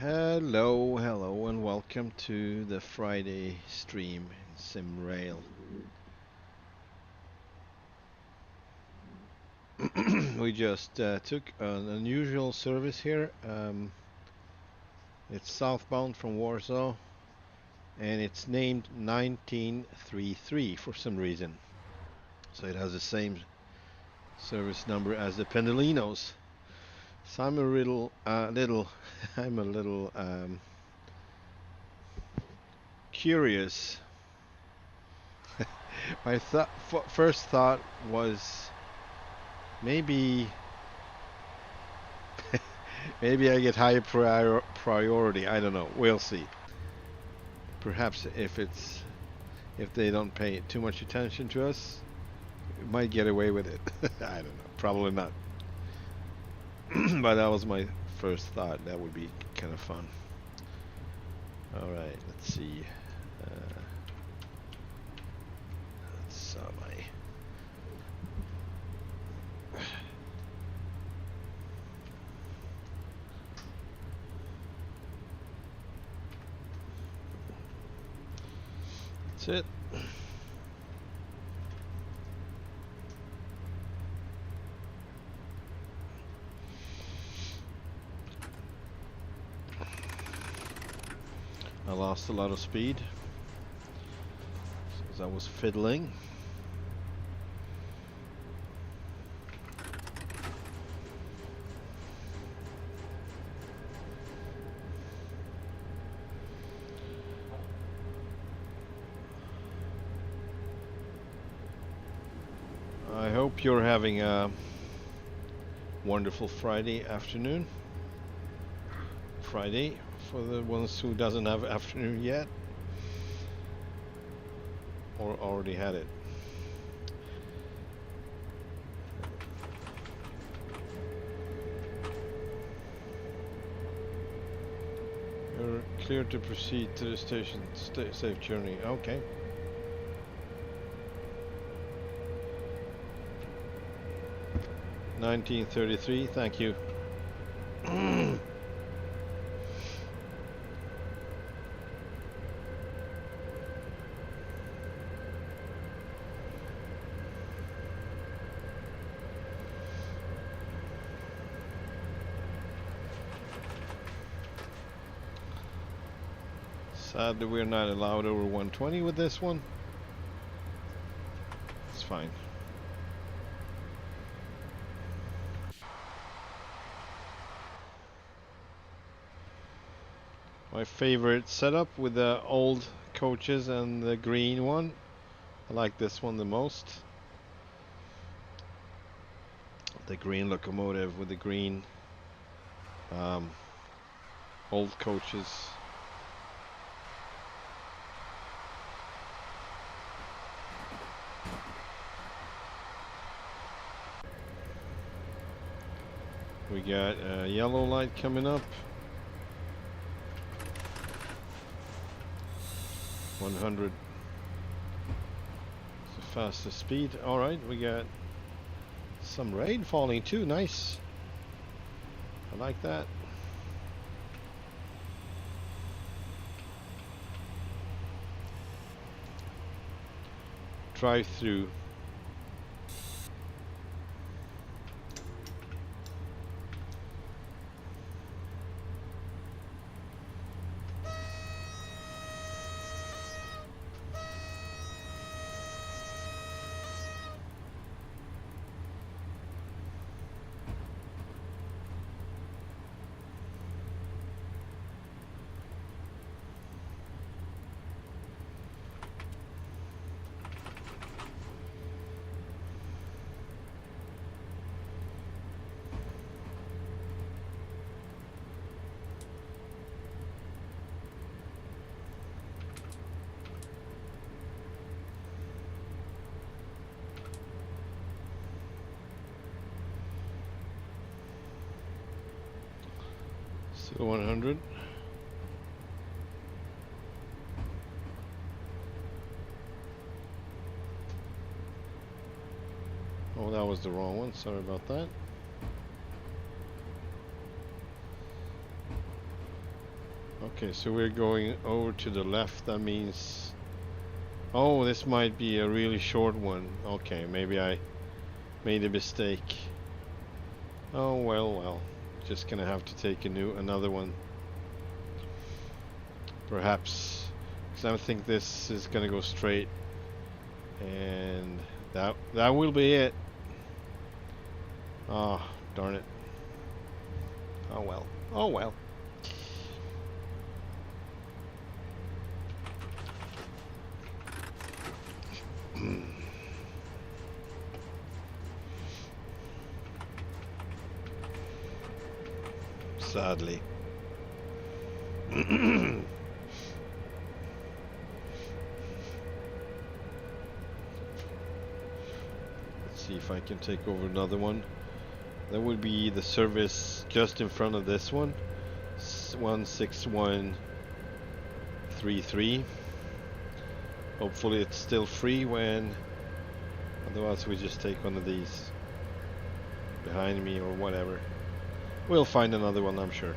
Hello, and welcome to the Friday stream in SIMRAIL. We just took an unusual service here. It's southbound from Warsaw, and it's named 1933 for some reason. So it has the same service number as the Pendolinos. So I'm a little, I'm a little curious. My first thought was maybe maybe I get high priority. I don't know. We'll see. Perhaps if they don't pay too much attention to us, we might get away with it. I don't know. Probably not. But that was my first thought. That would be kind of fun. All right. Let's see. That's That's it. I lost a lot of speed as I was fiddling. I hope you're having a wonderful Friday afternoon. Friday for the ones who doesn't have afternoon yet or already had it. You're clear to proceed to the station. Safe journey. Okay. $19.33. Thank you. Sadly, we're not allowed over 120 with this one. It's fine. My favorite setup with the old coaches and the green one. I like this one the most. The green locomotive with the green old coaches. We got a yellow light coming up. 100. It's the fastest speed. Alright, we got some rain falling too. Nice. I like that. Drive through. Still 100. Oh, that was the wrong one. Sorry about that. Okay, so we're going over to the left. That means... Oh, this might be a really short one. Okay, maybe I made a mistake. Oh, well. Just gonna have to take another one. Perhaps. Because I think this is gonna go straight. And that will be it. Oh, darn it. Oh well. Oh well. Sadly. Let's see if I can take over another one. That would be the service just in front of this one. 16133. Hopefully it's still free when... Otherwise we just take one of these behind me or whatever. We'll find another one, I'm sure.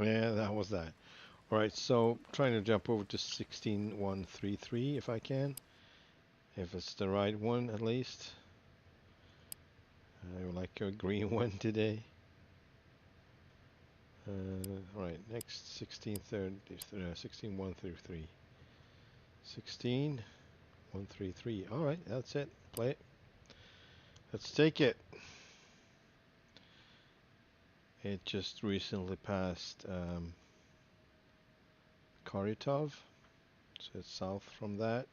Yeah, that was that. Alright, so trying to jump over to 16133 if I can. If it's the right one at least. I would like a green one today. Alright, next 16133. 16133. Alright, that's it. Play it. Let's take it. It just recently passed Karitov, so it's south from that.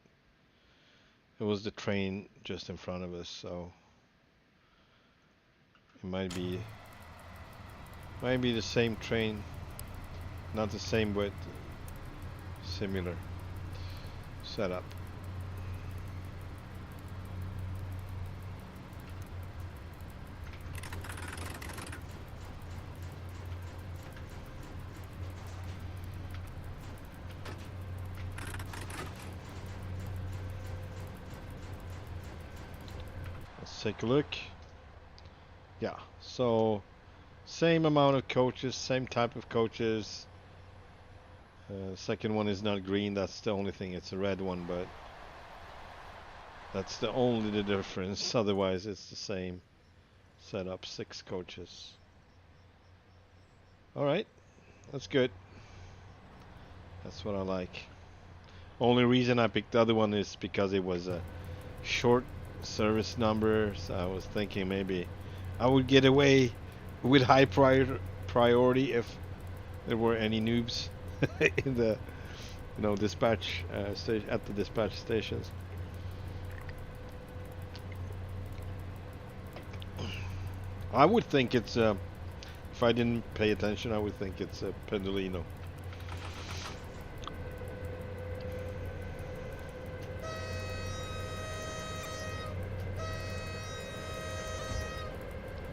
It was the train just in front of us, so it might be the same train, not the same but similar setup. Take a look. Yeah, so same amount of coaches, same type of coaches. Second one is not green, that's the only thing. It's a red one, but that's the difference. Otherwise it's the same setup, 6 coaches. All right, that's good. That's what I like. Only reason I picked the other one is because it was a short service number. So I was thinking maybe I would get away with high priority if there were any noobs in the dispatch station at the dispatch stations. I would think it's if I didn't pay attention, I would think it's a Pendolino.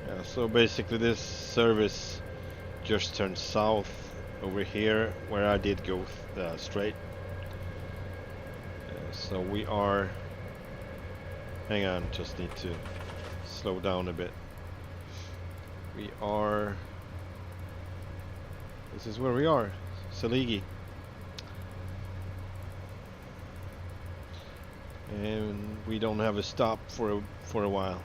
Yeah, so basically this service just turned south over here where I did go straight. So we are, hang on, just need to slow down a bit. We are, this is where we are, Saligi. And we don't have a stop for a while.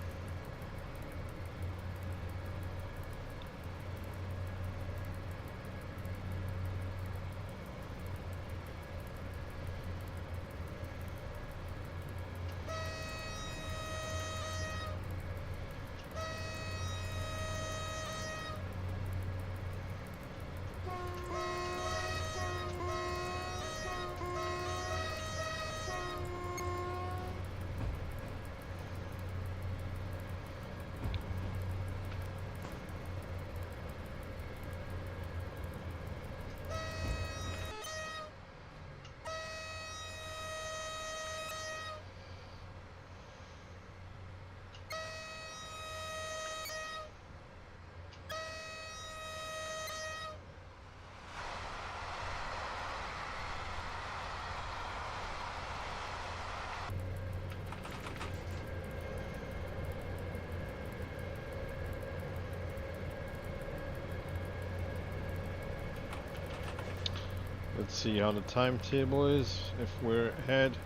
Let's see how the timetable is. If we're ahead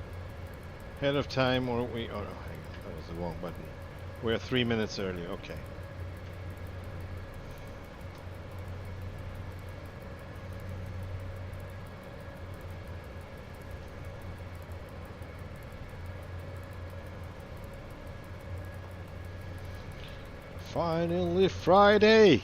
of time, or we. Oh no, hang on, that was the wrong button. We're 3 minutes early. Okay. Finally Friday.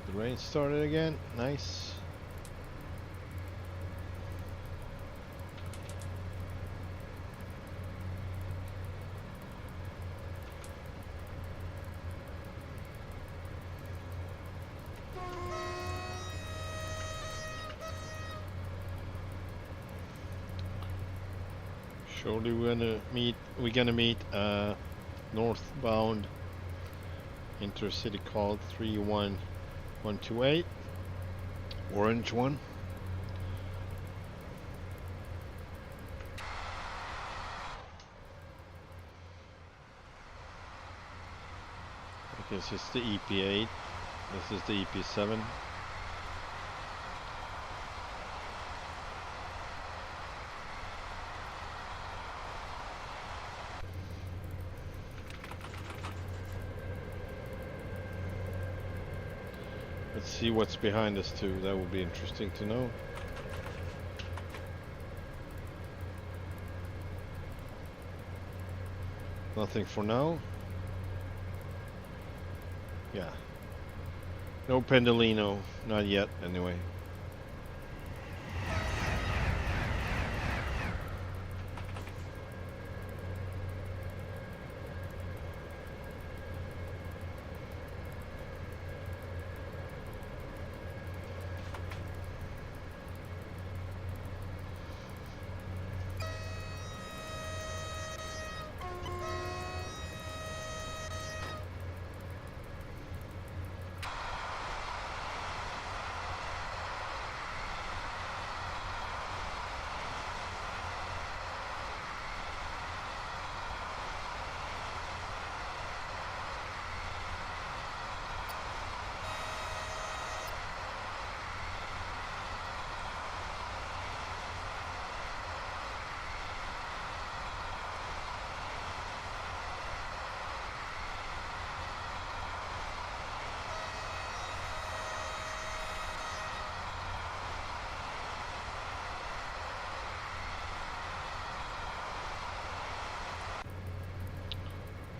The rain started again. Nice. Surely we're gonna meet northbound intercity called 31128, orange one. This is the EP8. This is the EP7. Let's see what's behind us too. That will be interesting to know. Nothing for now. Yeah. No Pendolino. Not yet, anyway.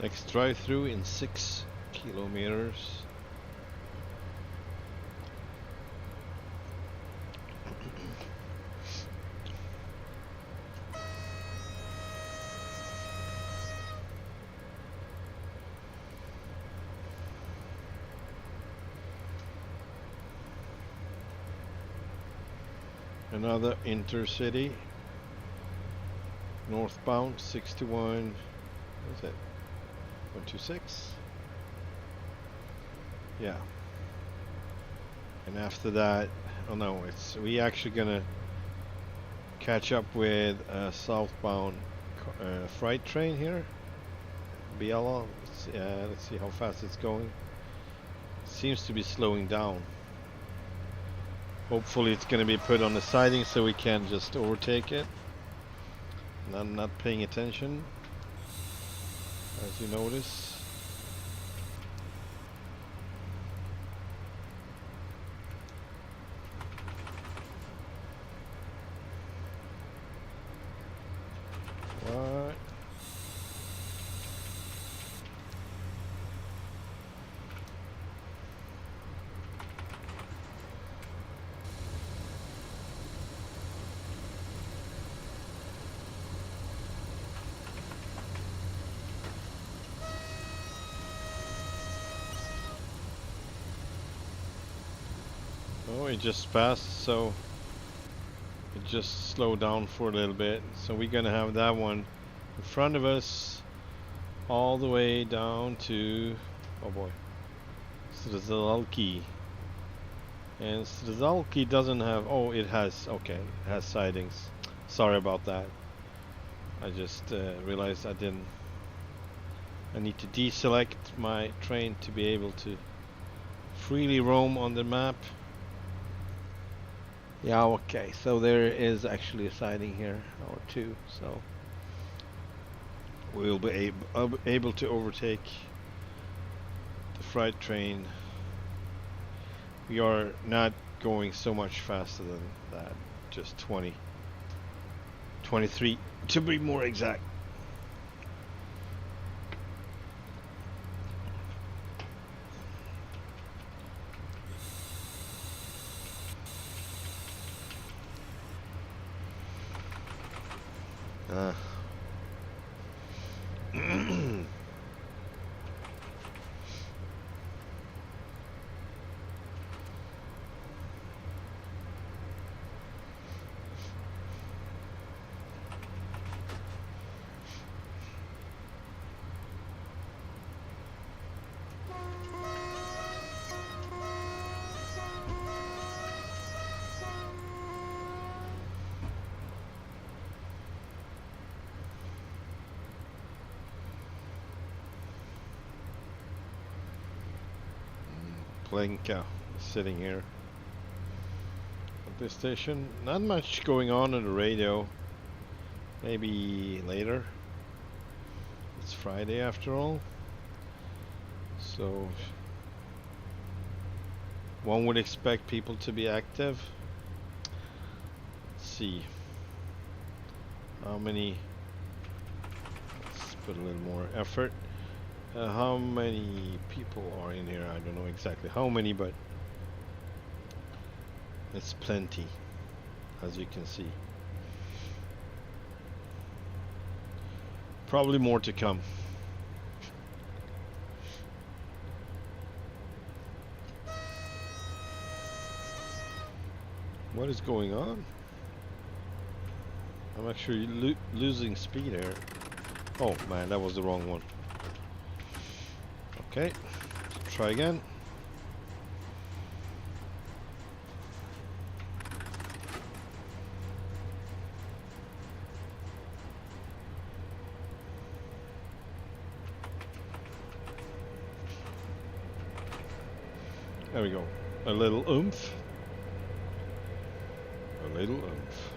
Next drive-through in 6 kilometers. Another intercity. Northbound 61. What is it? 126. Yeah. And after that, oh no, we actually gonna catch up with a southbound freight train here. Biella. Let's see how fast it's going. Seems to be slowing down. Hopefully it's gonna be put on the siding so we can just overtake it. And I'm not paying attention, as you notice. What? Oh, it just passed, so it just slowed down for a little bit. So we're gonna have that one in front of us all the way down to, oh boy, Strzalki. And Strzalki doesn't have, oh, it has, okay, it has sidings. Sorry about that. I just realized I need to deselect my train to be able to freely roam on the map. Yeah, okay, so there is actually a siding here, or two, so we'll be able to overtake the freight train. We are not going so much faster than that, just 23 to be more exact. Lenka sitting here at this station. Not much going on the radio. Maybe later. It's Friday after all. So one would expect people to be active. Let's see. How many? Let's put a little more effort. How many people are in here? I don't know exactly how many, but it's plenty, as you can see. Probably more to come. What is going on? I'm actually losing speed here. Oh man, that was the wrong one. Okay, try again. There we go. A little oomph. A little oomph.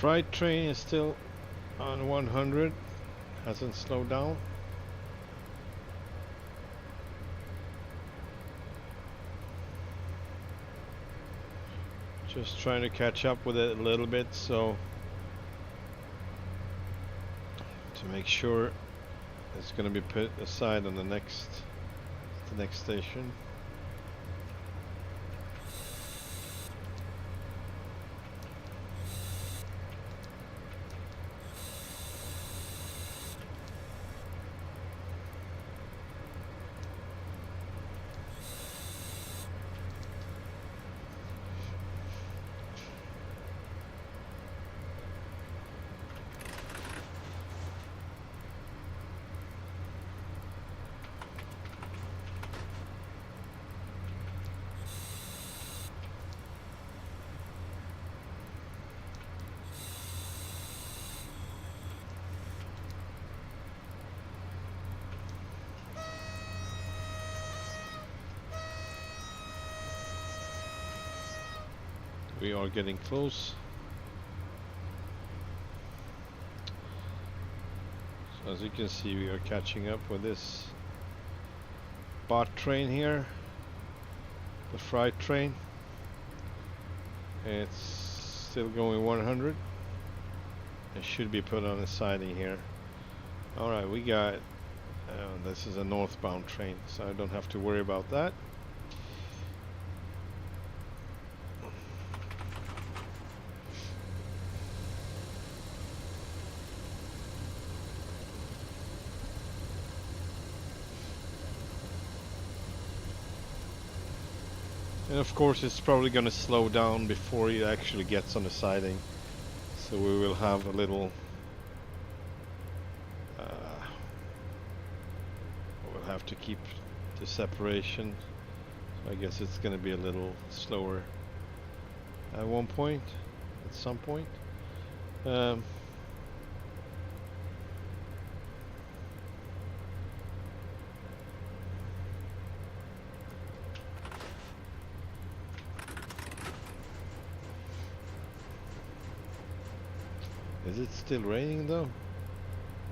Freight train is still on 100, hasn't slowed down. Just trying to catch up with it a little bit, so to make sure it's going to be put aside on the next station. We are getting close. So as you can see, we are catching up with this bot train here, the freight train. It's still going 100. It should be put on the siding here. Alright, we got this is a northbound train, so I don't have to worry about that. And of course it's probably going to slow down before it actually gets on the siding. So we will have a little... we'll have to keep the separation. So I guess it's going to be a little slower at one point, at some point. Is it still raining though?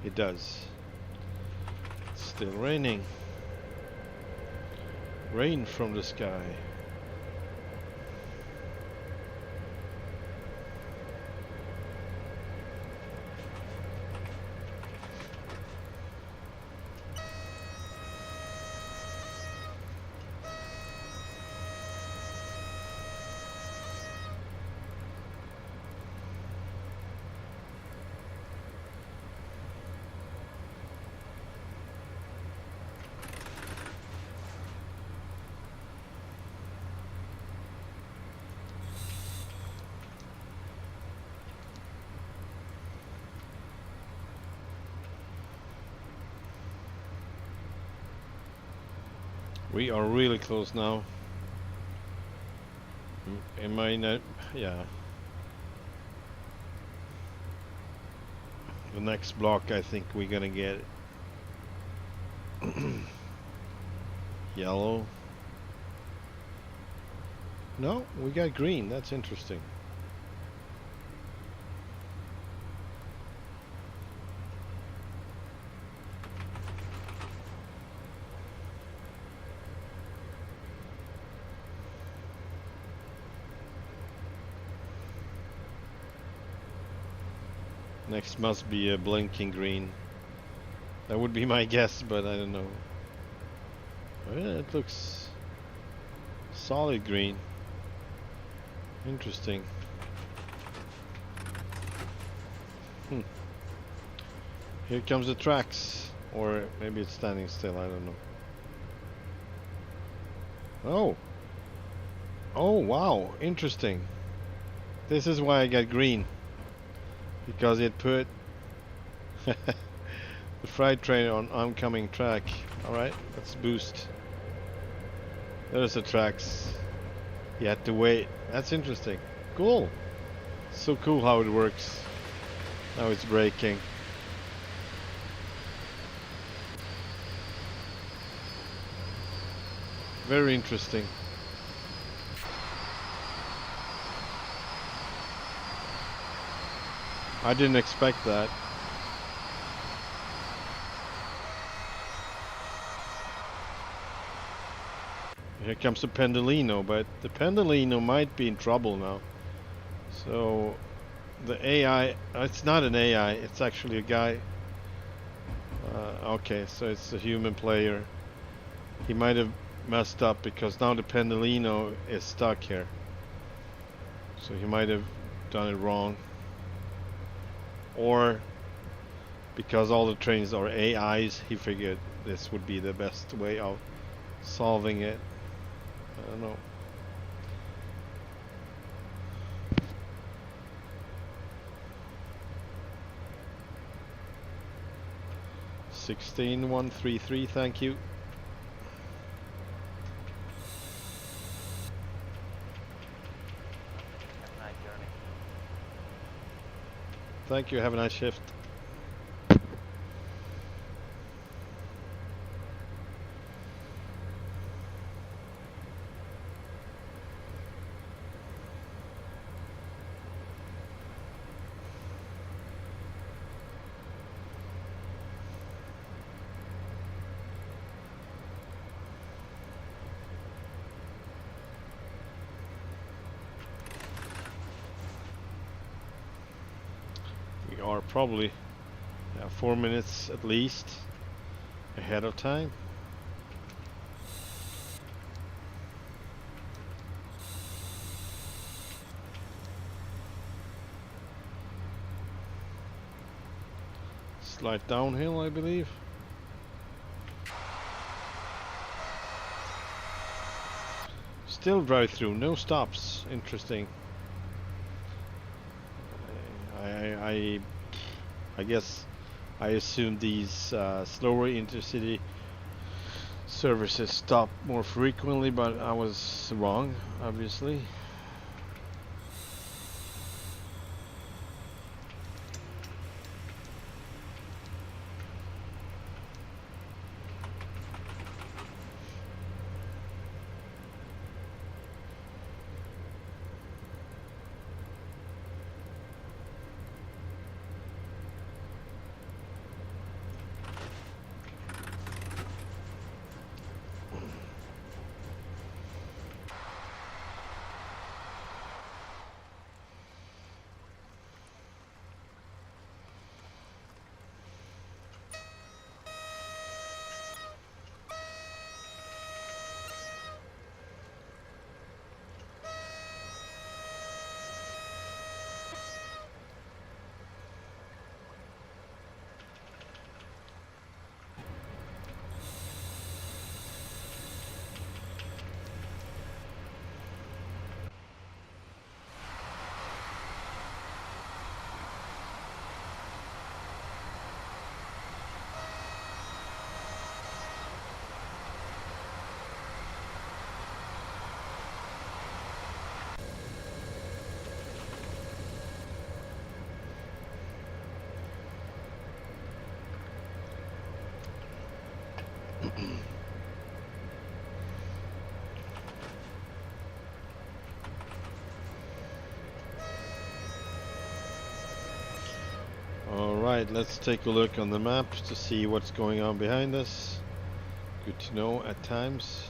It does. It's still raining. Rain from the sky. We are really close now. Am I not? Yeah. The next block, I think we're gonna get yellow. No, we got green. That's interesting. Next must be a blinking green. That would be my guess, but I don't know. Oh, yeah, it looks solid green. Interesting. Here comes the tracks. Or maybe it's standing still, I don't know. Oh! Oh, wow, interesting. This is why I got green. Because it put the freight train on oncoming track. Alright, let's boost. There's the tracks. You had to wait. That's interesting. Cool. So cool how it works. Now it's braking. Very interesting. I didn't expect that. Here comes the Pendolino, but the Pendolino might be in trouble now. So the AI, it's not an AI, it's actually a guy. Okay, so it's a human player. He might have messed up because now the Pendolino is stuck here. So he might have done it wrong. Or because all the trains are AIs, he figured this would be the best way of solving it. I don't know. $16,133, thank you. Thank you, have a nice shift. We are probably 4 minutes at least ahead of time. Slight downhill, I believe. Still drive through, no stops. Interesting. I I guess I assume these slower intercity services stop more frequently, but I was wrong, obviously. Alright, let's take a look on the map to see what's going on behind us. Good to know at times.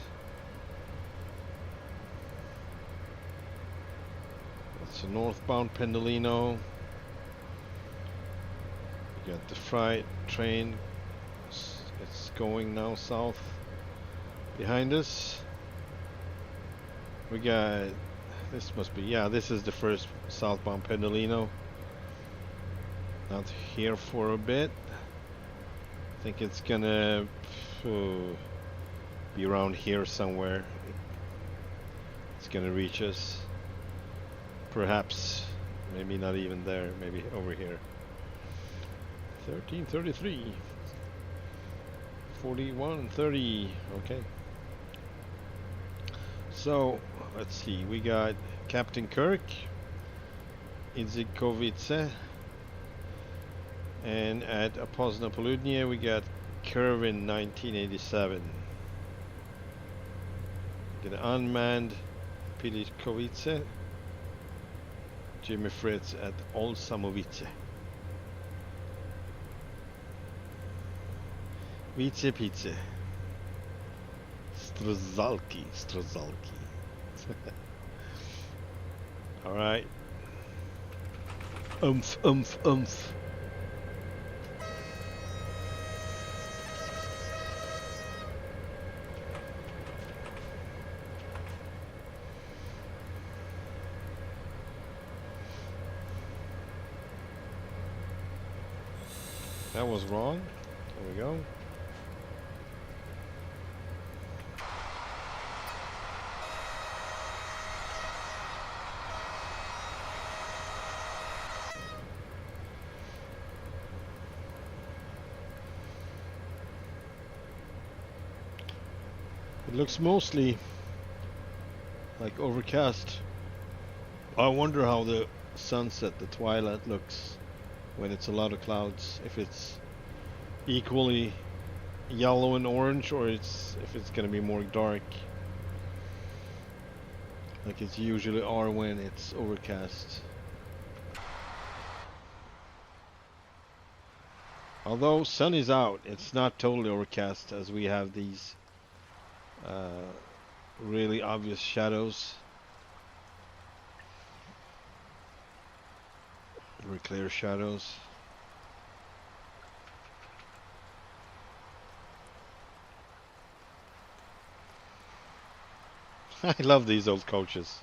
That's a northbound Pendolino. We got the freight train. It's going now south behind us. We got, this must be, yeah, this is the first southbound Pendolino. Not here for a bit. I think it's gonna be around here somewhere. It's gonna reach us. Perhaps, maybe not even there, maybe over here. 1333. 4130. Okay. So, let's see. We got Captain Kirk, Idzikovice, and at Apozna Poludnia we got Kervin 1987. Get an unmanned Pilikovice, Jimmy Fritz at Olsamovice. Vice Pizza. Strzelki. Alright. Oomph. That was wrong. There we go. It looks mostly like overcast. I wonder how the sunset, the twilight looks when it's a lot of clouds. If it's equally yellow and orange, or if it's gonna be more dark, like it's usually are when it's overcast. Although sun is out, it's not totally overcast, as we have these really obvious shadows. Very clear shadows. I love these old coaches.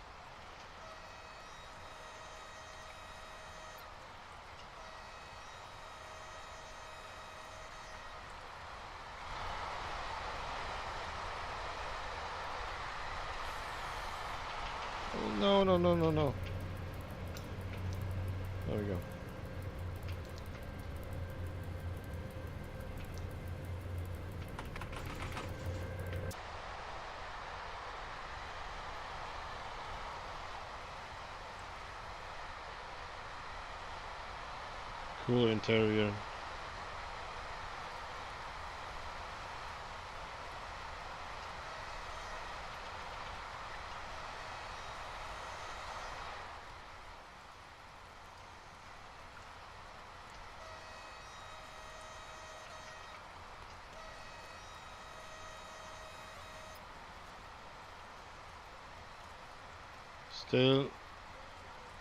No, no, no, no, no. There we go. Cool interior.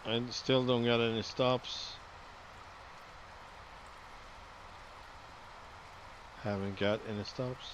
I still don't got any stops. Haven't got any stops.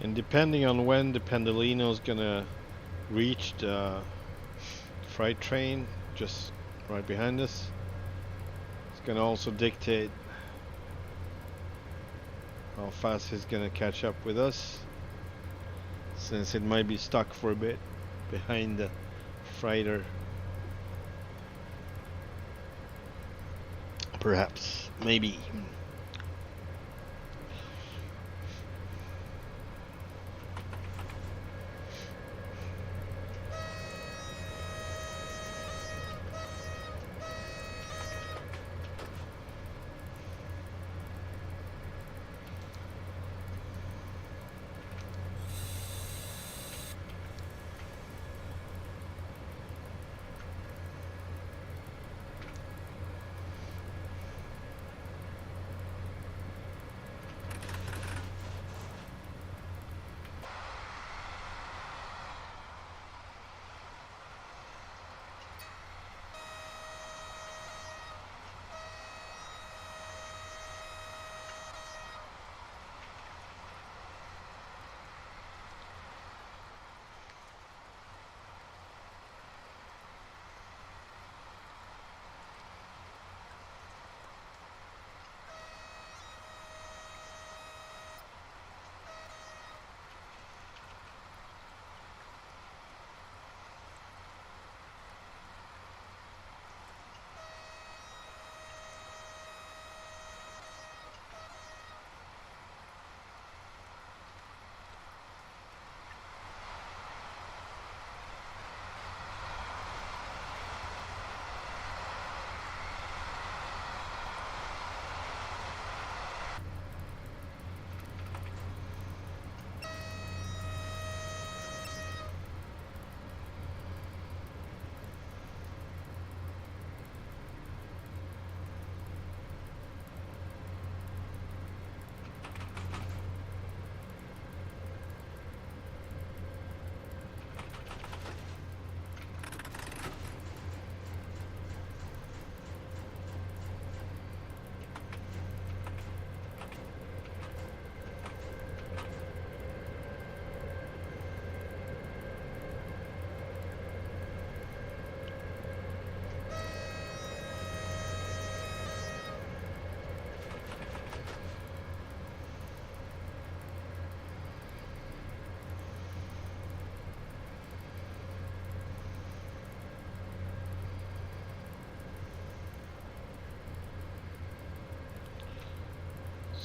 And depending on when the Pendolino is gonna reach the freight train just right behind us, it's gonna also dictate how fast he's gonna catch up with us, since it might be stuck for a bit behind the freighter. Perhaps, maybe.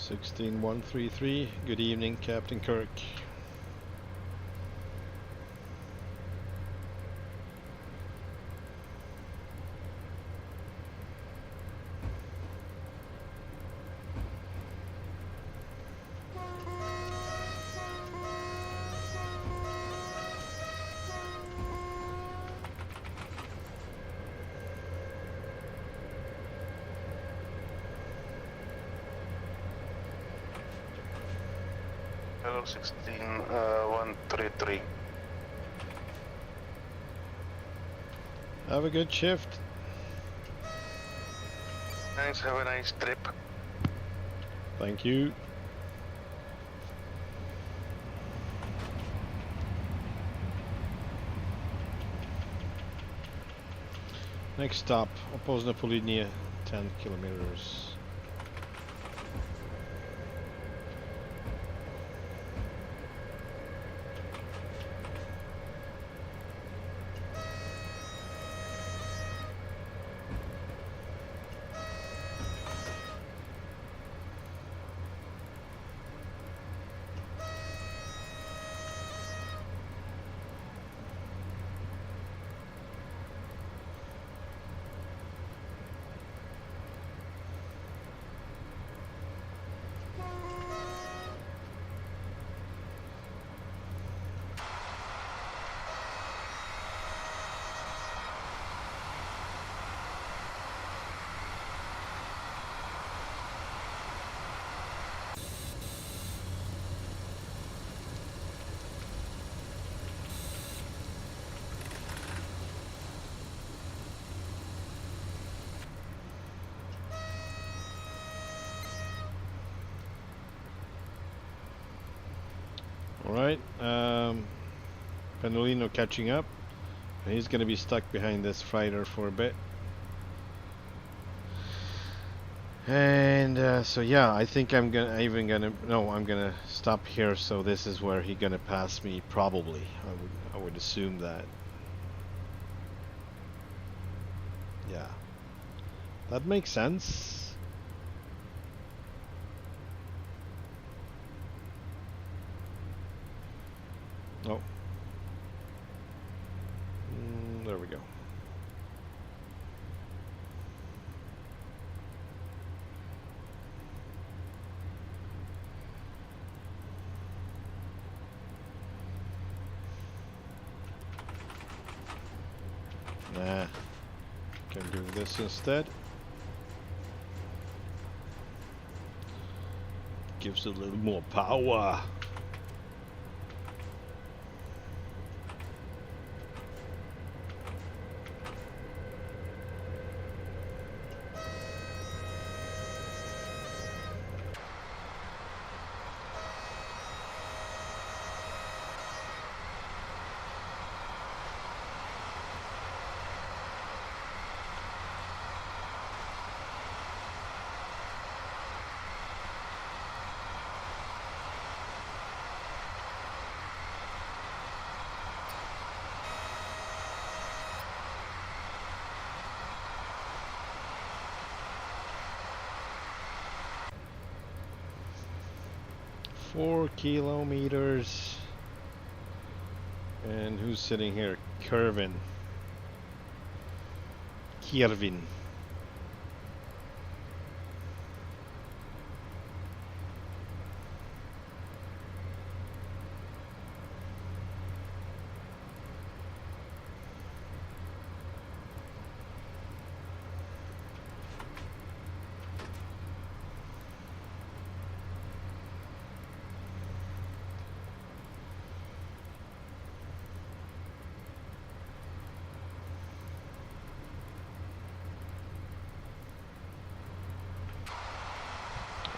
(16-133). Good evening, Captain Kirk. Hello 16 133. Have a good shift. Thanks, have a nice trip. Thank you. Next stop, Opposna Polinia, 10 kilometers. Alright, Pendolino catching up. He's gonna be stuck behind this freighter for a bit. And so yeah, I think I'm gonna stop here, so this is where he's gonna pass me probably. I would assume that. Yeah. That makes sense. Oh. There we go. Nah. Can do this instead. Gives a little more power. Four kilometers. And who's sitting here? Kervin. Kiervin.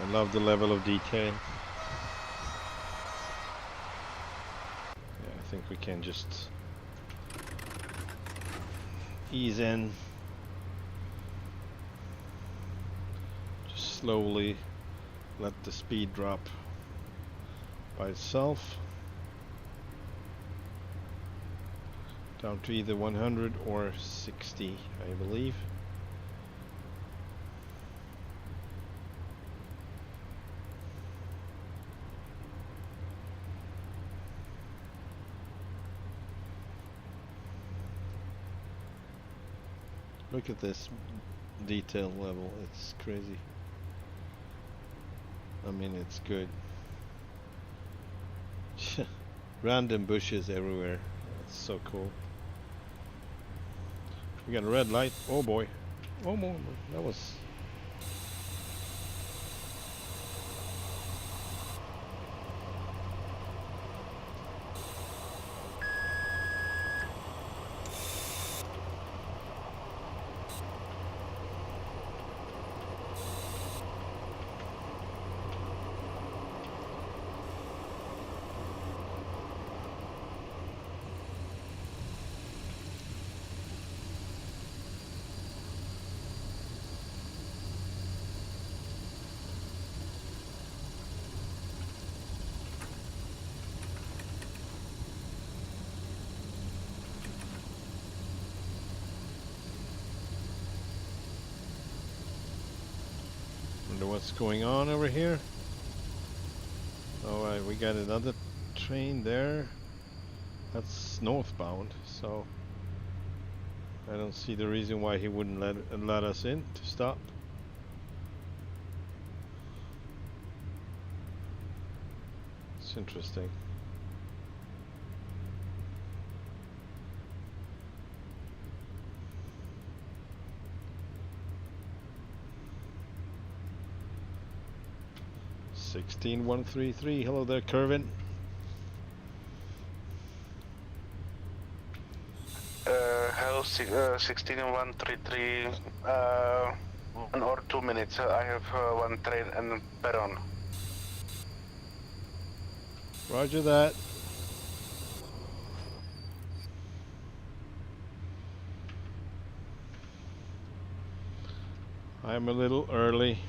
I love the level of detail. Yeah, I think we can just ease in. Just slowly let the speed drop by itself. Down to either 100 or 60, I believe. Look at this detail level, it's crazy. I mean, it's good. Random bushes everywhere. That's so cool. We got a red light. Oh boy. Oh boy. That was... what's going on over here. Alright, we got another train there. That's northbound, so I don't see the reason why he wouldn't let us in to stop. It's interesting. (16,133). Hello there, Kervin. Hello, 16,133. 1 or 2 minutes. I have one train and Peron. Roger that. I'm a little early.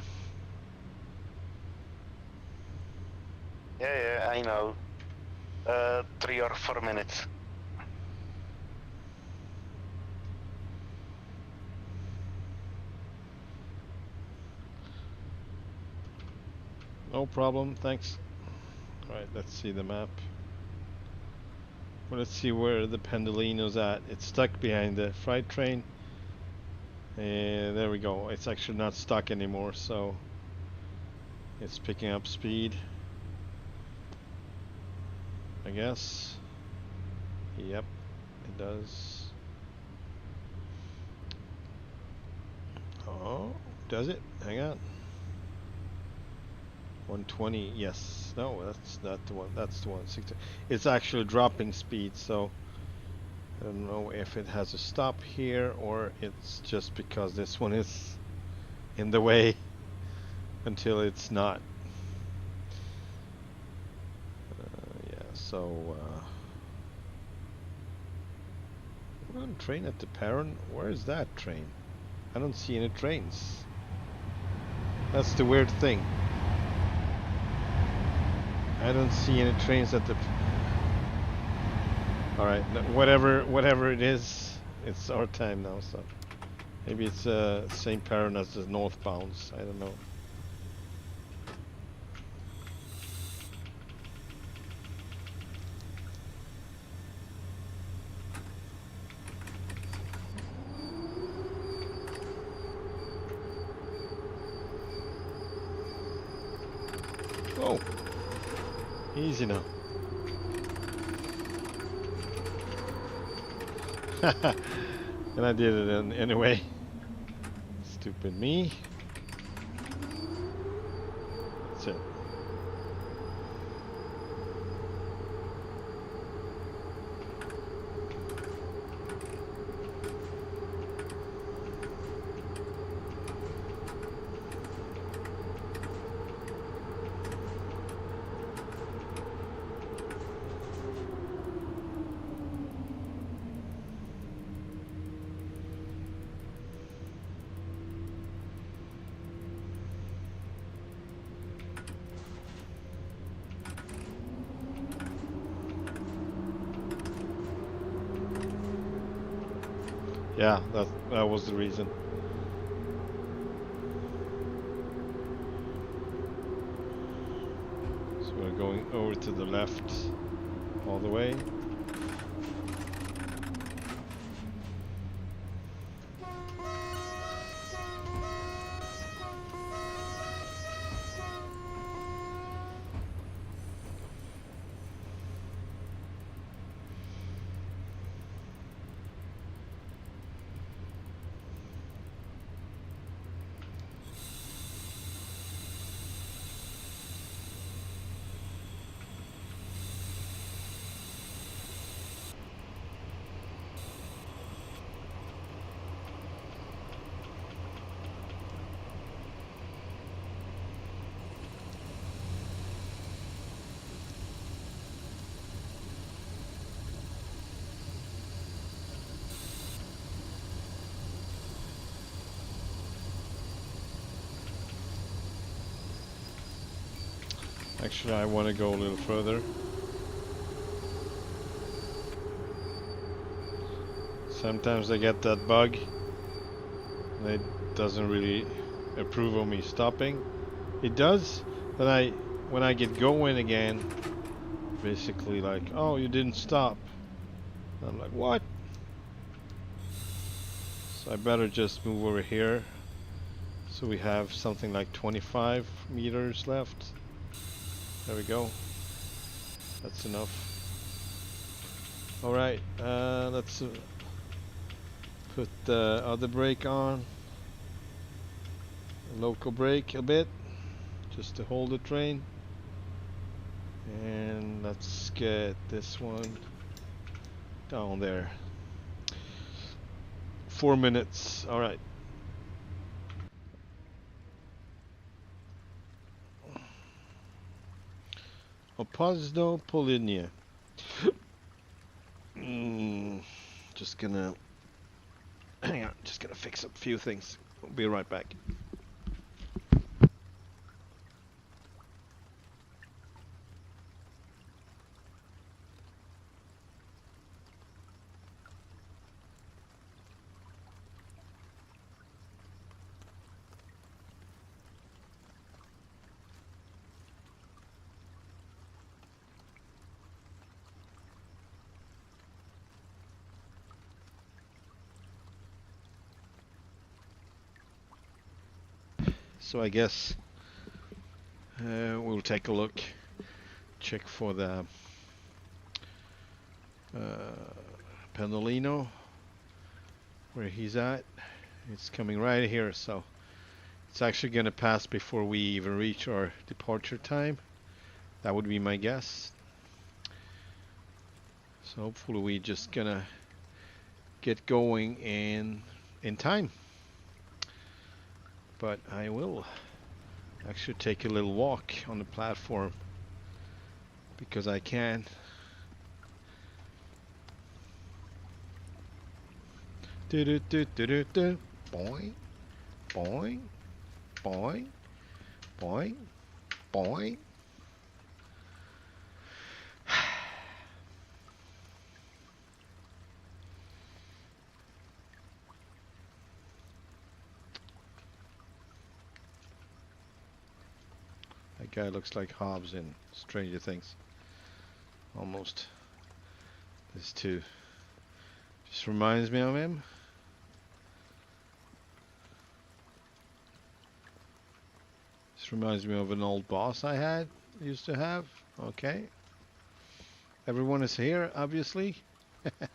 Yeah, I know. 3 or 4 minutes. No problem, thanks. Alright, let's see the map. Well, let's see where the Pendolino's at. It's stuck behind the freight train. And there we go. It's actually not stuck anymore, so it's picking up speed, I guess. Yep, it does. Oh, does it? Hang on. 120, yes. No, that's not the one. That's the 160. It's actually dropping speed, so I don't know if it has a stop here or it's just because this one is in the way until it's not. Yeah, so one train at the Perron. Where is that train? I don't see any trains. That's the weird thing. I don't see any trains at the... Alright, whatever it is, it's our time now, so... Maybe it's same Perron as the northbounds, I don't know. Oh! Easy now. And I did it anyway. Stupid me. That's it. Yeah, that was the reason. So we're going over to the left all the way. Actually, I want to go a little further. Sometimes I get that bug. And it doesn't really approve of me stopping. It does. Then when I get going again, basically like, oh, you didn't stop. I'm like, what? So I better just move over here. So we have something like 25 meters left. There we go. That's enough. All right, let's put the other brake on. Local brake a bit, just to hold the train. And let's get this one down there. 4 minutes. All right. Opazdo Polinia. Just gonna hang on. Just gonna fix up a few things. We'll be right back. So I guess we'll take a look, check for the Pendolino, where he's at. It's coming right here, so it's actually going to pass before we even reach our departure time. That would be my guess. So hopefully we just gonna get going in time. But I will actually take a little walk on the platform because I can. Do do do do do do. Boing, boing, boing, boing, boing. That guy looks like Hobbs in Stranger Things. Almost. This too. Just reminds me of him. This reminds me of an old boss I used to have. Okay. Everyone is here, obviously. Let's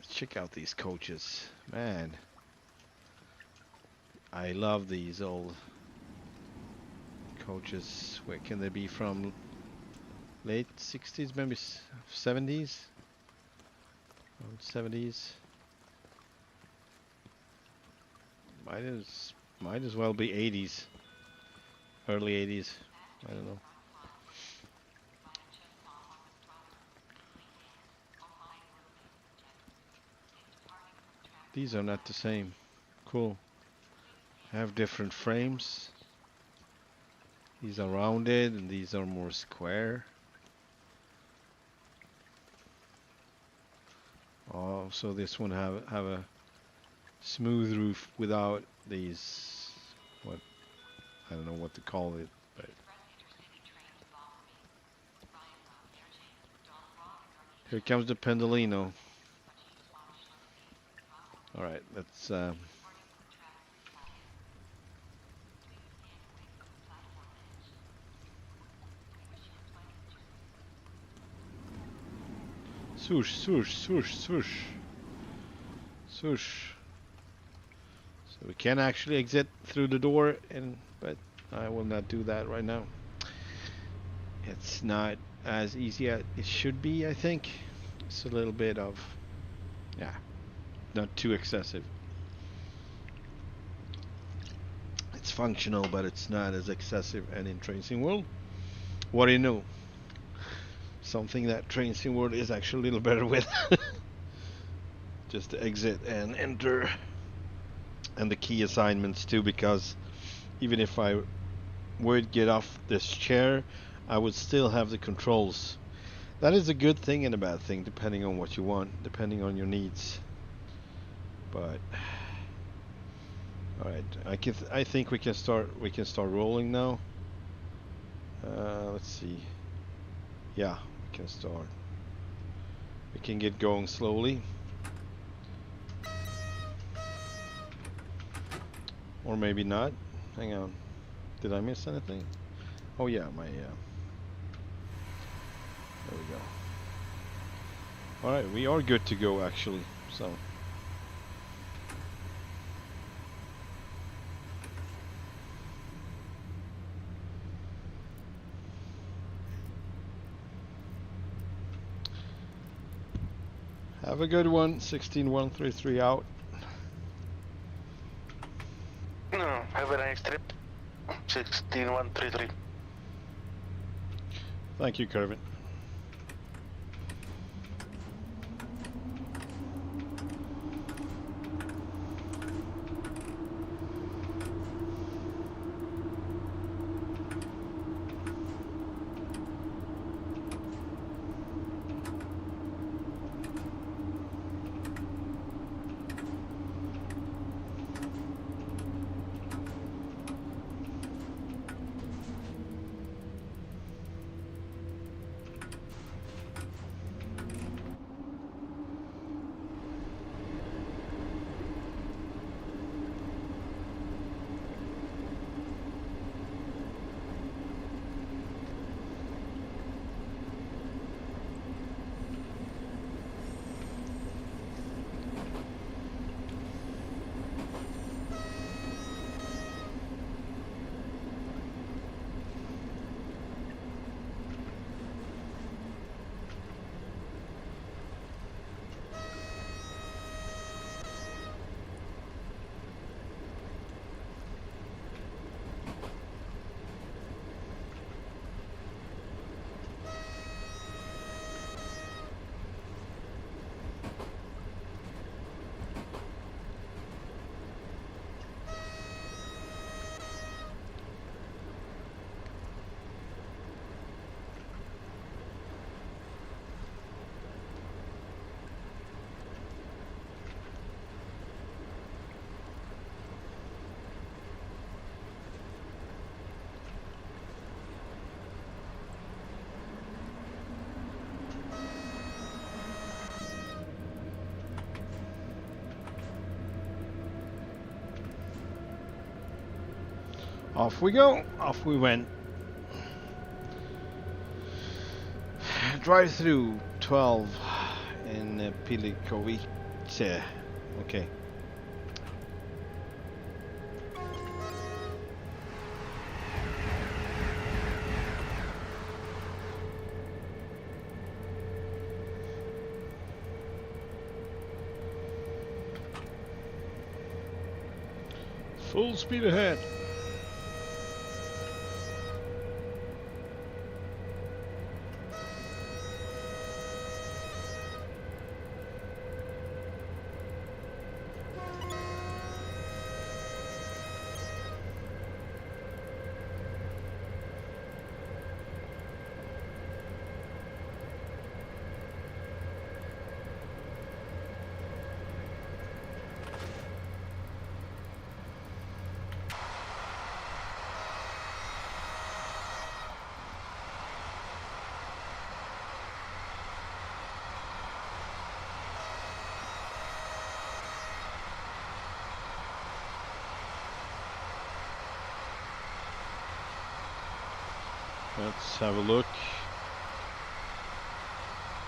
check out these coaches. Man. I love these old coaches. Where can they be from? Late 60s, maybe 70s? 70s. Might as well be 80s. Early 80s. I don't know. These are not the same. Cool. Have different frames. These are rounded and these are more square. Oh, so this one have a smooth roof without these, what, I don't know what to call it, but here comes the Pendolino. All right, let's swoosh, swoosh, swoosh, swoosh, swoosh. So we can actually exit through the door, but I will not do that right now. It's not as easy as it should be, I think. It's a little bit of, yeah, not too excessive. It's functional, but it's not as excessive. And in Train Sim World, what do you know? Something that Train Sim World is actually a little better with. Just to exit and enter. And the key assignments too, because even if I would get off this chair, I would still have the controls. That is a good thing and a bad thing, depending on what you want, depending on your needs. But All right, I think we can start rolling now. Let's see. Yeah, we can start. We can get going slowly. Or maybe not. Hang on. Did I miss anything? Oh yeah, my there we go. All right, we are good to go actually. So have a good one. 16133 out. No, have a nice trip. 16133. Thank you, Kervin. Off we go. Off we went. Drive through 12 in Pilikovice. Okay. Full speed ahead. Let's have a look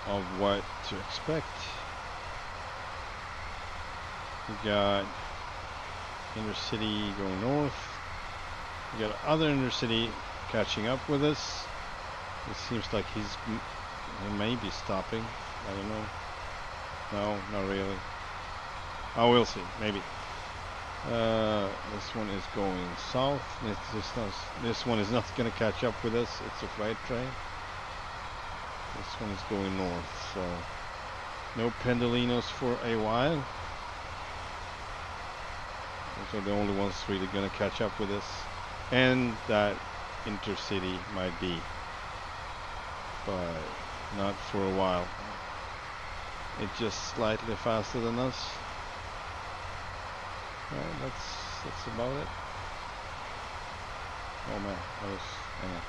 of what to expect. We got inner city going north. We got other inner city catching up with us. It seems like he may be stopping. I don't know. No, not really. Oh, we'll see. Maybe. This one is going south. This one is not going to catch up with us. It's a freight train. This one is going north. So no Pendolinos for a while. Those are the only ones really going to catch up with us. And that intercity might be, but not for a while. It's just slightly faster than us. that's about it. Oh man, that was, hang on.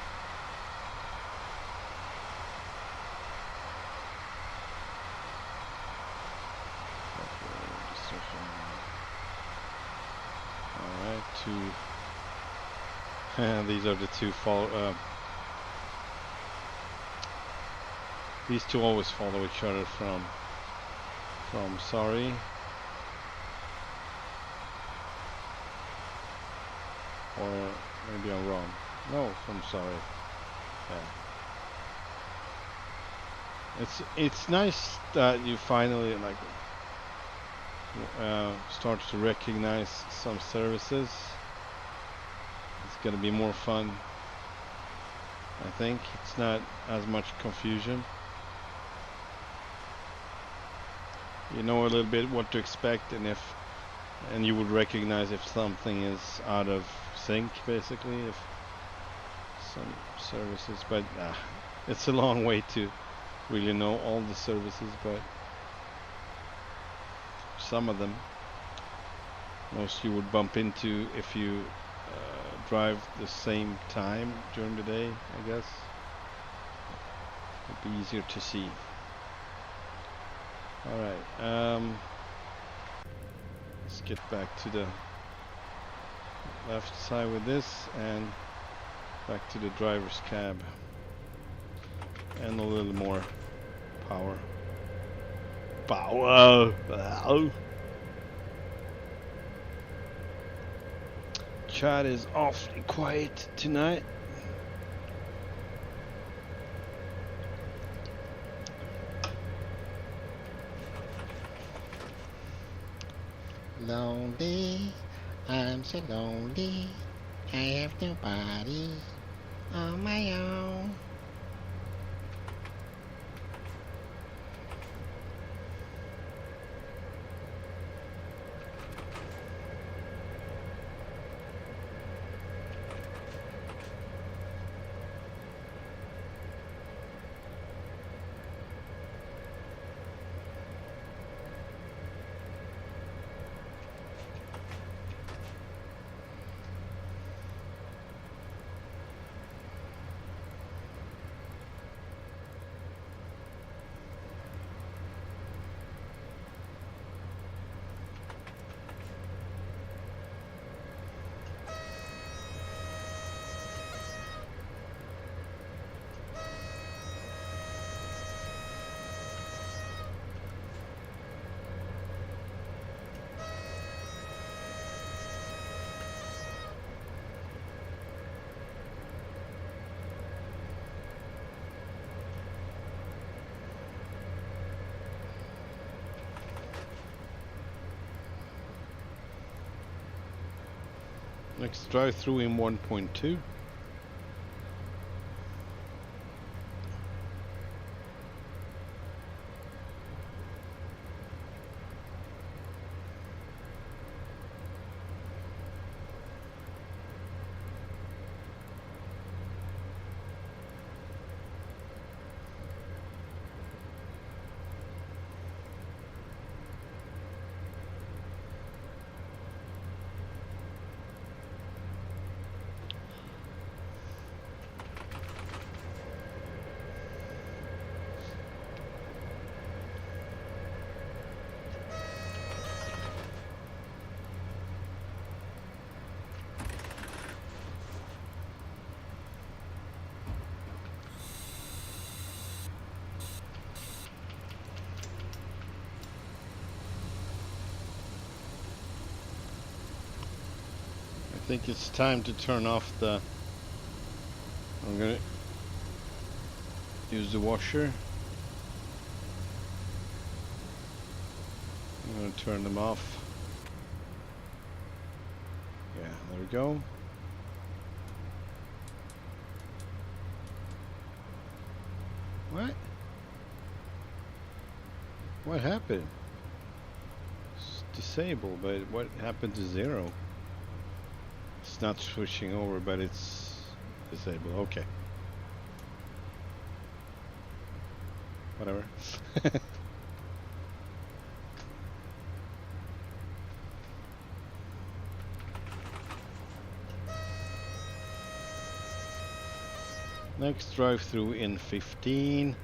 Alright, these are the two these two always follow each other from sorry. Or maybe I'm wrong. No, from sorry. Yeah. It's nice that you finally like start to recognize some services. It's gonna be more fun. I think it's not as much confusion. You know a little bit what to expect, and you would recognize if something is out of sync, basically, if some services. But it's a long way to really know all the services, but some of them, most you would bump into if you drive the same time during the day, I guess. It'd be easier to see. Alright, let's get back to the left side with this and back to the driver's cab. And a little more power. Chat is awfully quiet tonight. Lonely, I'm so lonely. I have nobody on my own. Next drive-through in 1.2. I think it's time to turn off the... I'm gonna use the washer. I'm gonna turn them off. Yeah, there we go. What? What happened? It's disabled, but what happened to 0? It's not switching over, but it's disabled. Okay. Whatever. Next drive-through in 15.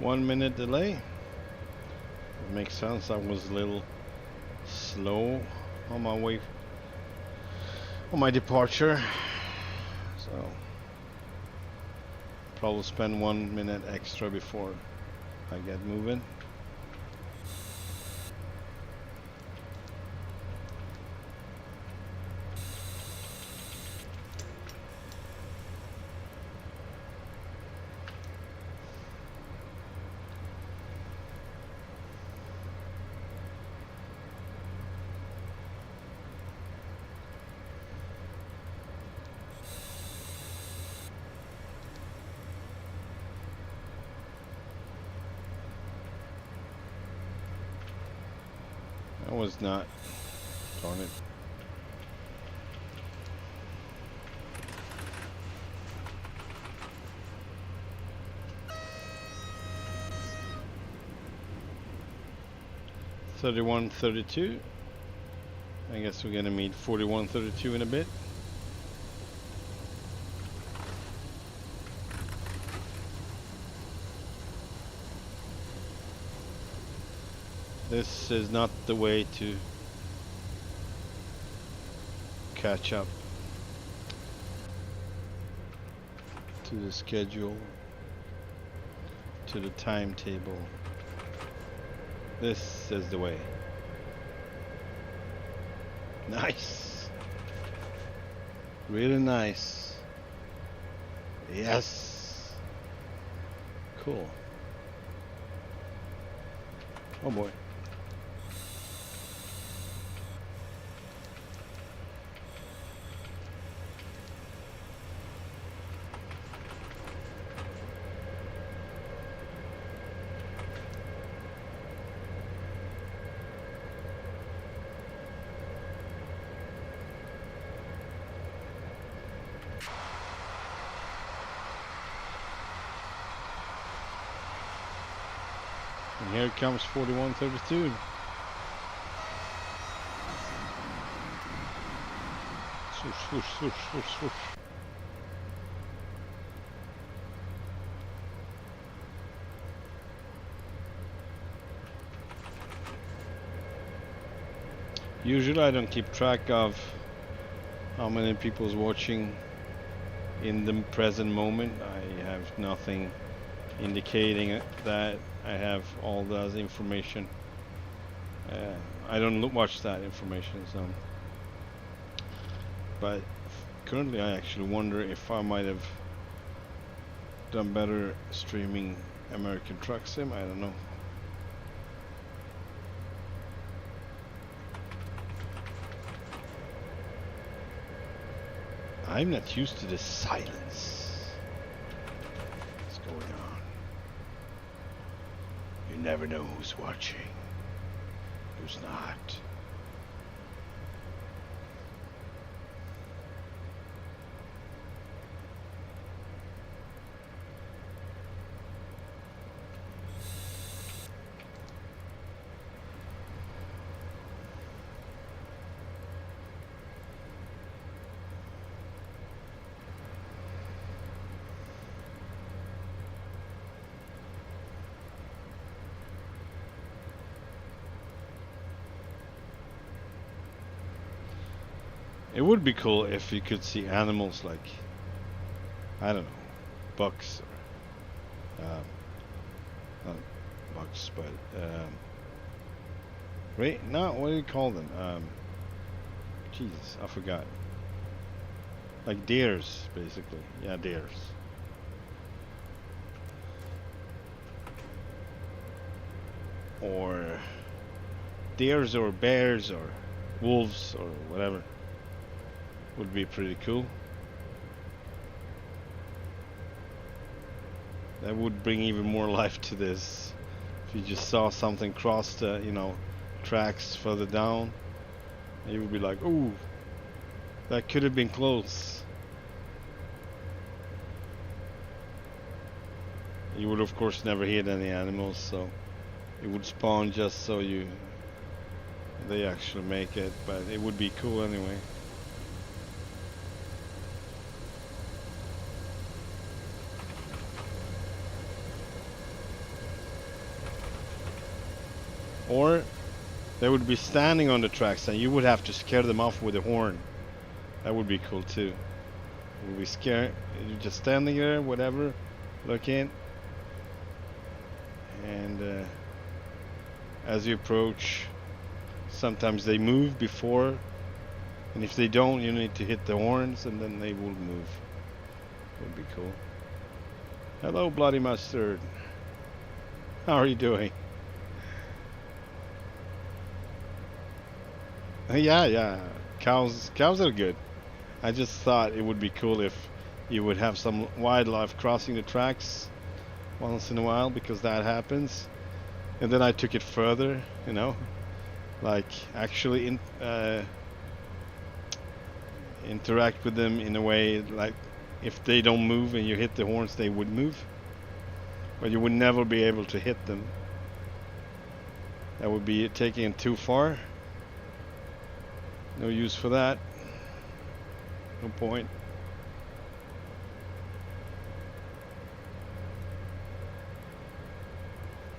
One-minute delay. It makes sense. I was a little slow on my way, on my departure. So probably spend 1 minute extra before I get moving. I was not. Darn it. $31.32. I guess we're gonna meet $41.32 in a bit. This is not the way to catch up to the schedule, to the timetable. This is the way. Nice. Really nice. Yes. Cool. Oh boy. And here comes 41.32. Swoosh, swoosh, swoosh, swoosh, swoosh. Usually I don't keep track of how many people's watching in the present moment. I have nothing indicating that I have all that information. I don't watch that information, so. But currently I actually wonder if I might have done better streaming American Truck Sim. I don't know. I'm not used to this silence. What's going on? You never know who's watching, who's not. It would be cool if you could see animals like, I don't know, bucks, or, not bucks, but, no, what do you call them? Jesus, I forgot. Like deers, basically. Yeah, deers. Or deers or bears or wolves or whatever. Would be pretty cool. That would bring even more life to this. If you just saw something cross the, tracks further down, you would be like, ooh, that could have been close. You would of course never hit any animals, so it would spawn just so they actually make it, but it would be cool anyway. Or they would be standing on the tracks and you would have to scare them off with a horn. That would be cool too. You would be scared. You're just standing there, whatever, looking. And as you approach, sometimes they move before. And if they don't, you need to hit the horns and then they will move. Would be cool. Hello, Bloody Mustard. How are you doing? Yeah. Cows are good. I just thought it would be cool if you would have some wildlife crossing the tracks once in a while, because that happens. And then I took it further, like actually interact with them in a way like if they don't move and you hit the horns, they would move. But you would never be able to hit them. That would be taking it too far. No use for that. No point.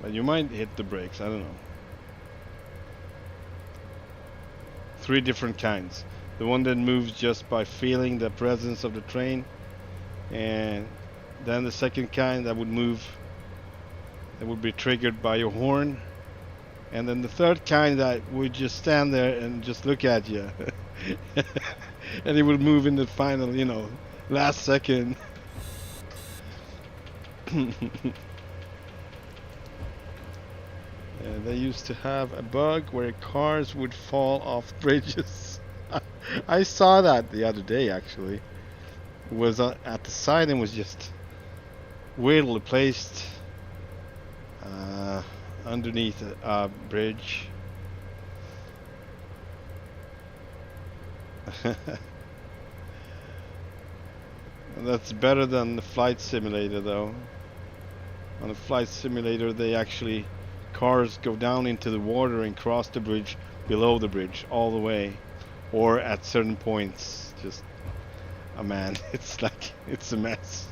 But you might hit the brakes, I don't know. 3 different kinds. The one that moves just by feeling the presence of the train. And then the second kind that would move, that would be triggered by your horn. And then the third kind that would just stand there and just look at you. And it would move in the final, last second. They used to have a bug where cars would fall off bridges. I saw that the other day, actually. It was at the side and was just weirdly placed underneath a bridge. That's better than the flight simulator, though. On the flight simulator, cars go down into the water and cross the bridge below the bridge all the way, or at certain points. Just it's a mess.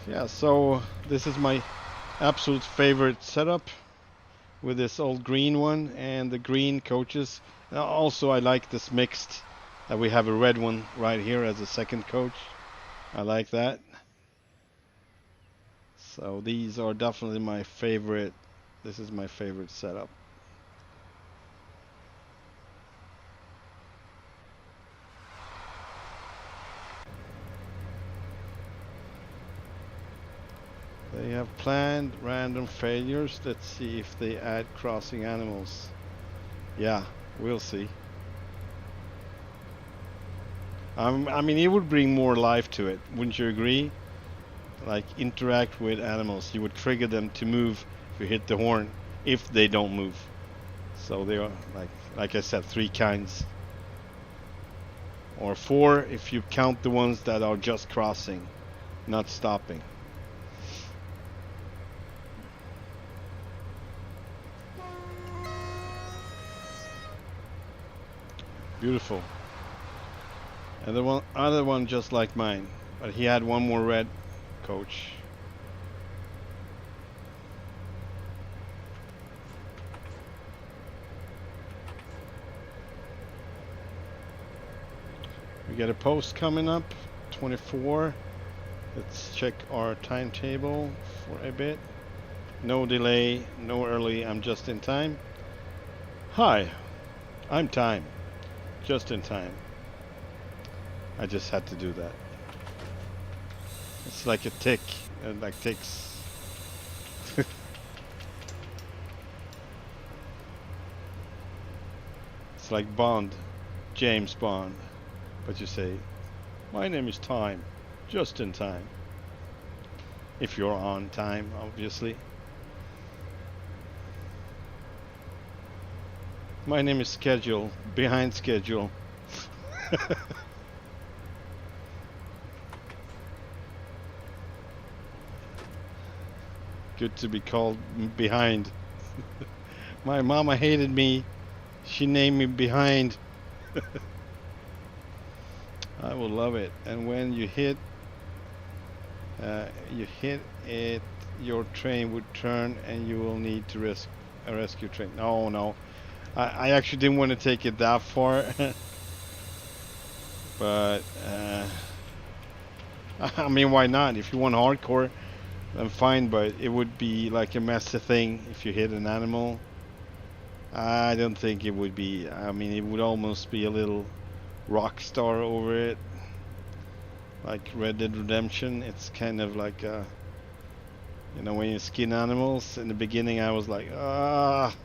Yeah, so this is my absolute favorite setup with this old green one and the green coaches. Also, I like this mixed, that we have a red one right here as a second coach. I like that. So these are definitely my favorite. This is my favorite setup. They have planned random failures. Let's see if they add crossing animals. Yeah, we'll see. I mean, it would bring more life to it, wouldn't you agree? Like, interact with animals. You would trigger them to move if you hit the horn, if they don't move. So they are, like I said, 3 kinds. Or 4 if you count the ones that are just crossing, not stopping. Beautiful. And the other one just like mine, but he had one more red coach. We get a post coming up, 24. Let's check our timetable for a bit. No delay, no early, I'm just in time. Hi, I'm time. Just in time. I just had to do that. It's like a tick. It like ticks. It's like Bond. James Bond. But you say, my name is Time. Just in time. If you're on time, obviously. My name is Schedule. Behind schedule. Good to be called behind. My mama hated me. She named me Behind. I will love it. And when you hit it, your train would turn and you will need to a rescue train. No, no. I actually didn't want to take it that far. But, I mean, why not? If you want hardcore, then fine, but it would be like a messy thing if you hit an animal. I don't think it would be. I mean, it would almost be a little rock star over it. Like Red Dead Redemption. It's kind of like, you know, when you skin animals. In the beginning, I was like, ah.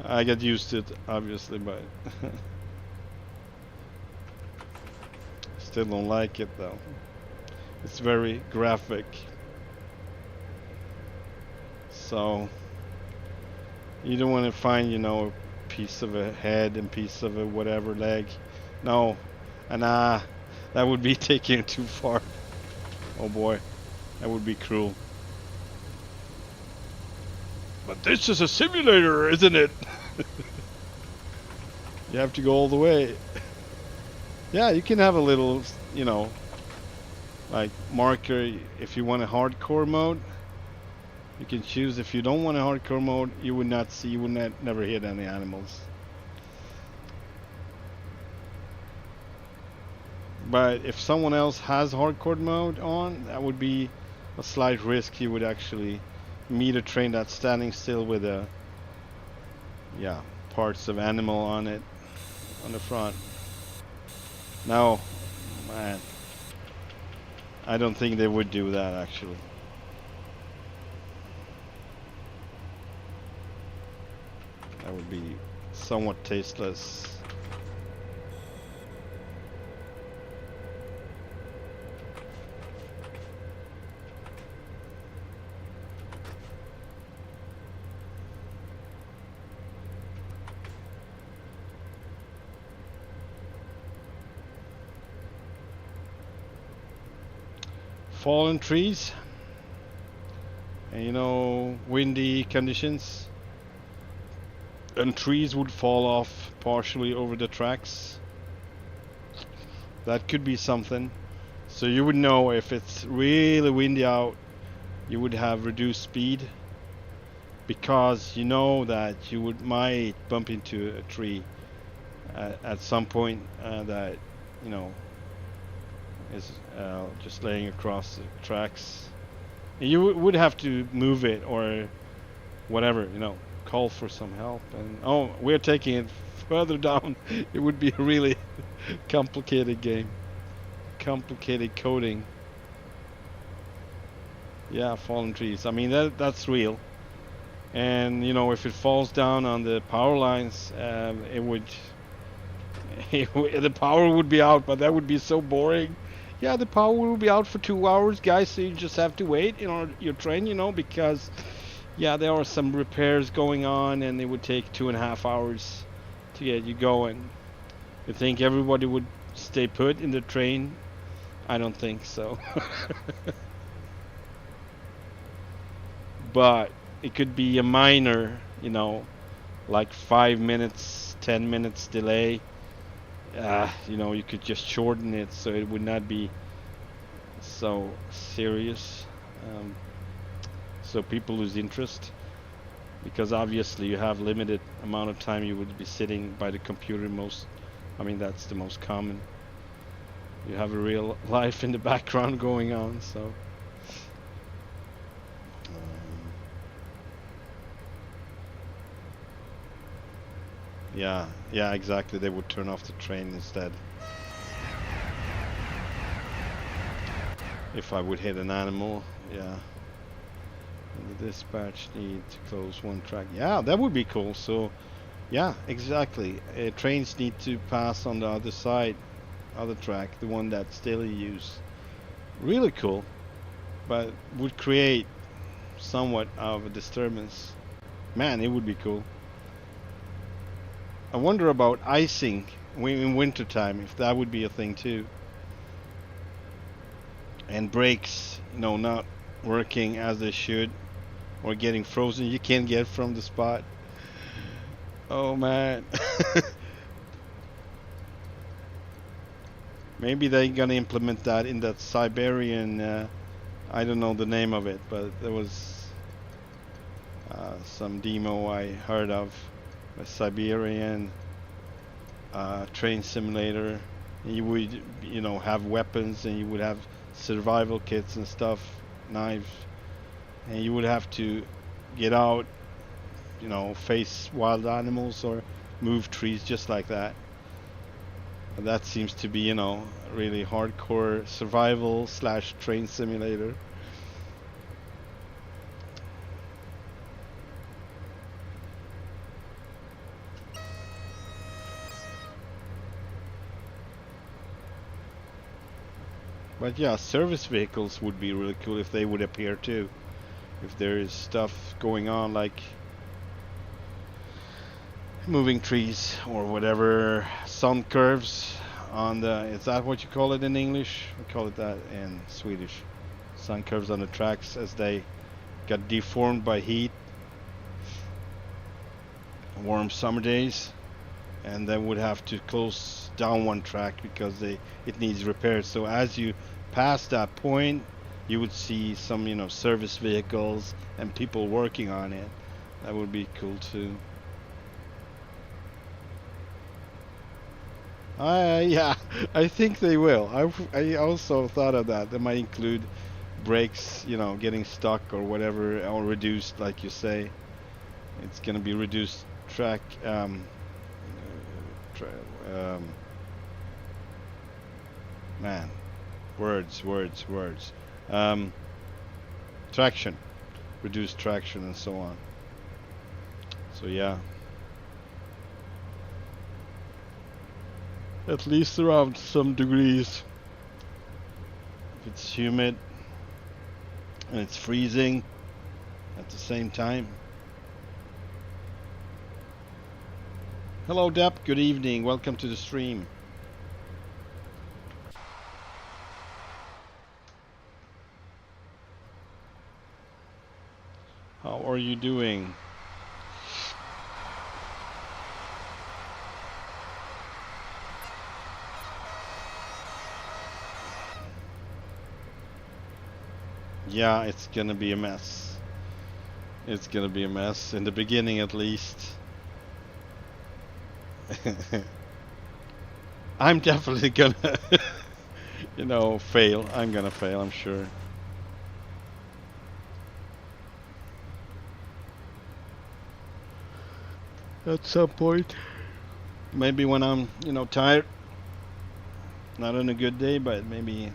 I got used to it, obviously, but still don't like it though. It's very graphic. So you don't want to find, you know, a piece of a head and piece of a whatever leg. No, and that would be taking it too far. Oh boy, that would be cruel. But this is a simulator, isn't it? You have to go all the way. Yeah, you can have a little, you know, like marker if you want a hardcore mode. You can choose. If you don't want a hardcore mode, you would not see, you would never hit any animals. But if someone else has hardcore mode on, that would be a slight risk. You would actually meet a train that's standing still with a, yeah, parts of animal on it, on the front. No, man, I don't think they would do that actually. That would be somewhat tasteless. Fallen trees, and you know, windy conditions, and trees would fall off partially over the tracks. That could be something. So you would know if it's really windy out, you would have reduced speed, because you know that you might bump into a tree at some point that, you know, is just laying across the tracks. You would have to move it or whatever, you know, call for some help. And oh, we're taking it further down. It would be a really complicated game, complicated coding. Yeah, fallen trees. I mean, that's real. And you know, if it falls down on the power lines, it would the power would be out, but that would be so boring. Yeah, the power will be out for 2 hours, guys, so you just have to wait, you know, your train, you know, because, yeah, there are some repairs going on, and it would take 2.5 hours to get you going. You think everybody would stay put in the train? I don't think so. But it could be a minor, you know, like 5 minutes, 10 minutes delay. You know, you could just shorten it so it would not be so serious. So people lose interest, because obviously you have limited amount of time you would be sitting by the computer most. I mean, that's the most common. you have a real life in the background going on. So yeah, exactly. They would turn off the train instead. If I would hit an animal, yeah. And the dispatch need to close one track. Yeah, that would be cool. So, yeah, exactly. Trains need to pass on the other side, other track, the one that still use. Really cool, but would create somewhat of a disturbance. Man, it would be cool. I wonder about icing in winter time, if that would be a thing too. And brakes, not working as they should, or getting frozen. You can't get from the spot. Oh man. Maybe they're gonna implement that in that Siberian. I don't know the name of it, but there was some demo I heard of, a Siberian train simulator. You would, have weapons, and you would have survival kits and stuff, knives, and you would have to get out, face wild animals or move trees just like that. And that seems to be, really hardcore survival / train simulator. But yeah, service vehicles would be really cool if they would appear too. If there is stuff going on like moving trees or whatever, sun curves on the, is that what you call it in English? We call it that in Swedish. Sun curves on the tracks as they got deformed by heat, warm summer days, and then would have to close down one track because it needs repairs. So as you pass that point, you would see some service vehicles and people working on it. That would be cool too. Yeah, I think they will. I also thought of that. They might include brakes, getting stuck or whatever, or reduced, like you say. It's gonna be reduced track. Man, words. Traction, reduced traction, and so on. So yeah. At least around some degrees. If it's humid and it's freezing at the same time. Hello Depp, good evening, welcome to the stream. How are you doing? Yeah, it's gonna be a mess. It's gonna be a mess, in the beginning at least. I'm definitely gonna, fail. I'm gonna fail, I'm sure. At some point. Maybe when I'm, tired. Not on a good day, but maybe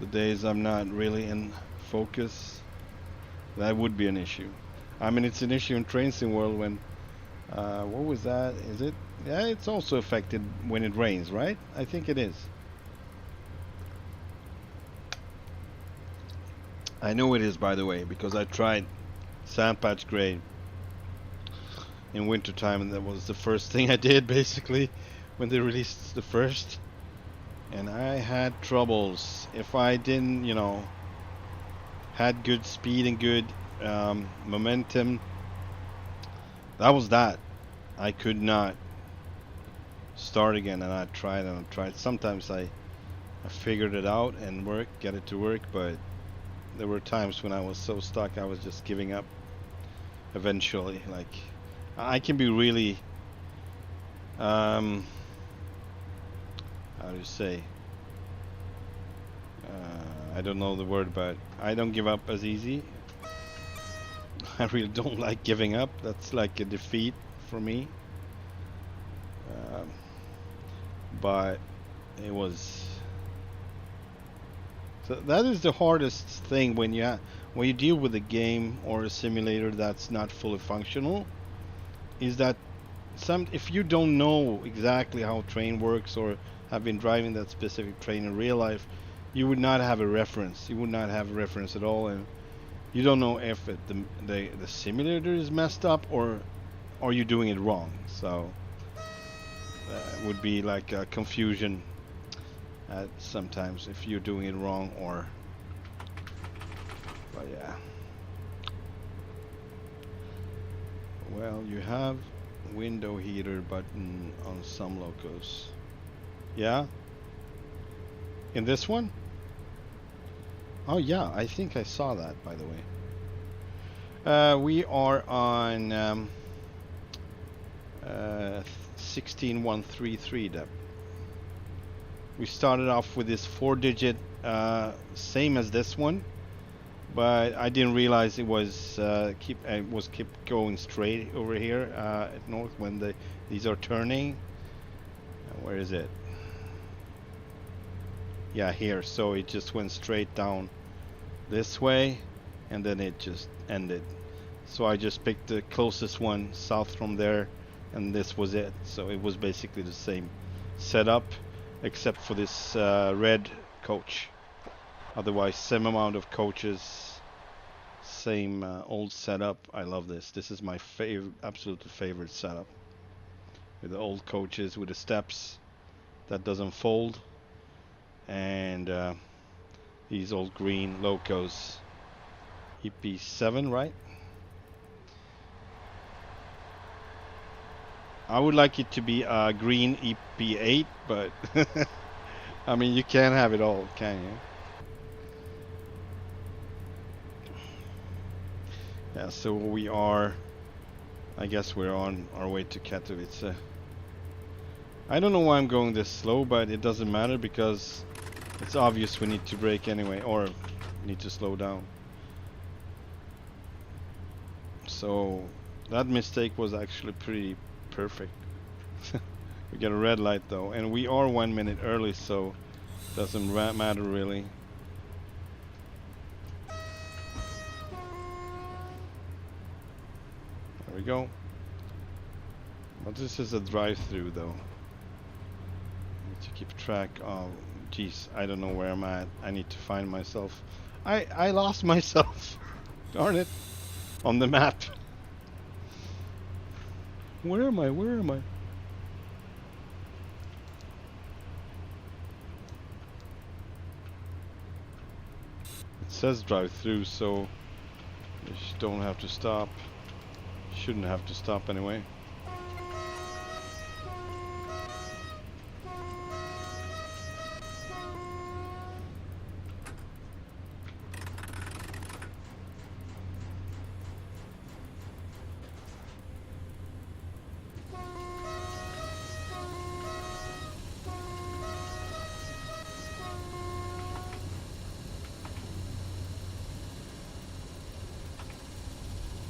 the days I'm not really in focus, that would be an issue. I mean, it's an issue in train sim world when, what was that? Is it? Yeah, it's also affected when it rains, right? I think it is. I know it is, by the way, because I tried Sandpatch Grey in wintertime, and that was the first thing I did, basically, when they released the first. And I had troubles. If I didn't, had good speed and good momentum, that was that. I could not start again, and I tried and I tried. Sometimes I figured it out and get it to work, but there were times when I was so stuck I was just giving up eventually. Like, I can be really how do you say? I don't know the word, but I don't give up as easy. I really don't like giving up. That's like a defeat for me. But it was. So that is the hardest thing when you deal with a game or a simulator that's not fully functional. Is that if you don't know exactly how train works or have been driving that specific train in real life, you would not have a reference. You would not have a reference at all, and you don't know if the simulator is messed up or are you doing it wrong. So it would be like a confusion sometimes if you're doing it wrong or. But yeah. Well, you have window heater button on some locos. Yeah? In this one? Oh yeah, I think I saw that, by the way. We are on 16133. We started off with this 4-digit, same as this one, but I didn't realize it was keep going straight over here at north when these are turning. Where is it? Yeah, here. So it just went straight down this way, and then it just ended. So I just picked the closest one south from there, and this was it. So it was basically the same setup, except for this red coach. Otherwise, same amount of coaches, same old setup. I love this. This is my absolute favorite setup. With the old coaches, with the steps that doesn't fold, and these old green locos. EP7, right? I would like it to be a green EP8, but I mean, you can't have it all, can you? Yeah, so we are, I guess we're on our way to Katowice. I don't know why I'm going this slow, but it doesn't matter because it's obvious we need to brake anyway, or need to slow down. So that mistake was actually pretty perfect. We got a red light though, and we are 1 minute early, so doesn't matter really. There we go. But this is a drive-through though. Need to keep track of. Geez, I don't know where I'm at. I need to find myself. I lost myself. Darn it. On the map. Where am I? Where am I? It says drive through, so you don't have to stop. Shouldn't have to stop anyway.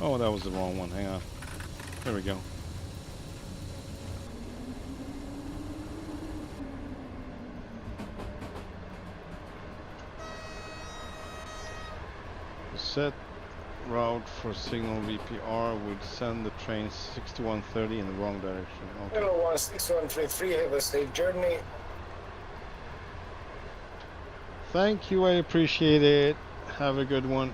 Oh, that was the wrong one. Hang on. There we go. Set route for signal VPR would send the train 6130 in the wrong direction. Okay. Hello, 16133. Have a safe journey. Thank you. I appreciate it. Have a good one.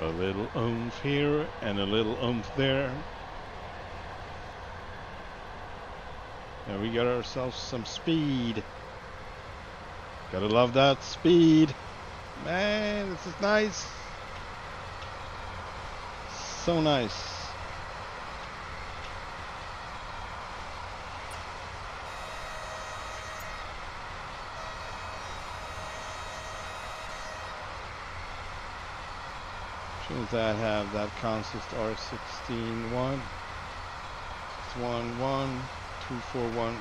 A little oomph here and a little oomph there. And we got ourselves some speed. Gotta love that speed. Man, this is nice. So nice. Shows that have that consist R16 1, 611, 241.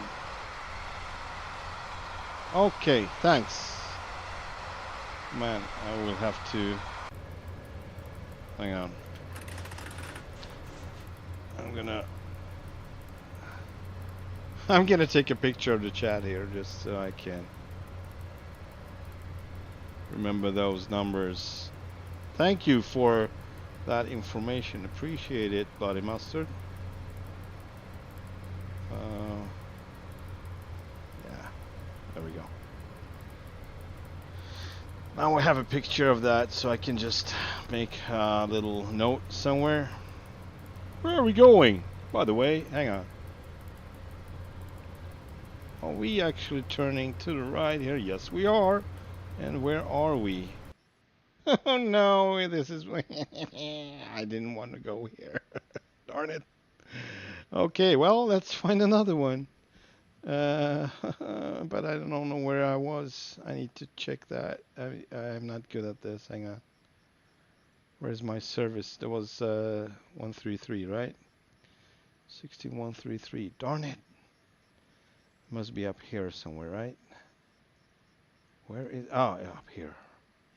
Okay, thanks. Man, I will have to hang on. I'm gonna take a picture of the chat here just so I can remember those numbers. Thank you for that information. Appreciate it, Bloody Mustard. Yeah, there we go. Now we have a picture of that, so I can just make a little note somewhere. Where are we going? By the way, hang on. Are we actually turning to the right here? Yes, we are. And where are we? Oh no, this is... I didn't want to go here. Darn it. Okay, well, let's find another one. But I don't know where I was. I need to check that. I'm not good at this. Hang on. Where's my service? There was 133, right? 16133. Darn it. Must be up here somewhere, right? Where is... Oh, up here.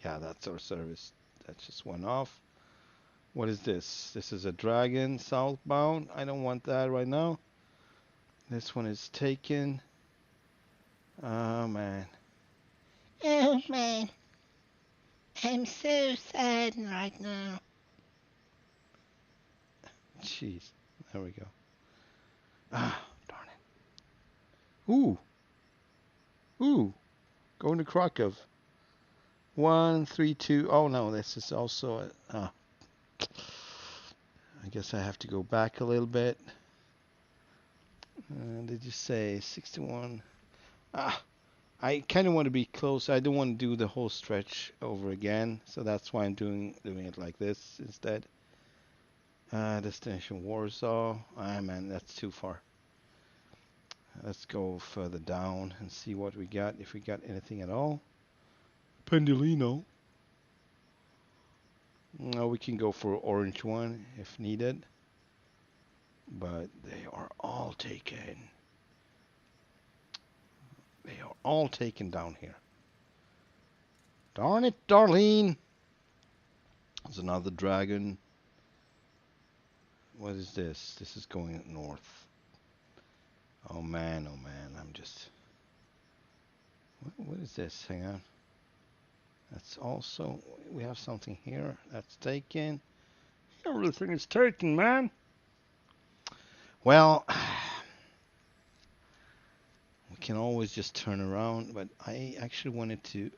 Yeah, that's our service. That just went off. What is this? This is a Dragon southbound. I don't want that right now. This one is taken. Oh, man. Oh man, I'm so sad right now. Jeez. There we go. Ah, darn it. Ooh. Ooh. Going to Krakow. 132. Oh no, this is also a... I guess I have to go back a little bit. Did you say 61? I kind of want to be close. I don't want to do the whole stretch over again, so that's why I'm doing it like this instead. Destination Warsaw. Ah man, that's too far. Let's go further down and see what we got, if we got anything at all. Pendolino. No, we can go for orange one if needed. But they are all taken. They are all taken down here. Darn it, Darlene. There's another dragon. What is this? This is going north. Oh man, I'm just... What is this? Hang on. That's also... We have something here. That's taken. Everything is taken, man. Well... We can always just turn around, but I actually wanted to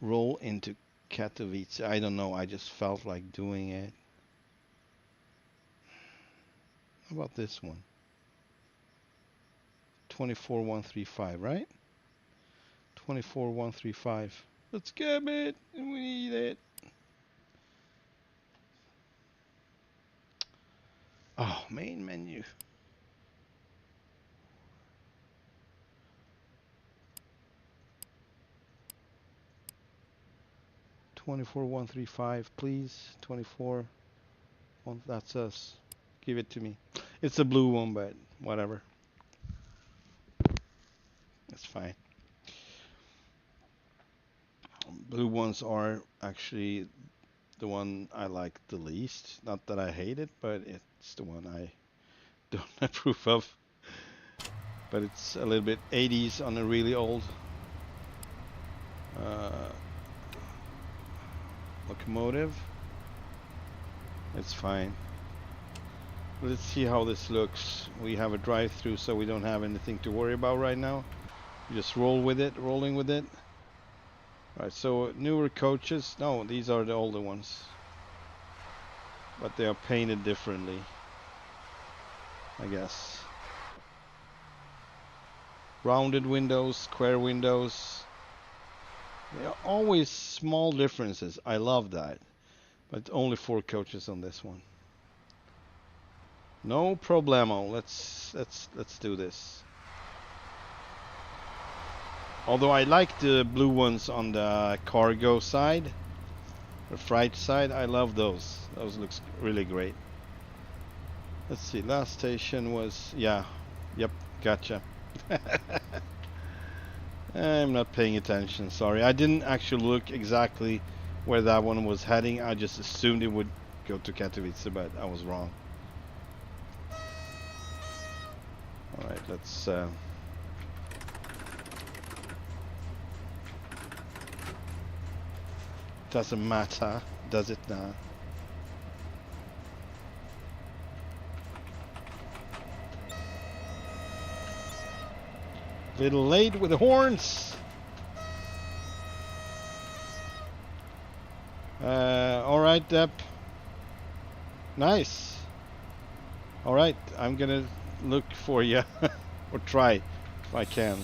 roll into Katowice. I don't know, I just felt like doing it. How about this one? 24135, right? 24135. Let's get it. We need it. Oh, main menu. $24,135, please. 24. Well, that's us. Give it to me. It's a blue one, but whatever. That's fine. Blue ones are actually the one I like the least. Not that I hate it, but it's the one I don't approve of. But it's a little bit 80s on a really old locomotive. It's fine. Let's see how this looks. We have a drive-through, so we don't have anything to worry about right now. We just roll with it, rolling with it. Right, so newer coaches. No, these are the older ones. But they are painted differently, I guess. Rounded windows, square windows. There are always small differences. I love that. But only 4 coaches on this one. No problemo. Let's do this. Although I like the blue ones on the cargo side, the freight side, I love those. Those looks really great. Let's see, last station was, yeah, yep, gotcha. I'm not paying attention, sorry. I didn't actually look exactly where that one was heading. I just assumed it would go to Katowice, but I was wrong. Alright, let's... Doesn't matter, does it now? Little late with the horns. Alright, Depp. Nice. Alright, I'm gonna look for you. Or try, if I can.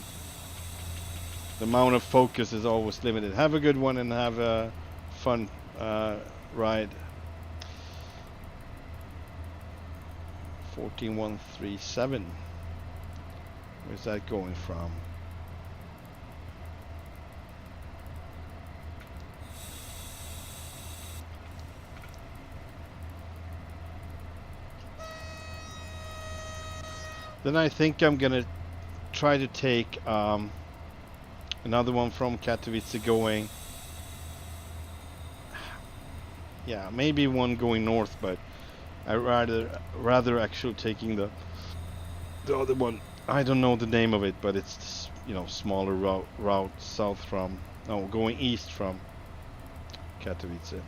The amount of focus is always limited. Have a good one and have a fun ride. 14137. Where's that going from? Then I think I'm gonna try to take another one from Katowice going. Yeah, maybe one going north, but I rather actually taking the other one. I don't know the name of it, but it's this, you know, smaller route south from, no, going east from Katowice.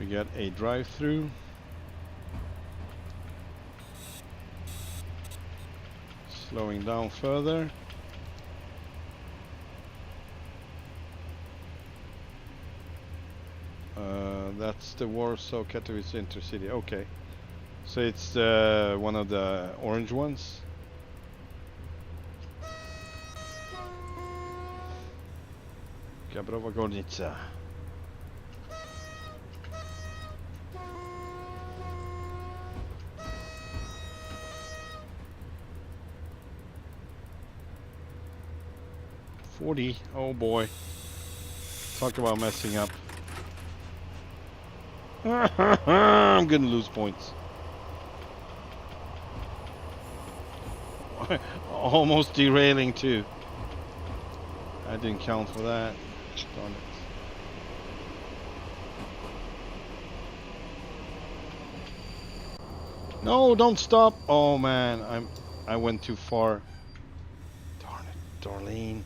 We got a drive-through. Slowing down further. That's the Warsaw Katowice Intercity. Okay, so it's one of the orange ones. Gabrowa Gornica. Oh boy. Talk about messing up. I'm gonna lose points. Almost derailing too. I didn't count for that. Darn it. No, don't stop. Oh man, I went too far. Darn it, Darlene.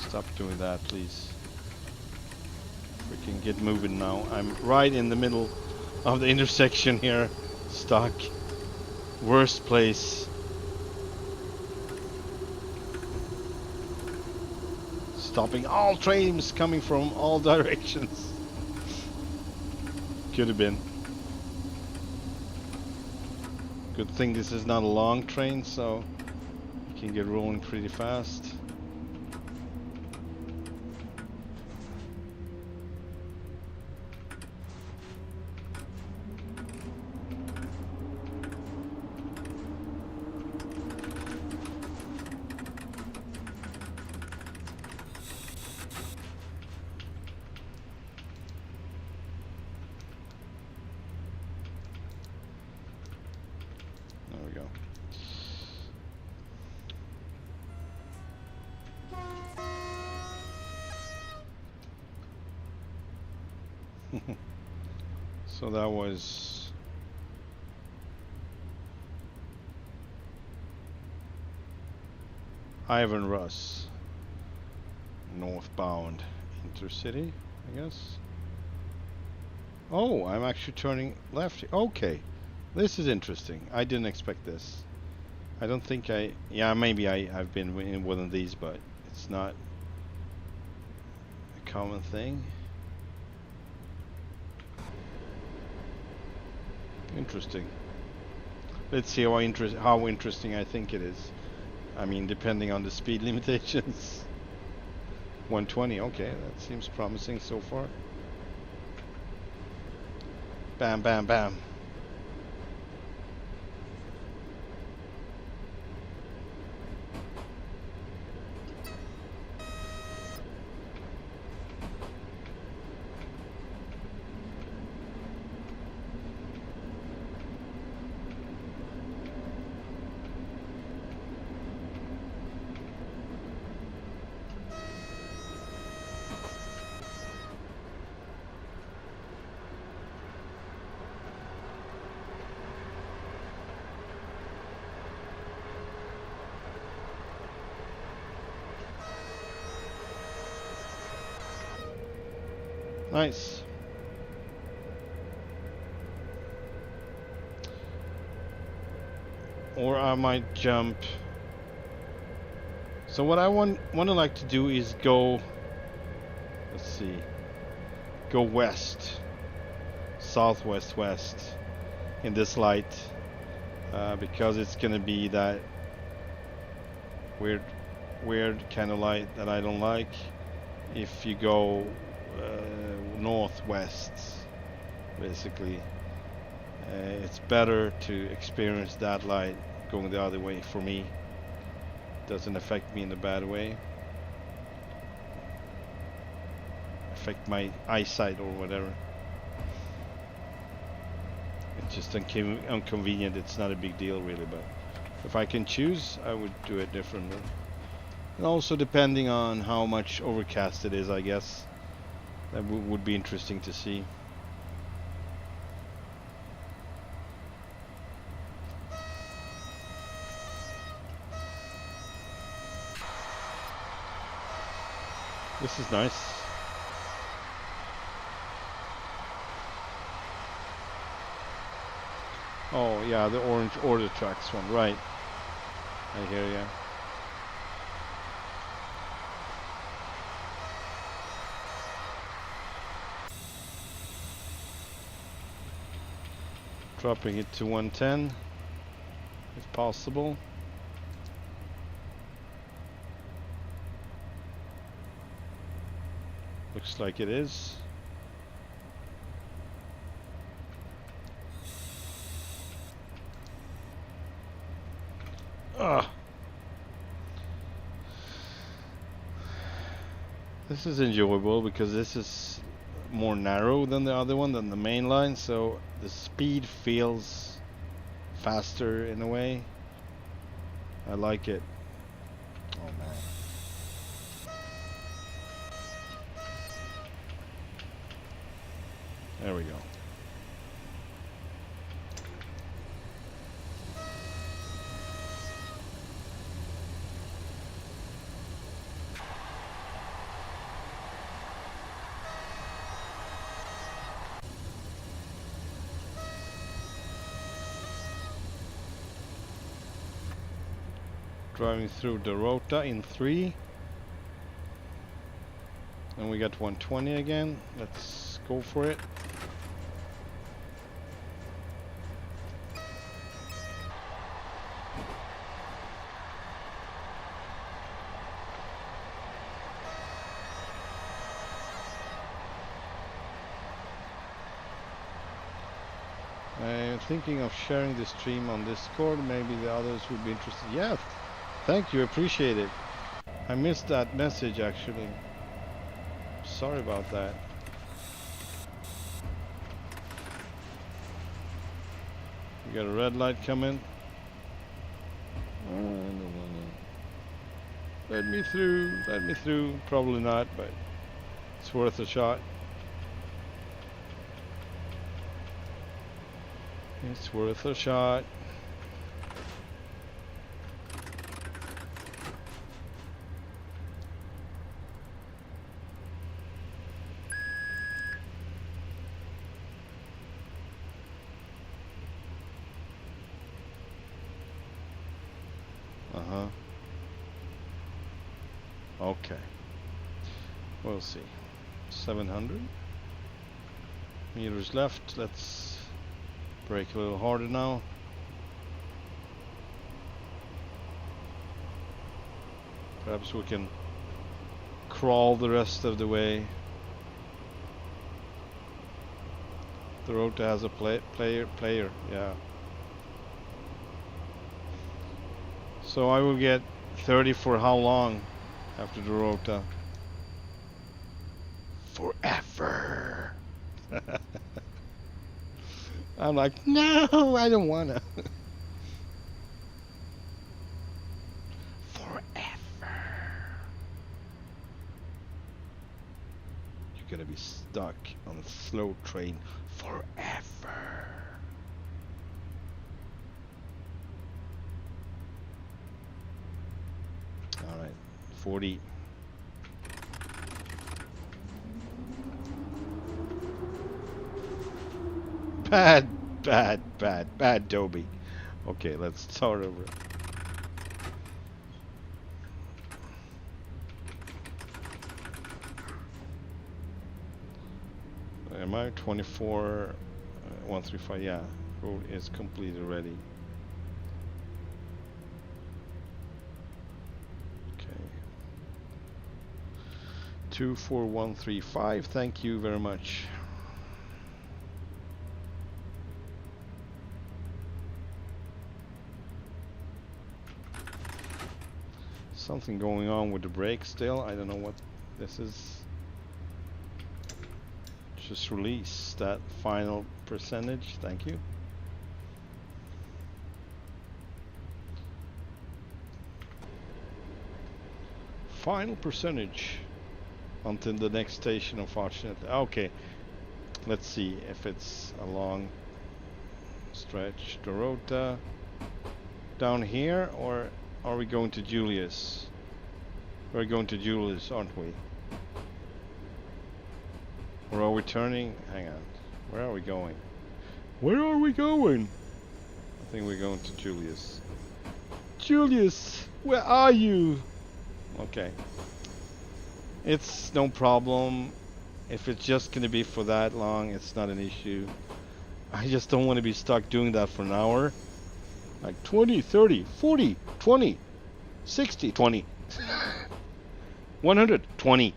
Stop doing that, please. We can get moving now. I'm right in the middle of the intersection here. Stuck. Worst place. Stopping all trains coming from all directions. Could have been. Good thing this is not a long train, so you can get rolling pretty fast. So that was Ivan Russ, northbound intercity, I guess. Oh, I'm actually turning left here. Okay, this is interesting. I didn't expect this. I don't think yeah, maybe I've been in one of these, but it's not a common thing. Interesting. Let's see how interesting I think it is. I mean, depending on the speed limitations. 120, okay, that seems promising so far. Bam, bam, bam. Nice. Or I might jump. So what I want to like to do is go, let's see, go west, southwest west in this light, because it's gonna be that weird kind of light that I don't like. If you go northwest, basically, it's better to experience that light going the other way for me. Doesn't affect me in a bad way, affect my eyesight or whatever. It's just inconvenient. It's not a big deal really, but if I can choose, I would do it differently. And also depending on how much overcast it is, I guess that would be interesting to see. This is nice. Oh yeah, the orange order tracks one, right. I hear ya. Dropping it to 110 if possible. Looks like it is. Ah. This is enjoyable because this is more narrow than the other one, than the main line, so the speed feels faster in a way. I like it. Oh man. There we go. Driving through Dorota in 3. And we got 120 again. Let's go for it. I'm thinking of sharing the stream on Discord. Maybe the others would be interested. Yeah, thank you, appreciate it. I missed that message actually. Sorry about that. We got a red light coming. Let me through, let me through. Probably not, but it's worth a shot. It's worth a shot. Uh-huh. Okay. We'll see. 700 meters left. Let's brake a little harder now. Perhaps we can crawl the rest of the way. The Rota has a player, yeah. So I will get 30 for how long after the Rota? Forever. I'm like, no, I don't wanna. Forever. You're gonna be stuck on a slow train forever. All right, 40. Bad Dobie. Okay, let's start over. Am I 24? 135, yeah. Road is completed already. Okay. 24135, thank you very much. Something going on with the brake still. I don't know what this is. Just release that final percentage. Thank you. Final percentage until the next station, unfortunately. Okay, let's see if it's a long stretch. Dorota down here, or are we going to Julius? We're going to Julius, aren't we? Or are we turning? Hang on. Where are we going? Where are we going? I think we're going to Julius. Julius, where are you? Okay. It's no problem. If it's just going to be for that long, it's not an issue. I just don't want to be stuck doing that for an hour. Like 20, 30, 40, 20, 60, 20. 100, 20.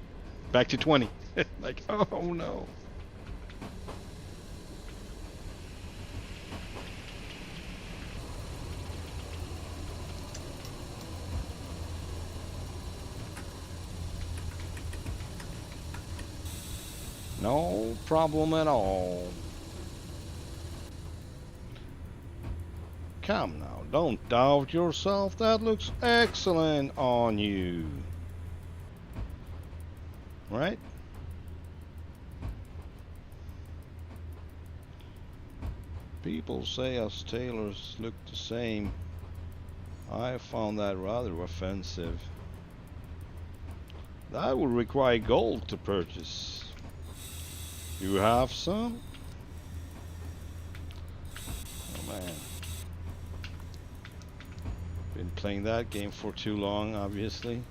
Back to 20. Like, oh no. No problem at all. Come now, don't doubt yourself. That looks excellent on you. Right? People say us tailors look the same. I found that rather offensive. That would require gold to purchase. You have some? Oh man. Been playing that game for too long, obviously.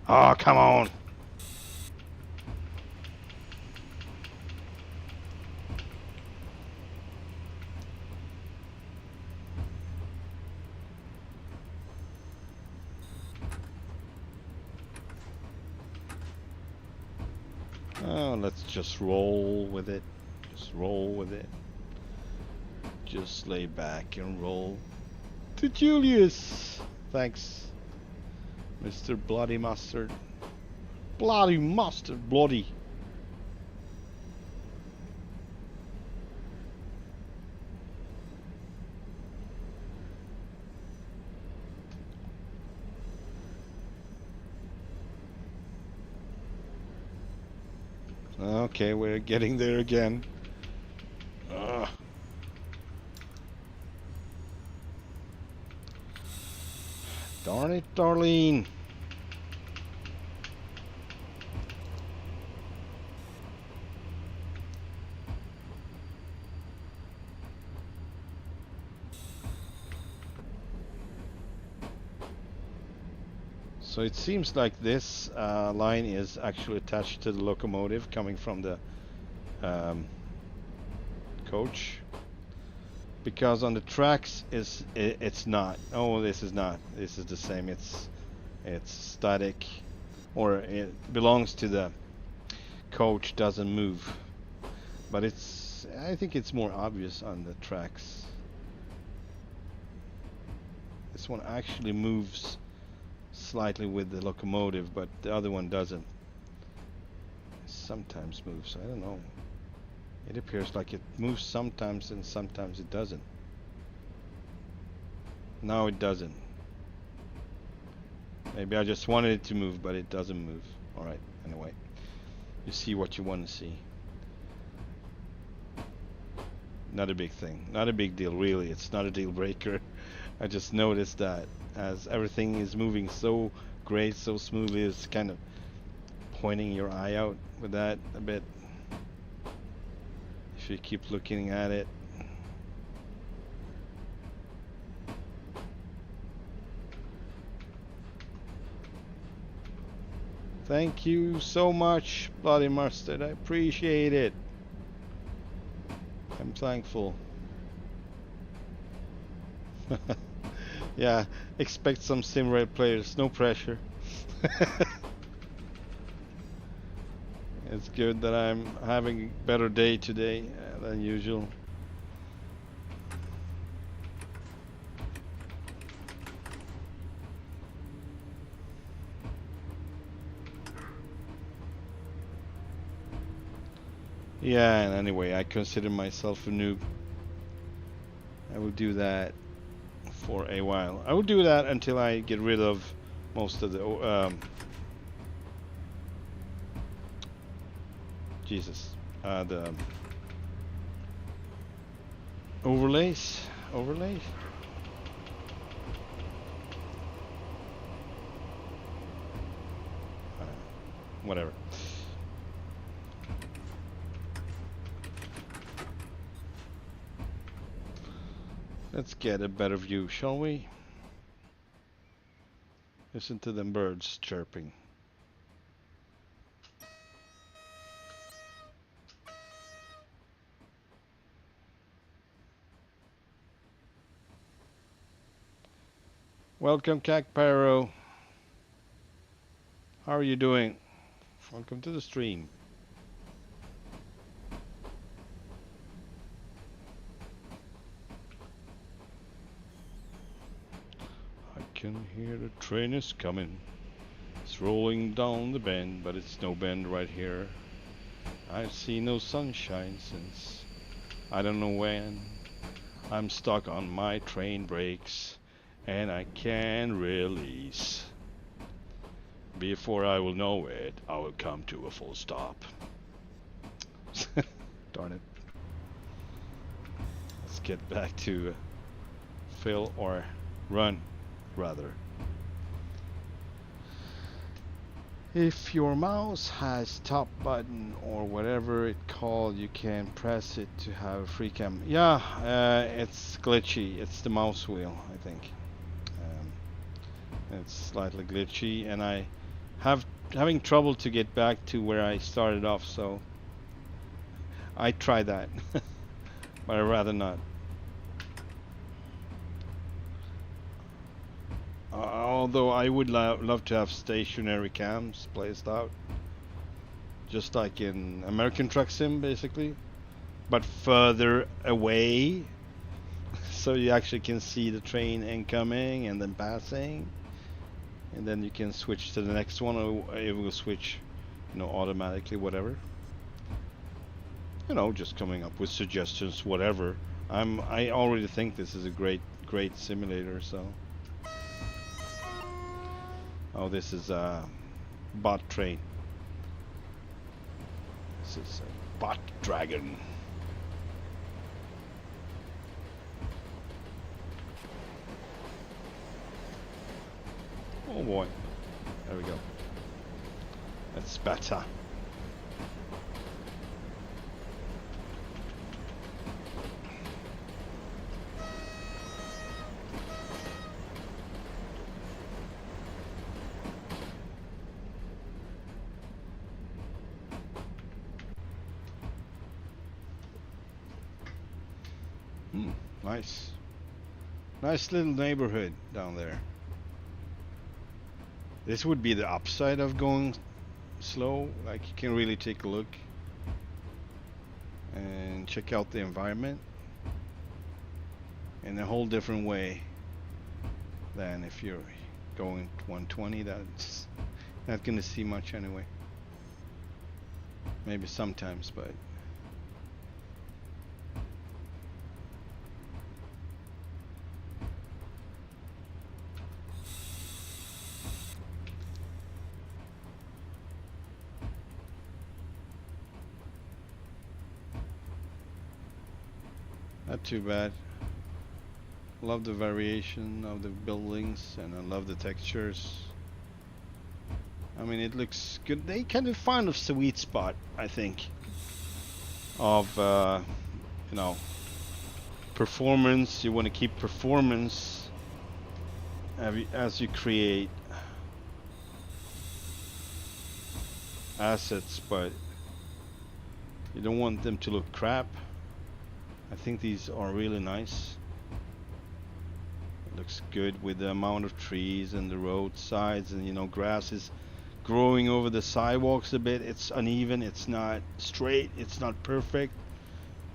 Oh, come on! Oh, let's just roll with it. Just roll with it. Just lay back and roll. To Julius! Thanks, Mr. Bloody Mustard. Bloody Mustard, bloody. Okay, we're getting there again. Darn it, Darlene. So it seems like this line is actually attached to the locomotive coming from the coach, because on the tracks it's not. Oh, this is not. This is the same. It's static, or it belongs to the coach, doesn't move. But I think it's more obvious on the tracks. This one actually moves slightly with the locomotive, but the other one doesn't. It sometimes moves. I don't know. It appears like it moves sometimes and sometimes it doesn't. Now it doesn't. Maybe I just wanted it to move, but it doesn't move. Alright, anyway. You see what you want to see. Not a big thing. Not a big deal, really. It's not a deal breaker. I just noticed that as everything is moving so great, so smoothly, it's kind of pointing your eye out with that a bit. If you keep looking at it. Thank you so much, Bloody Mustard. I appreciate it. I'm thankful. Yeah, expect some SIMRAIL players. No pressure. It's good that I'm having a better day today than usual. Yeah, and anyway, I consider myself a noob. I will do that for a while. I will do that until I get rid of most of the the overlays. Whatever. Let's get a better view, shall we? Listen to them birds chirping. Welcome, Cacparo. How are you doing? Welcome to the stream. I can hear the train is coming. It's rolling down the bend, but it's no bend right here. I've seen no sunshine since I don't know when. I'm stuck on my train brakes and I can't release. Before I will know it, I will come to a full stop. Darn it. Let's get back to fill or run, rather. If your mouse has top button or whatever it called, you can press it to have a free cam. Yeah, it's glitchy. It's the mouse wheel, I think. It's slightly glitchy, and I having trouble to get back to where I started off, so I try that. But I'd rather not. Although I would love to have stationary cams placed out, just like in American Truck Sim, basically, but further away, so you actually can see the train incoming and then passing, and then you can switch to the next one, or it will switch, you know, automatically, whatever. You know, just coming up with suggestions, whatever. I already think this is a great simulator, so. Oh, this is a bot train. This is a bot dragon. Oh boy. There we go. That's better. Nice. Nice little neighborhood down there. This would be the upside of going slow. Like, you can really take a look and check out the environment in a whole different way than if you're going 120. That's not gonna see much anyway. Maybe sometimes, but not too bad. Love the variation of the buildings, and I love the textures. I mean, it looks good. They kind of find a sweet spot, I think, of you know, performance. You want to keep performance as you create assets, but you don't want them to look crap. I think these are really nice. It looks good with the amount of trees and the roadsides, and you know, grass is growing over the sidewalks a bit. It's uneven, it's not straight, it's not perfect.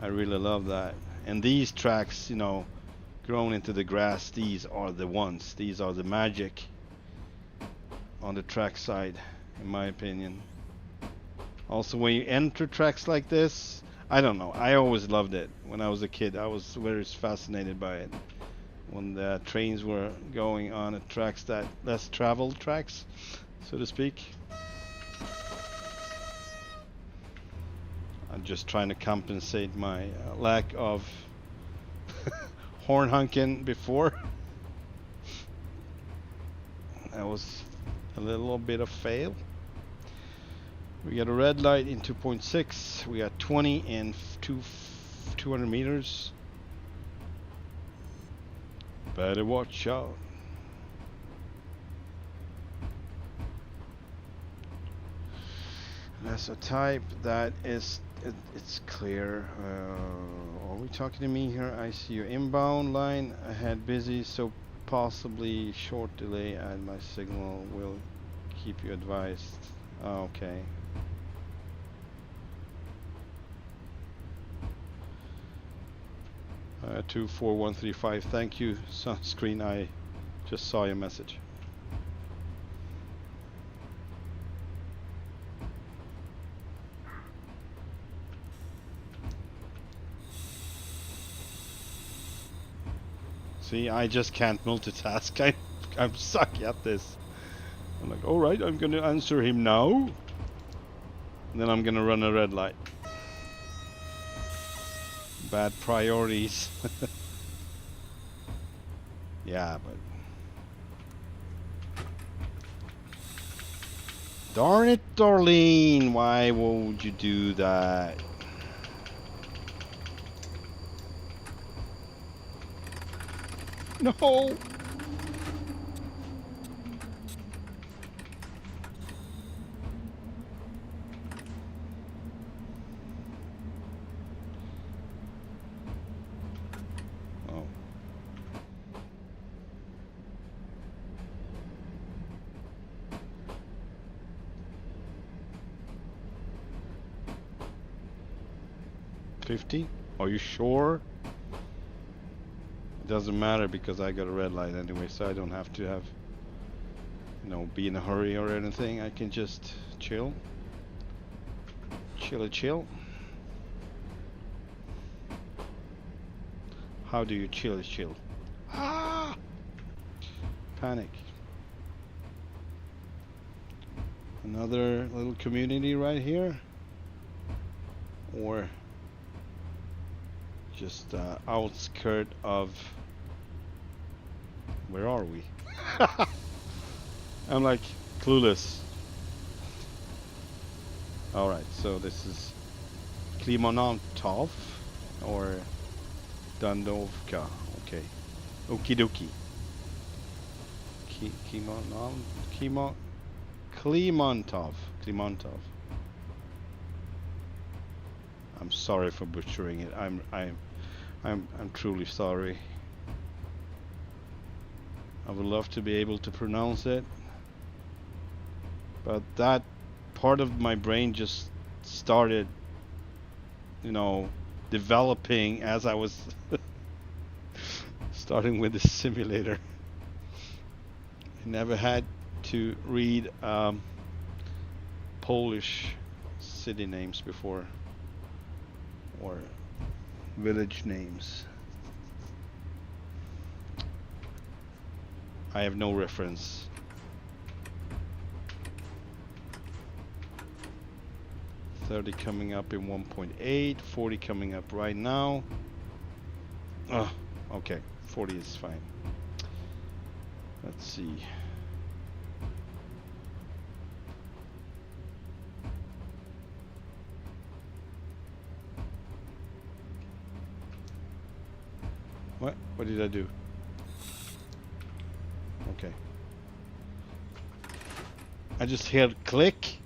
I really love that. And these tracks, you know, grown into the grass, these are the ones. These are the magic on the track side, in my opinion. Also, when you enter tracks like this, I don't know, I always loved it. When I was a kid, I was very fascinated by it. When the trains were going on at tracks that less traveled tracks, so to speak. I'm just trying to compensate my lack of horn honking before. That was a little bit of fail. We got a red light in 2.6. We got 20 and 200 meters. Better watch out. That's a type that is, it's clear. Are we talking to me here? I see your inbound line ahead busy, so possibly short delay, and my signal will keep you advised. Okay. Uh, 24135. Thank you, Sunscreen. I just saw your message. See, I just can't multitask. I'm suck at this. I'm like, all right, I'm gonna answer him now, and then I'm gonna run a red light. Bad priorities. Yeah, but darn it, Darlene, why would you do that? No. Oh. $50? Are you sure? It doesn't matter because I got a red light anyway, so I don't have to have, you know, be in a hurry or anything. I can just chill. Chill. How do you chill? Ah! Panic. Another little community right here, or just outskirt of, where are we? I'm like clueless. Alright, so this is Klimonantov or Dandovka. Okay. Okie dokie. Klimonantov. I'm sorry for butchering it. I'm I'm truly sorry. I would love to be able to pronounce it, but that part of my brain just started, you know, developing as I was starting with the simulator. I never had to read Polish city names before, or village names. I have no reference. $30 coming up in 1.8, $40 coming up right now. Oh, okay, 40 is fine. Let's see. What? What did I do? Okay. I just hit click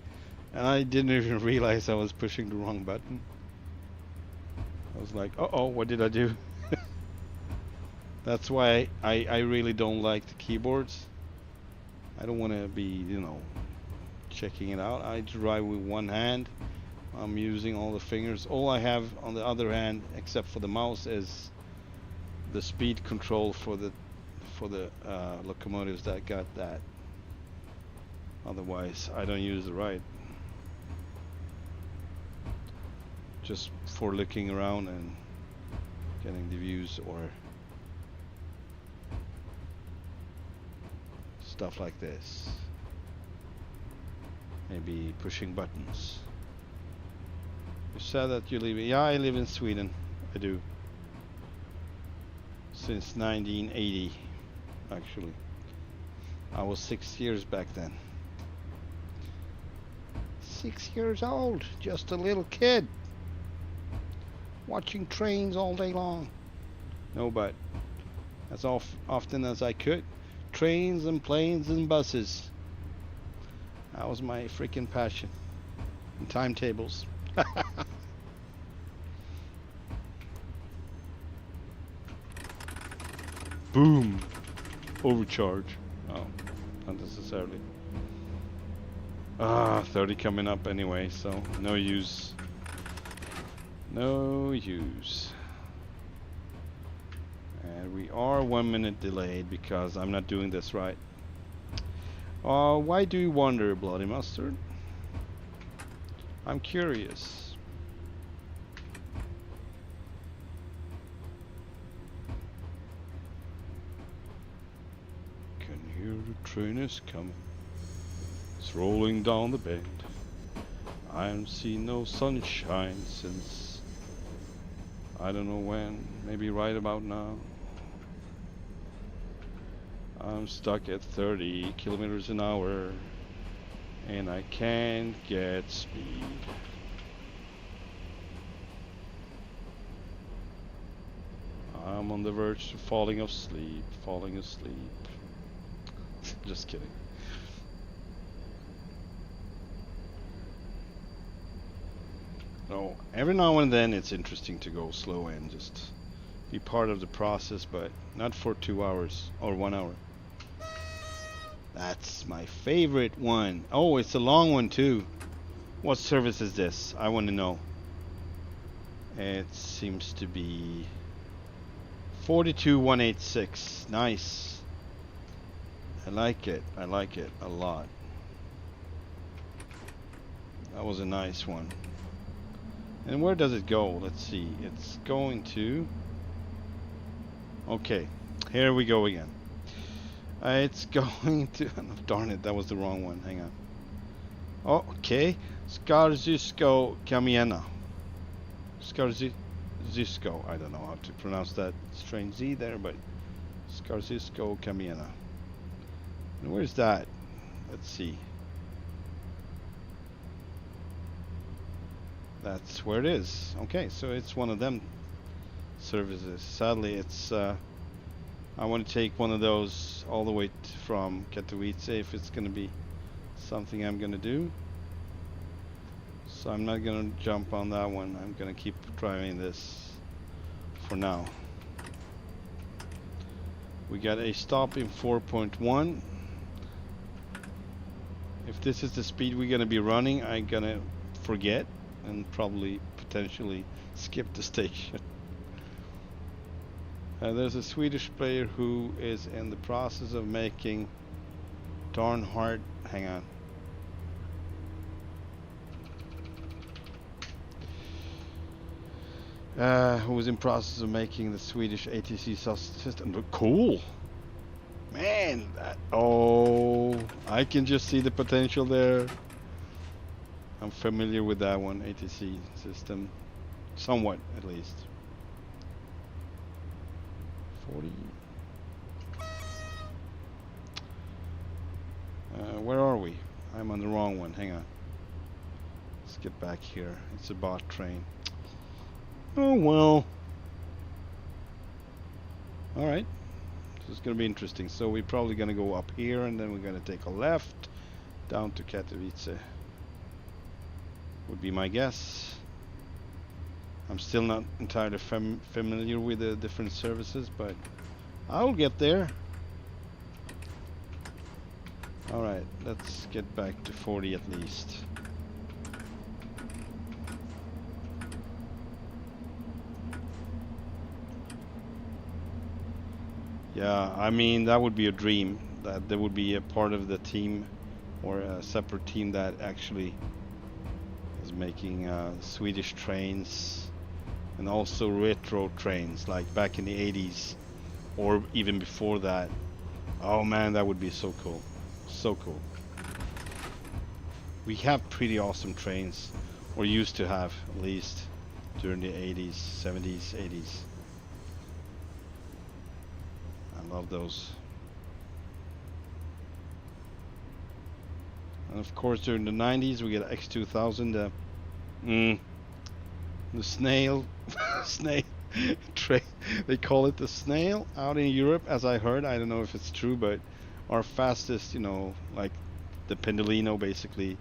and I didn't even realize I was pushing the wrong button. I was like, uh-oh, what did I do? That's why I really don't like the keyboards. I don't want to be, you know, checking it out. I drive with one hand. I'm using all the fingers. All I have on the other hand, except for the mouse, is the speed control for the locomotives that got that. Otherwise, I don't use the right. Just for looking around and getting the views or stuff like this. Maybe pushing buttons. You said that you live. Yeah, I live in Sweden. I do. Since 1980, actually. I was 6 years back then. 6 years old, just a little kid. Watching trains all day long. No, but as often as I could. Trains and planes and buses. That was my freaking passion. And timetables. Boom. Overcharge. Oh, not necessarily. 30 coming up anyway, so no use. No use. And we are 1 minute delayed because I'm not doing this right. Why do you wonder, Bloody Mustard? I'm curious. Can hear the train is coming. It's rolling down the bend. I haven't seen no sunshine since I don't know when, maybe right about now. I'm stuck at 30 kilometers an hour and I can't get speed. I'm on the verge of falling asleep. Just kidding. No, every now and then it's interesting to go slow and just be part of the process, but not for 2 hours or 1 hour. That's my favorite one. Oh, it's a long one too. What service is this? I want to know. It seems to be 42186. Nice. I like it a lot. That was a nice one. And where does it go? Let's see. It's going to... Okay, here we go again. It's going to... Darn it, that was the wrong one. Hang on. Oh, okay. Skarzysko Kamiena. Skarzysko. I don't know how to pronounce that strange Z there, but Skarzysko Kamiena. And where's that? Let's see. That's where it is. Okay, so it's one of them services. Sadly, it's I want to take one of those all the way from Katowice if it's going to be something I'm going to do. So I'm not going to jump on that one. I'm going to keep driving this for now. We got a stop in 4.1. If this is the speed we're gonna be running, I'm gonna forget and probably potentially skip the station. There's a Swedish player who is in the process of making darn hard. Hang on. Who was in process of making the Swedish ATC system. Cool, man. Oh, I can just see the potential there. I'm familiar with that one, ATC system, somewhat at least. 40. Where are we? I'm on the wrong one. Hang on. Let's get back here. It's a bot train. Oh well. Alright. This is going to be interesting. So we're probably going to go up here and then we're going to take a left down to Katowice. Would be my guess. I'm still not entirely familiar with the different services, but I'll get there. Alright, let's get back to 40 at least. Yeah, I mean, that would be a dream, that there would be a part of the team or a separate team that actually is making Swedish trains and also retro trains like back in the 80s or even before that. Oh man, that would be so cool. So cool. We have pretty awesome trains, or used to have at least during the 80s, 70s, 80s. I love those. And of course during the 90s we get X2000, the snail snail train. They call it the snail out in Europe, as I heard. I don't know if it's true, but our fastest, you know, like the Pendolino basically,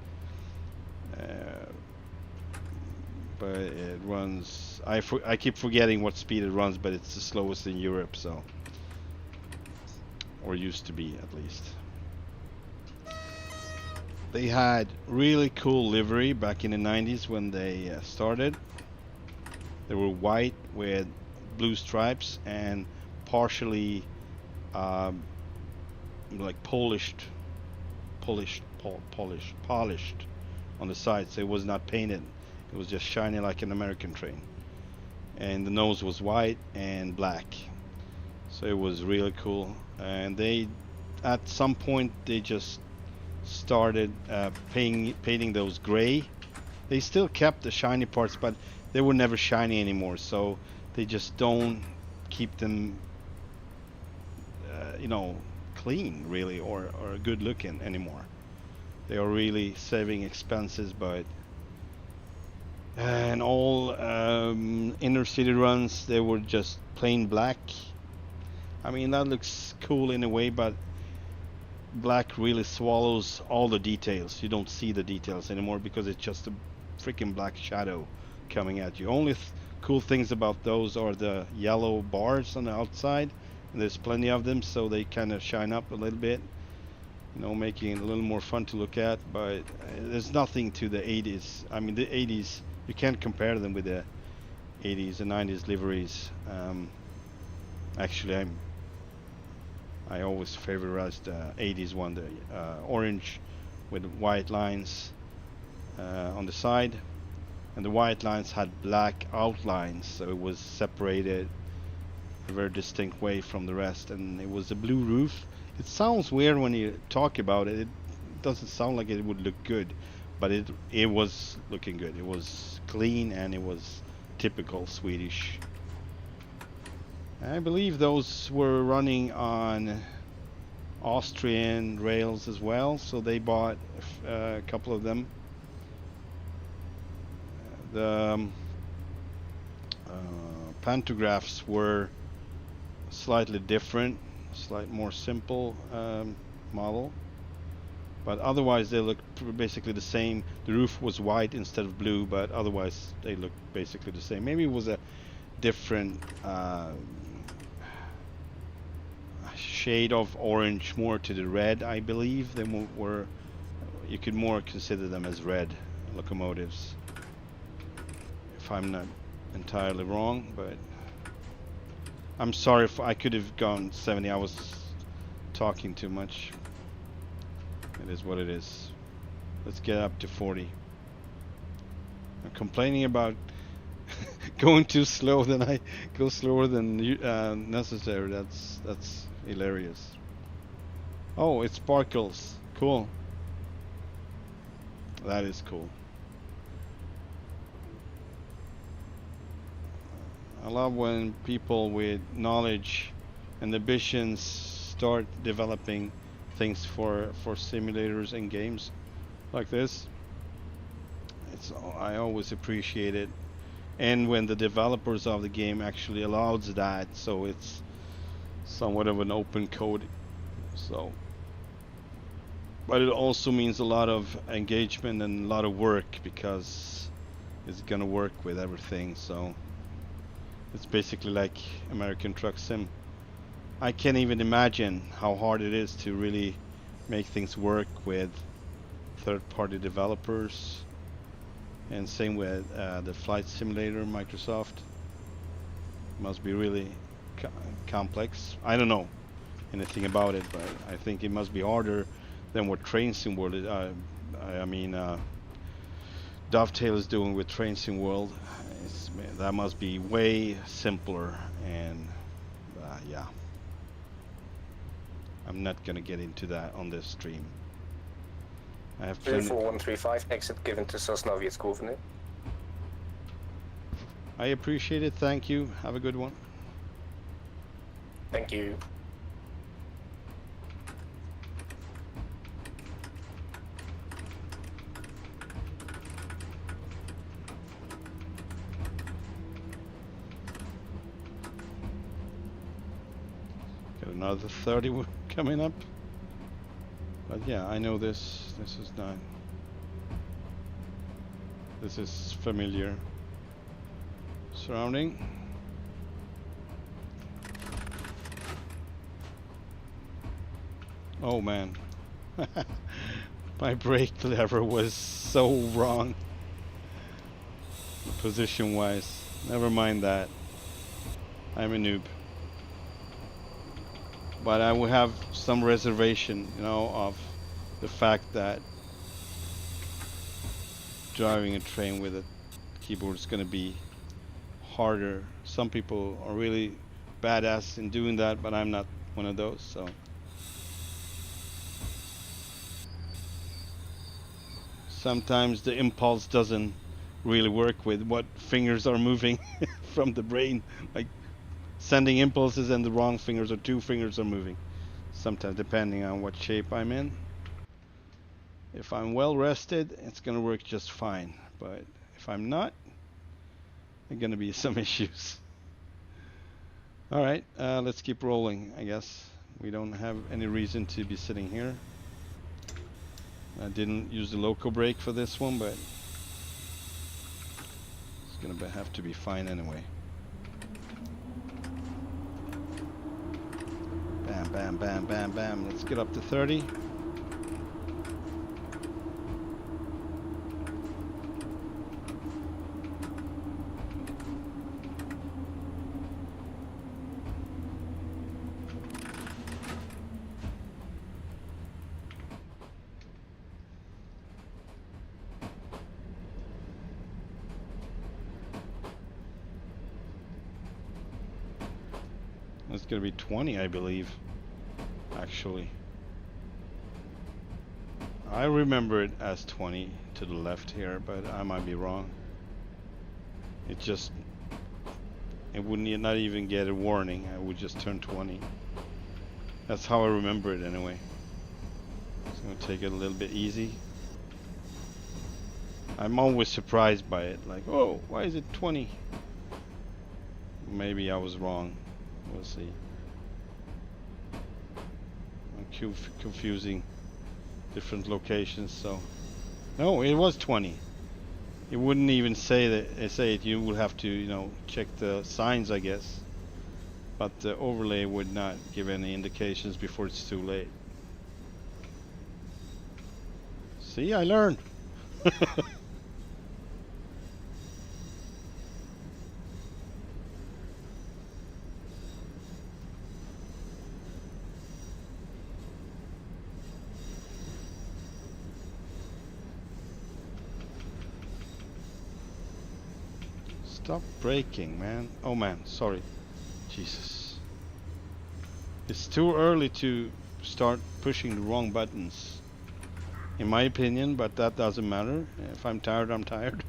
but it runs, I keep forgetting what speed it runs, but it's the slowest in Europe, so, or used to be at least. They had really cool livery back in the 90s when they started. They were white with blue stripes and partially like polished on the sides. It was not painted. It was just shiny like an American train. And the nose was white and black. So it was really cool. And they, at some point, they just started painting those gray. They still kept the shiny parts, but they were never shiny anymore. So they just don't keep them, you know, clean really, or good looking anymore. They are really saving expenses, but and all inner city runs, they were just plain black. I mean, that looks cool in a way, but black really swallows all the details. You don't see the details anymore because it's just a freaking black shadow coming at you. Only cool things about those are the yellow bars on the outside, and there's plenty of them, so they kind of shine up a little bit, you know, making it a little more fun to look at. But there's nothing to the 80s. I mean, the 80s, you can't compare them with the 80s and 90s liveries. Actually, I always favorized the 80s one, the orange with white lines on the side, and the white lines had black outlines, so it was separated a very distinct way from the rest, and it was a blue roof. It sounds weird when you talk about it. It doesn't sound like it would look good, but it was looking good. It was clean and it was typical Swedish. I believe those were running on Austrian rails as well, so they bought a couple of them. The pantographs were slightly different, slightly more simple model, but otherwise they look basically the same. The roof was white instead of blue, but otherwise they look basically the same. Maybe it was a different shade of orange, more to the red, I believe. They were, you could more consider them as red locomotives, if I'm not entirely wrong, but I'm sorry if I could have gone 70. I was talking too much. It is what it is. Let's get up to 40. I'm complaining about going too slow, then I go slower than necessary. That's hilarious. Oh, it sparkles. Cool. That is cool. I love when people with knowledge and ambitions start developing things for simulators and games like this. I always appreciate it, and when the developers of the game actually allows that, so it's somewhat of an open code. So, but it also means a lot of engagement and a lot of work, because it's gonna work with everything. So it's basically like American Truck Sim. I can't even imagine how hard it is to really make things work with third-party developers, and same with the flight simulator Microsoft. Must be really complex. I don't know anything about it, but I think it must be harder than what Train Sim World is. I mean, Dovetail is doing with Train Sim World. That must be way simpler, and yeah. I'm not gonna get into that on this stream. I have plenty. 34135, exit given to Sosnowiec Główny. I appreciate it. Thank you. Have a good one. Thank you. Got another 30 coming up. But yeah, I know this. This is not. This is familiar surrounding. Oh man. My brake lever was so wrong. Position wise. Never mind that. I'm a noob. But I will have some reservation, you know, of the fact that driving a train with a keyboard is going to be harder. Some people are really badass in doing that, but I'm not one of those, so. Sometimes the impulse doesn't really work with what fingers are moving from the brain. Like, sending impulses and the wrong fingers or two fingers are moving. Sometimes, depending on what shape I'm in. If I'm well rested, it's gonna work just fine. But if I'm not, there are gonna be some issues. Alright, let's keep rolling, I guess. We don't have any reason to be sitting here. I didn't use the local brake for this one, but it's gonna have to be fine anyway. Bam, bam, bam, bam, bam. Let's get up to 30. It's gonna be 20, I believe. Actually, I remember it as 20 to the left here, but I might be wrong. It wouldn't not even get a warning. I would just turn 20. That's how I remember it anyway. So I'm gonna take it a little bit easy. I'm always surprised by it, like, oh, why is it 20? Maybe I was wrong. We'll see. I'm confusing different locations, so no, it was 20. It wouldn't even say it. You would have to, you know, check the signs, I guess. But the overlay would not give any indications before it's too late. See, I learned. Stop braking, man. Oh man, sorry. Jesus. It's too early to start pushing the wrong buttons, in my opinion, but that doesn't matter. If I'm tired, I'm tired.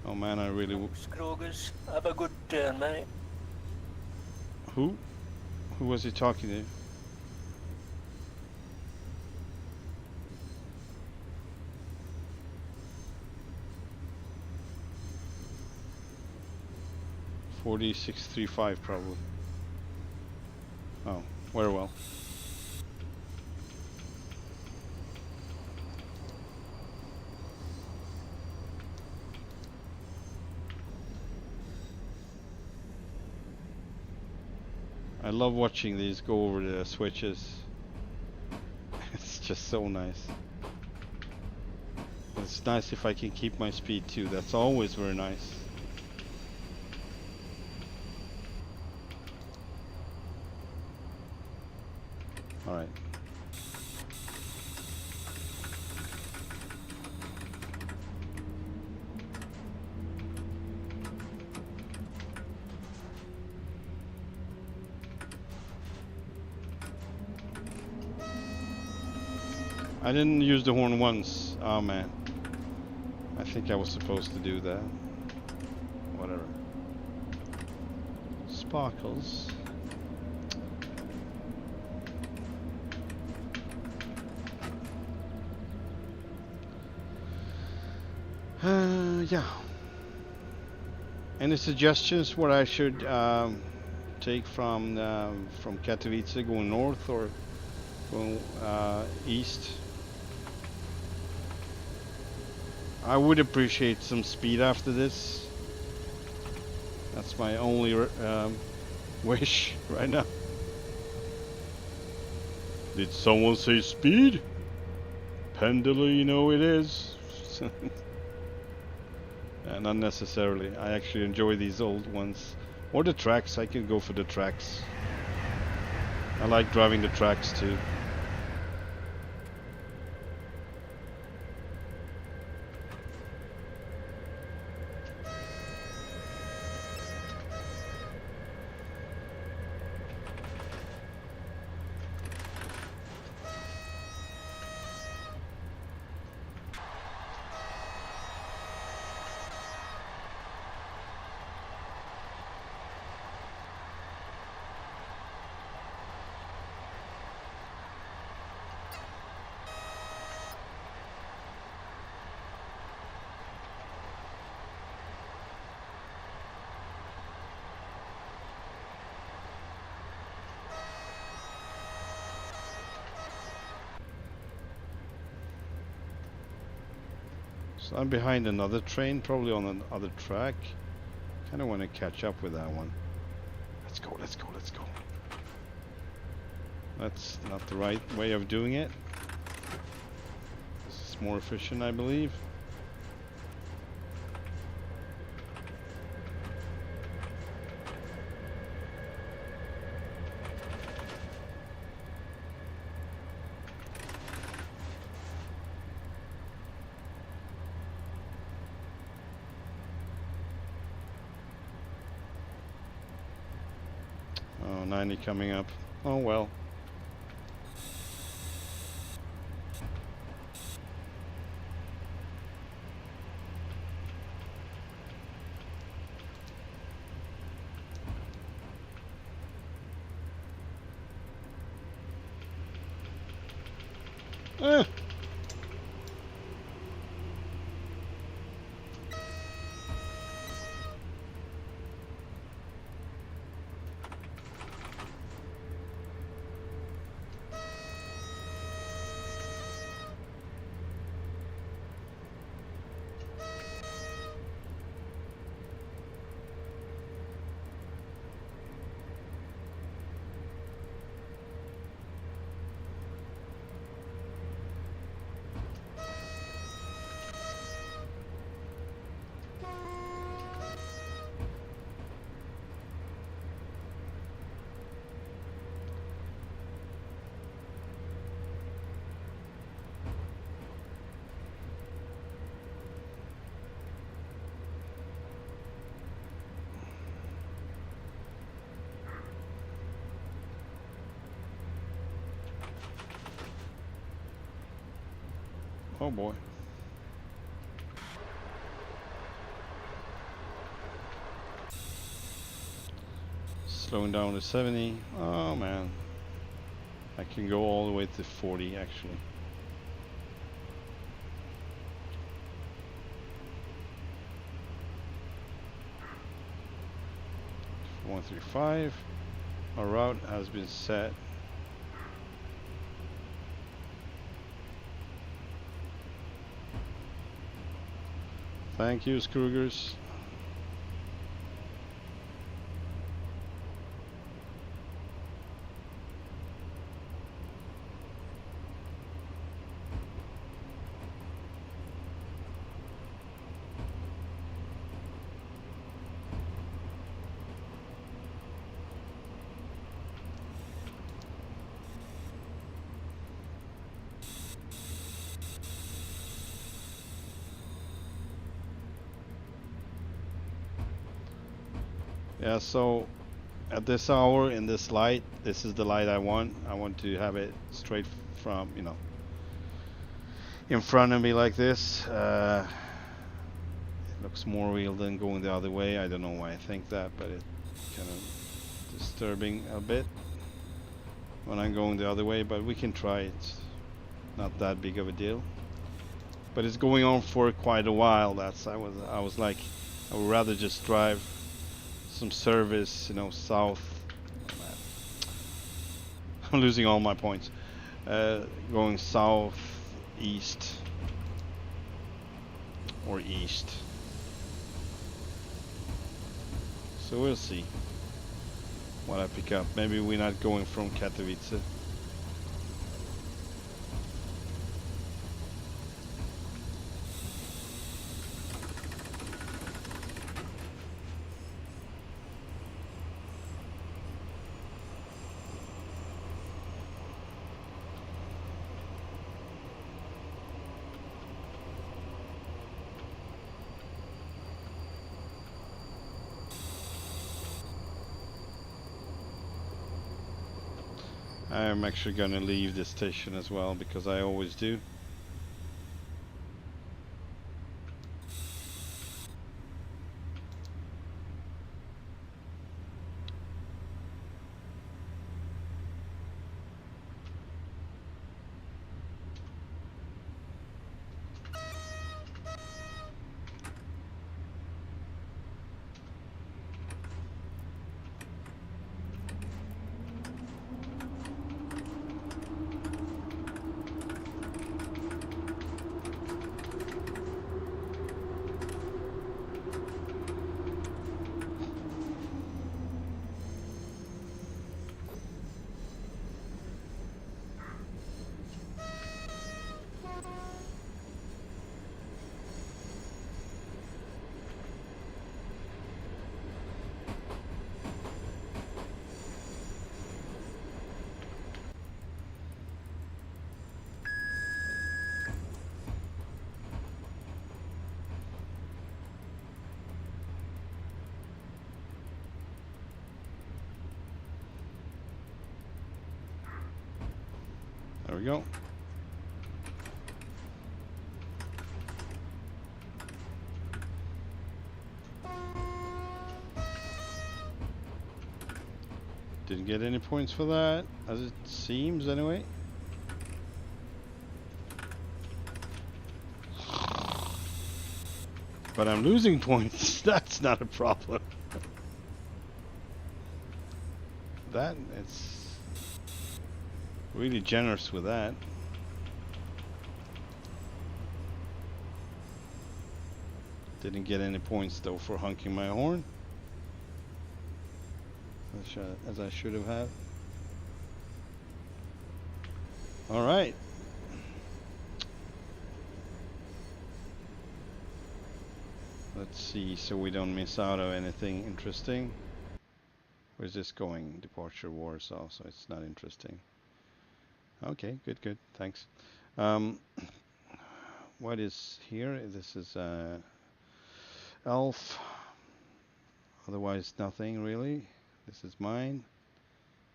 Oh man, I really... Scroggers, have a good turn, mate. Who? Who was he talking to? $46.35 probably. Oh, very well. I love watching these go over the switches. It's just so nice. It's nice if I can keep my speed too. That's always very nice. Alright. I didn't use the horn once. Oh man. I think I was supposed to do that. Whatever. Sparkles. Yeah. Any suggestions what I should take from Katowice going north or going east? I would appreciate some speed after this. That's my only wish right now. Did someone say speed? Pendolino it is. Not necessarily. I actually enjoy these old ones. Or the tracks. I can go for the tracks. I like driving the tracks too. So I'm behind another train, probably on another track. Kind of want to catch up with that one. Let's go, let's go, let's go. That's not the right way of doing it. This is more efficient, I believe. Oh, 90 coming up. Oh well. Eh. Oh boy. Slowing down to 70. Oh man. I can go all the way to 40 actually. 135. Our route has been set. Thank you, Scroogers. Yeah, so at this hour in this light, this is the light I want. I want to have it straight from, you know, in front of me like this. It looks more real than going the other way. I don't know why I think that, but it's kind of disturbing a bit when I'm going the other way, but we can try it. It's not that big of a deal. But it's going on for quite a while. I was like, I would rather just drive some service, you know, south. I'm losing all my points. Going south, east, or east. So we'll see what I pick up. Maybe we're not going from Katowice. I'm actually gonna leave this station as well because I always do. There we go. Didn't get any points for that, as it seems anyway. But I'm losing points. That's not a problem. That, it's really generous with that. Didn't get any points though for honking my horn, as I should have had. All right. Let's see, so we don't miss out on anything interesting. Where's this going? Departure Warsaw, so it's not interesting. Okay, good, good, thanks. What is here? This is Elf. Otherwise, nothing really. This is mine.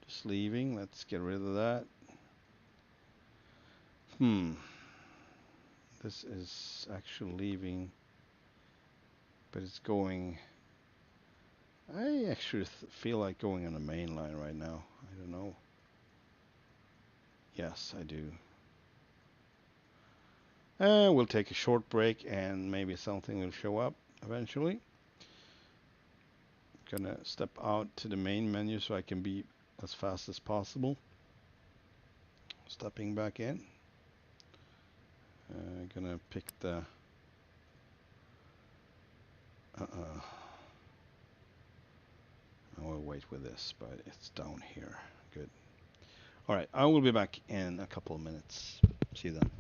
Just leaving. Let's get rid of that. This is actually leaving, but it's going. I actually feel like going on the main line right now. I don't know. Yes, I do. We'll take a short break and maybe something will show up eventually. Gonna step out to the main menu so I can be as fast as possible. Stepping back in. Gonna pick the. I will wait with this, but it's down here. Good. All right, I will be back in a couple of minutes. See you then.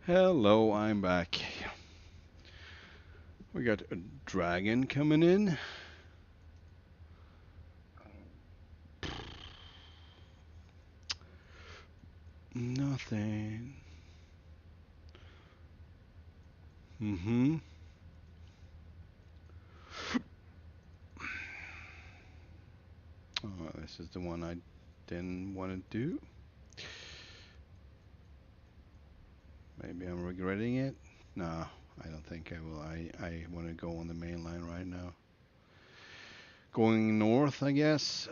Hello, I'm back. We got a dragon coming in. Nothing. Mm-hmm. Oh, this is the one I didn't want to do. Maybe I'm regretting it. No, I don't think I will. I want to go on the main line right now. Going north, I guess.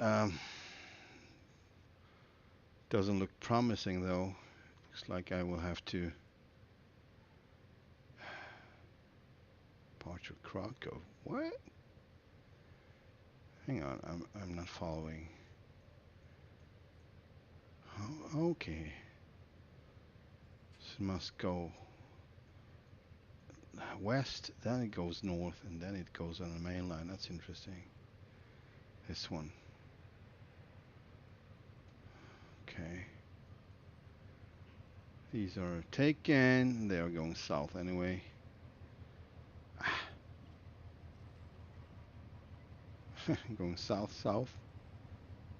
Doesn't look promising though. Looks like I will have to departure Krakow. What? Hang on, I'm not following. Oh, okay. So it must go west, then it goes north, and then it goes on the main line. That's interesting. This one. Okay. These are taken. They are going south anyway. Going south.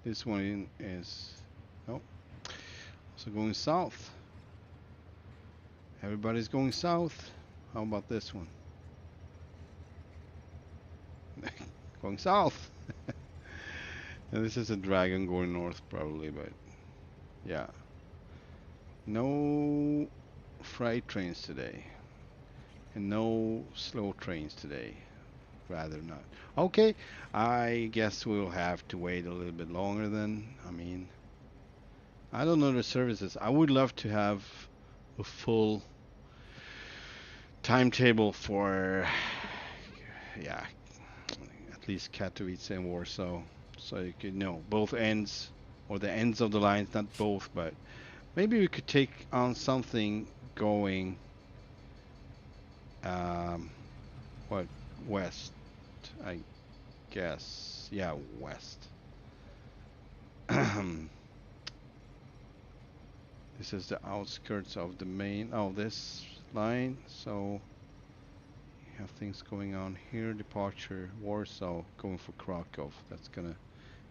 This one is no. Also going south. Everybody's going south. How about this one? Going south. And this is a dragon going north probably, but yeah. No freight trains today. And no slow trains today. Rather not. Okay, I guess we'll have to wait a little bit longer then. I mean, I don't know the services. I would love to have a full timetable for, yeah, at least Katowice and Warsaw, so you could know both ends, or the ends of the lines, not both, but maybe we could take on something going, what, west, I guess, yeah, west. This is the outskirts of the main, oh, this line, so you have things going on here. Departure Warsaw, going for Krakow. That's gonna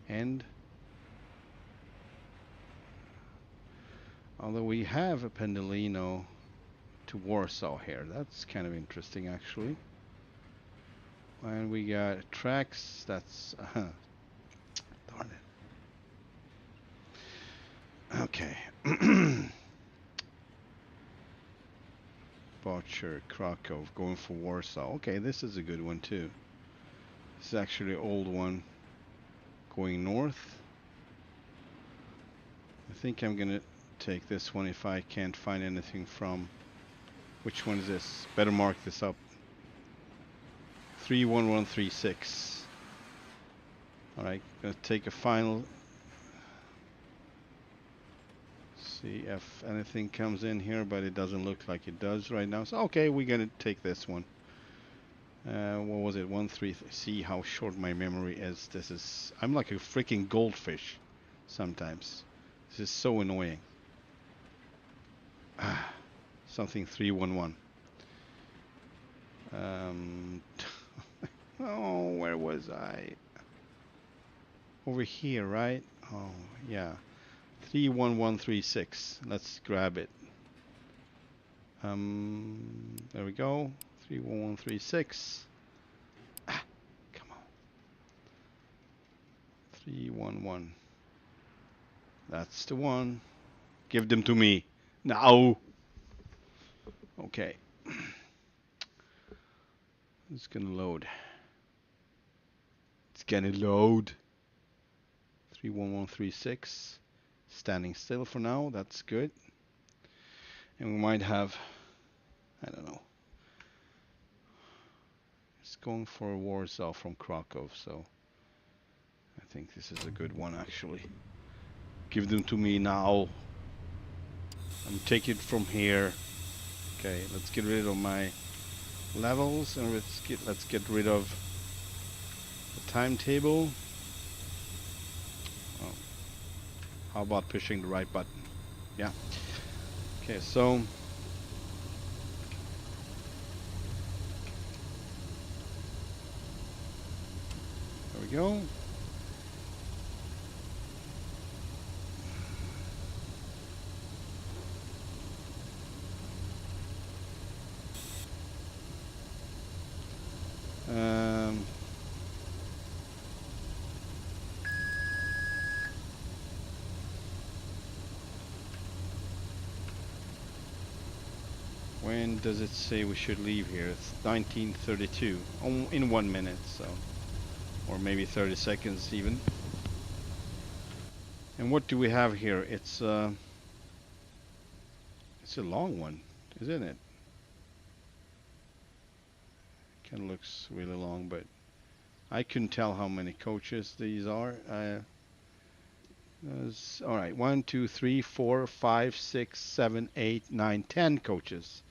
end. Although we have a Pendolino to Warsaw here. That's kind of interesting actually. And we got tracks. That's darn it. Okay. Departure Krakow, going for Warsaw. Okay, this is a good one too. This is actually an old one going north. I think I'm gonna take this one if I can't find anything from, which one is this? Better mark this up. 31136. Alright, gonna take a final. See if anything comes in here, but it doesn't look like it does right now. So okay, we're gonna take this one. What was it? 133. See how short my memory is. This is, I'm like a freaking goldfish sometimes. This is so annoying. Something 311. Oh, where was I? Over here, right? Oh, yeah. 31136. Let's grab it. There we go. 31136. Ah, come on. 311. That's the one. Give them to me. Now. Okay. It's gonna load. It's gonna load. 31136. Standing still for now. That's good. And we might have, I don't know. It's going for Warsaw from Krakow, so I think this is a good one actually. Give them to me now. I'm taking it from here. Okay, let's get rid of my levels and let's get rid of the timetable. Oh. How about pushing the right button? Yeah. Okay, so we go. When does it say we should leave here? It's 1932. In 1 minute, so. Or maybe 30 seconds even. And what do we have here? It's a long one, isn't it? Kind of looks really long, but I couldn't tell how many coaches these are. All right, 1, 2, 3, 4, 5, 6, 7, 8, 9, 10 coaches.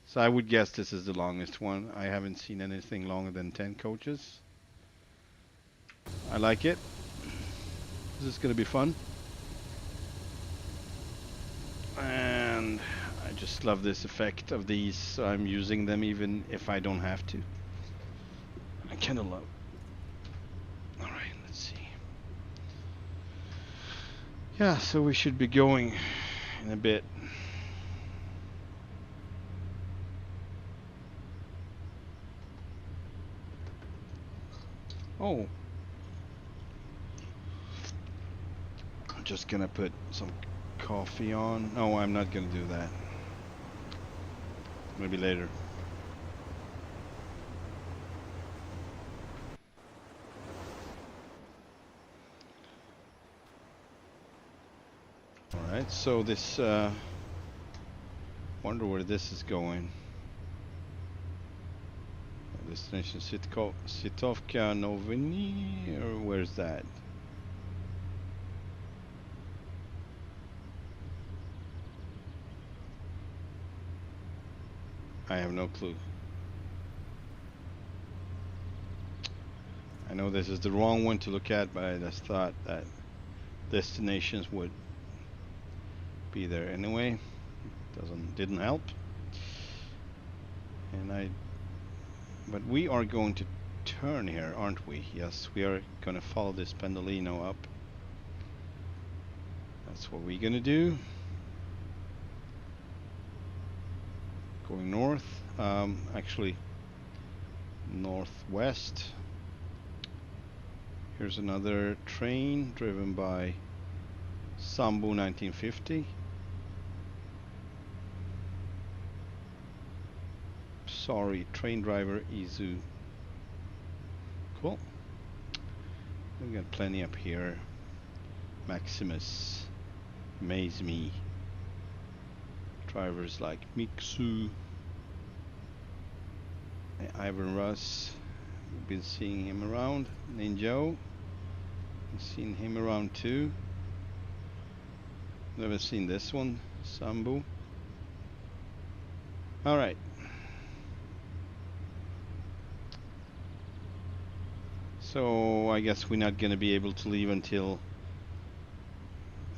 So I would guess this is the longest one. I haven't seen anything longer than 10 coaches. I like it. This is going to be fun. And I just love this effect of these, so I'm using them even if I don't have to. I kind of love. All right, let's see. Yeah, so we should be going in a bit. Oh. I'm just gonna put some coffee on. No, I'm not gonna do that. Maybe later. Alright, so this wonder where this is going. Destination Sitovka Novini, or where's that? I have no clue. I know this is the wrong one to look at, but I just thought that destinations would be there anyway. Didn't help. But we are going to turn here, aren't we? Yes, we are gonna follow this Pendolino up. That's what we're gonna do. Going north, actually northwest. Here's another train driven by Sambo 1950. Sorry, train driver Izu. Cool. We got plenty up here. Maximus, Maze Me. Drivers like Mixu, Ivan Russ. We've been seeing him around. Ninjo. We've seen him around too. Never seen this one. Sambu. Alright. So I guess we're not gonna be able to leave until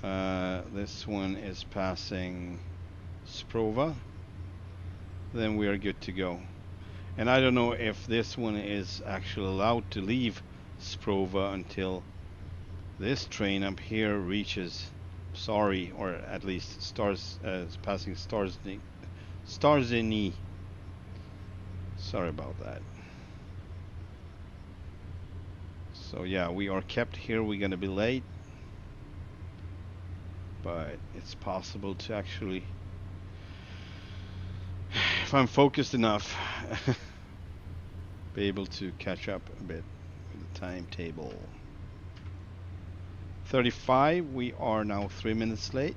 this one is passing Sprova. Then we are good to go. And I don't know if this one is actually allowed to leave Sprova until this train up here reaches Sorry, or at least passing Starzini. Sorry about that. So yeah, we are kept here. We're gonna be late, but it's possible to actually, if I'm focused enough, be able to catch up a bit with the timetable. 35, we are now 3 minutes late.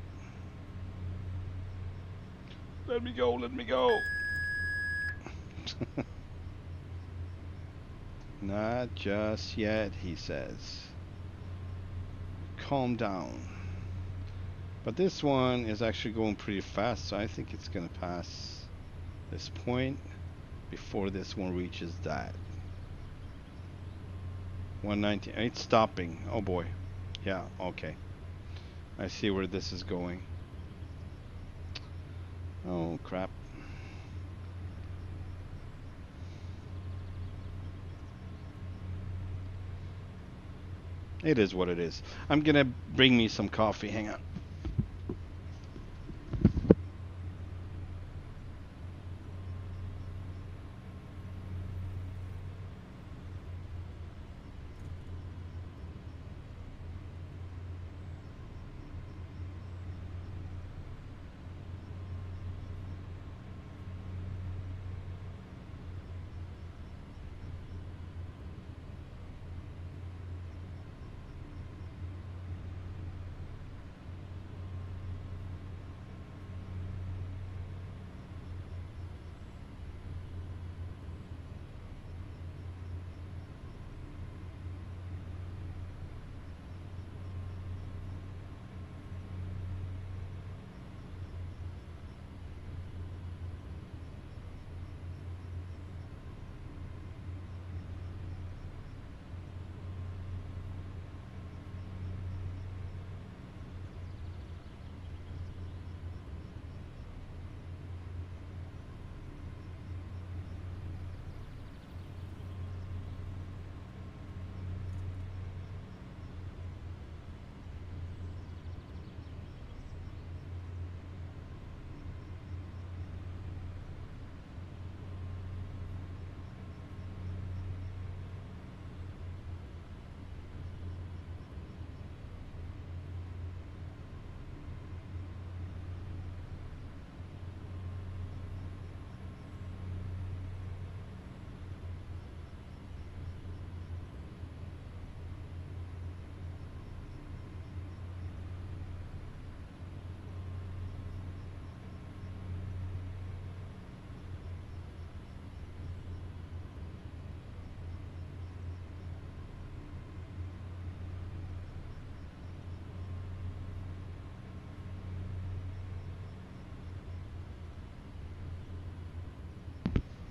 Let me go, let me go. Not just yet, he says. Calm down. But this one is actually going pretty fast, so I think it's gonna pass this point before this one reaches that. 190, it's stopping. Oh boy. Yeah, okay. I see where this is going. Oh crap. It is what it is. I'm gonna bring me some coffee. Hang on.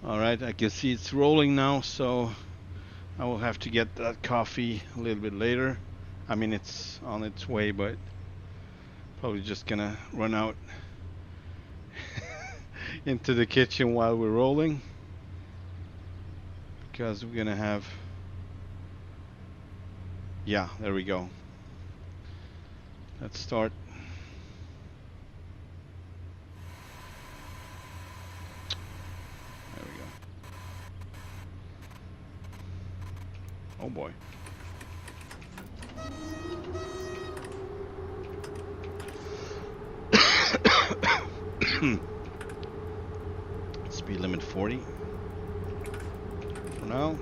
All right, I can see it's rolling now, so I will have to get that coffee a little bit later. I mean, it's on its way, but probably just gonna run out into the kitchen while we're rolling, because we're gonna have, yeah, there we go. Let's start. There we go. Oh boy. Speed limit 40 for now.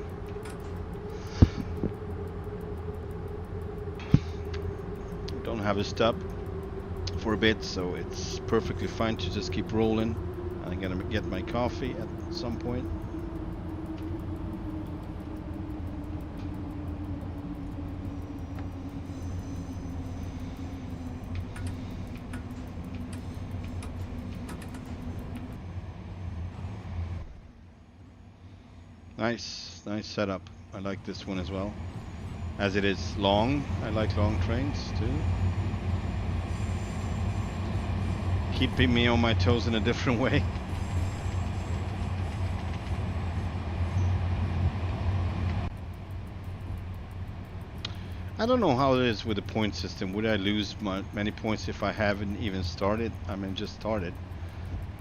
Don't have a stop for a bit, so it's perfectly fine to just keep rolling. I'm gonna get my coffee at some point. Nice setup. I like this one as well. As it is long, I like long trains too. Keeping me on my toes in a different way. I don't know how it is with the point system. Would I lose many points if I haven't even started? I mean, just started.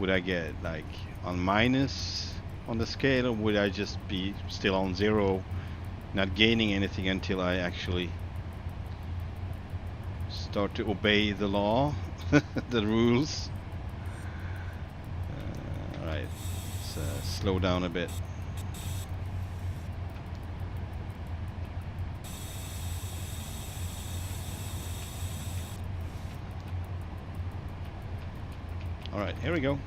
Would I get like on minus on the scale, or would I just be still on 0, not gaining anything until I actually start to obey the law, the rules? Alright, let's slow down a bit. Alright, here we go.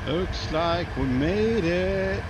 Looks like we made it.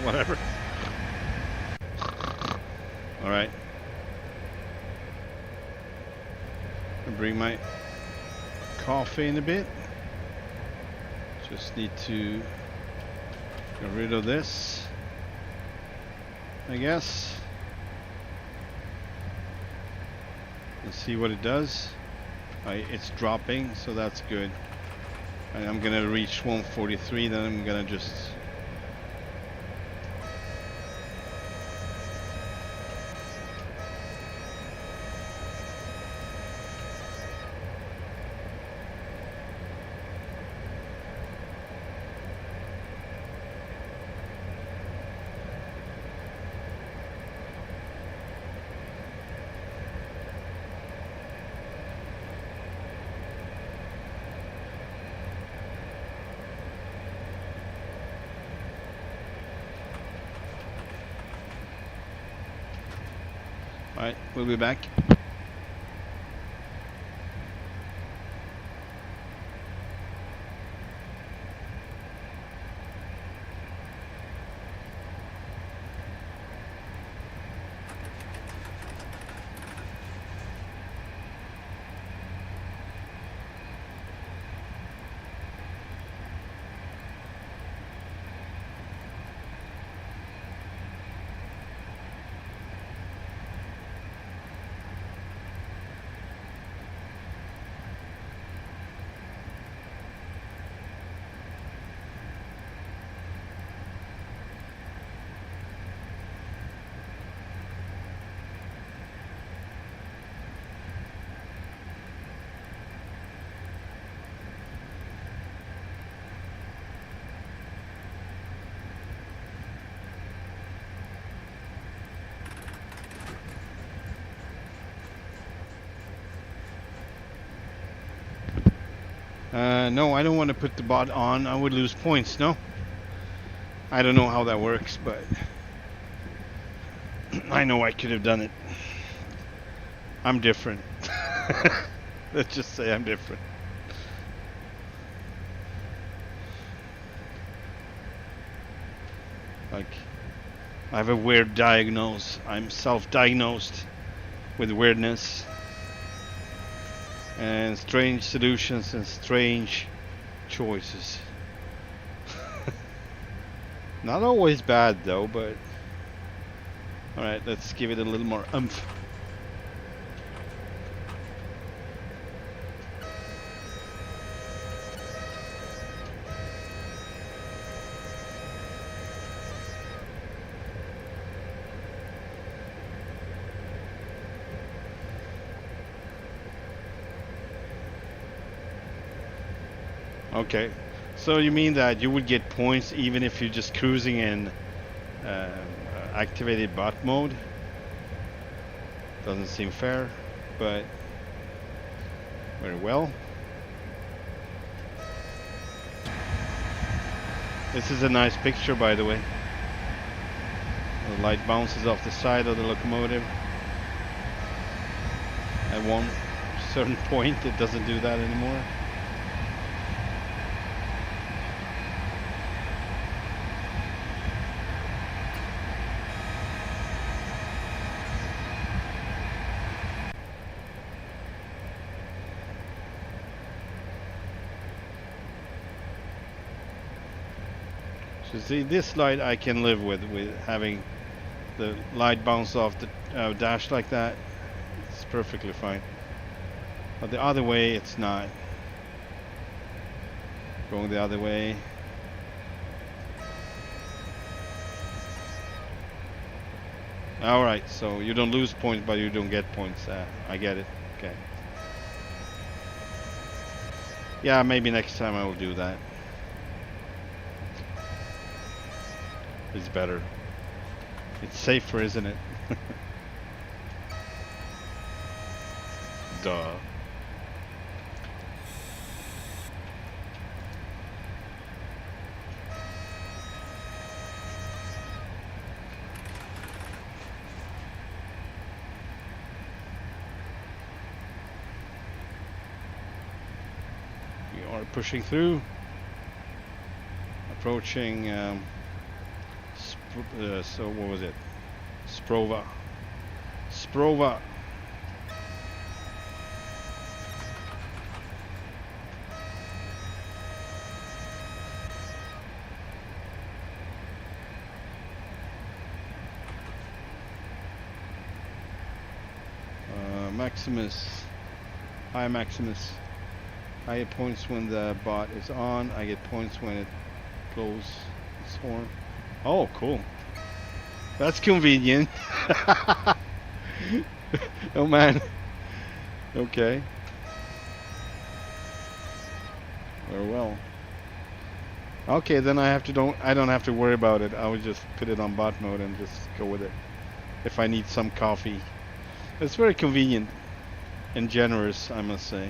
Whatever. All right. I'll bring my coffee in a bit. Just need to get rid of this, I guess. Let's see what it does. It's dropping, so that's good. I'm gonna reach 143, then I'm gonna just Alright, we'll be back. No, I don't want to put the bot on. I would lose points, no? I don't know how that works, but I know I could have done it. I'm different. Let's just say I'm different. Like, I have a weird diagnose. I'm self-diagnosed with weirdness and strange solutions and strange choices. Not always bad though, but alright, let's give it a little more oomph. Okay, so you mean that you would get points even if you're just cruising in activated bot mode? Doesn't seem fair, but very well. This is a nice picture, by the way. The light bounces off the side of the locomotive. At one certain point, it doesn't do that anymore. So see, this light I can live with having the light bounce off the dash like that. It's perfectly fine. But the other way, it's not. Going the other way. All right, so you don't lose points, but you don't get points. I get it. Okay. Yeah, maybe next time I will do that. It's better. It's safer, isn't it? Duh. We are pushing through. Approaching. So what was it? Sprova. Sprova. Maximus. Hi Maximus. I get points when the bot is on. I get points when it blows its horn. Oh, cool. That's convenient. Oh man. Okay. Very well. Okay, then I don't have to worry about it. I will just put it on bot mode and just go with it. If I need some coffee. It's very convenient and generous, I must say.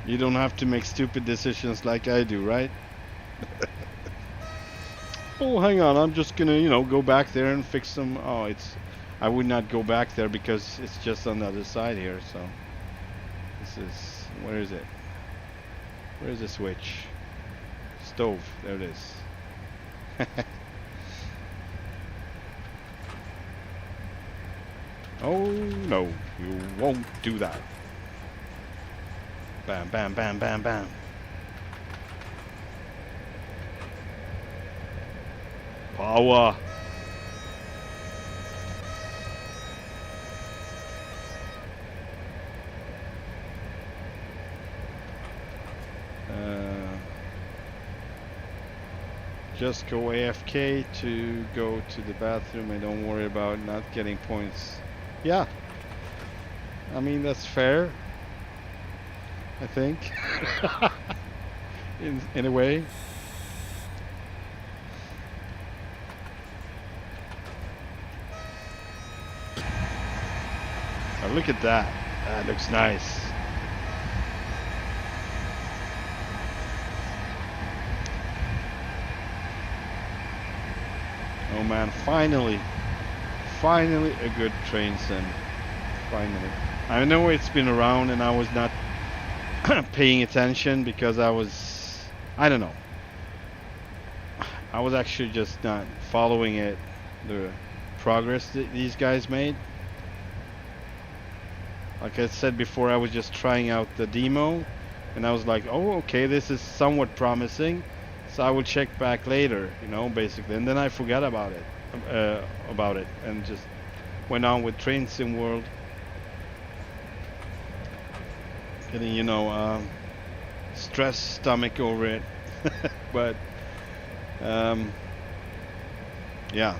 You don't have to make stupid decisions like I do, right? Oh, hang on. I'm just gonna, go back there and fix some. Oh, I would not go back there because it's just on the other side here. So this is. Where is it? Where is the switch? Stove. There it is. Oh no, you won't do that. Bam, bam, bam, bam, bam. Power. Just go AFK to go to the bathroom and don't worry about not getting points. Yeah. I mean, that's fair. I think. in a way. Oh, look at that. That looks nice. Oh man, finally a good train sim. Finally. I know it's been around and I was not paying attention because I don't know. I was actually just not following it, the progress that these guys made. Like I said before, I was just trying out the demo and I was like, oh, okay, this is somewhat promising. So I will check back later, basically. And then I forgot about it and just went on with Train Sim World. Getting, stress stomach over it. But, yeah.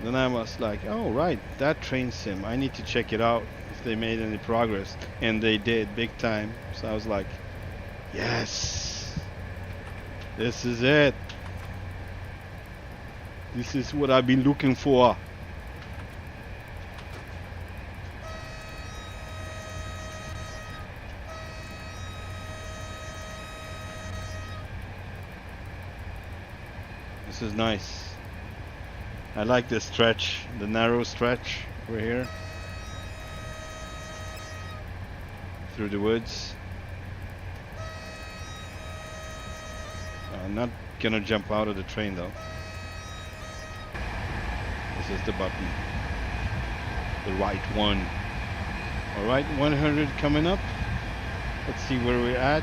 Then I was like, oh, right, that Train Sim, I need to check it out if they made any progress. And they did, big time. So I was like, yes. This is it. This is what I've been looking for. This is nice. I like the stretch, the narrow stretch over here. Through the woods. I'm not gonna jump out of the train though. This is the button. The right one. Alright, 100 coming up. Let's see where we're at.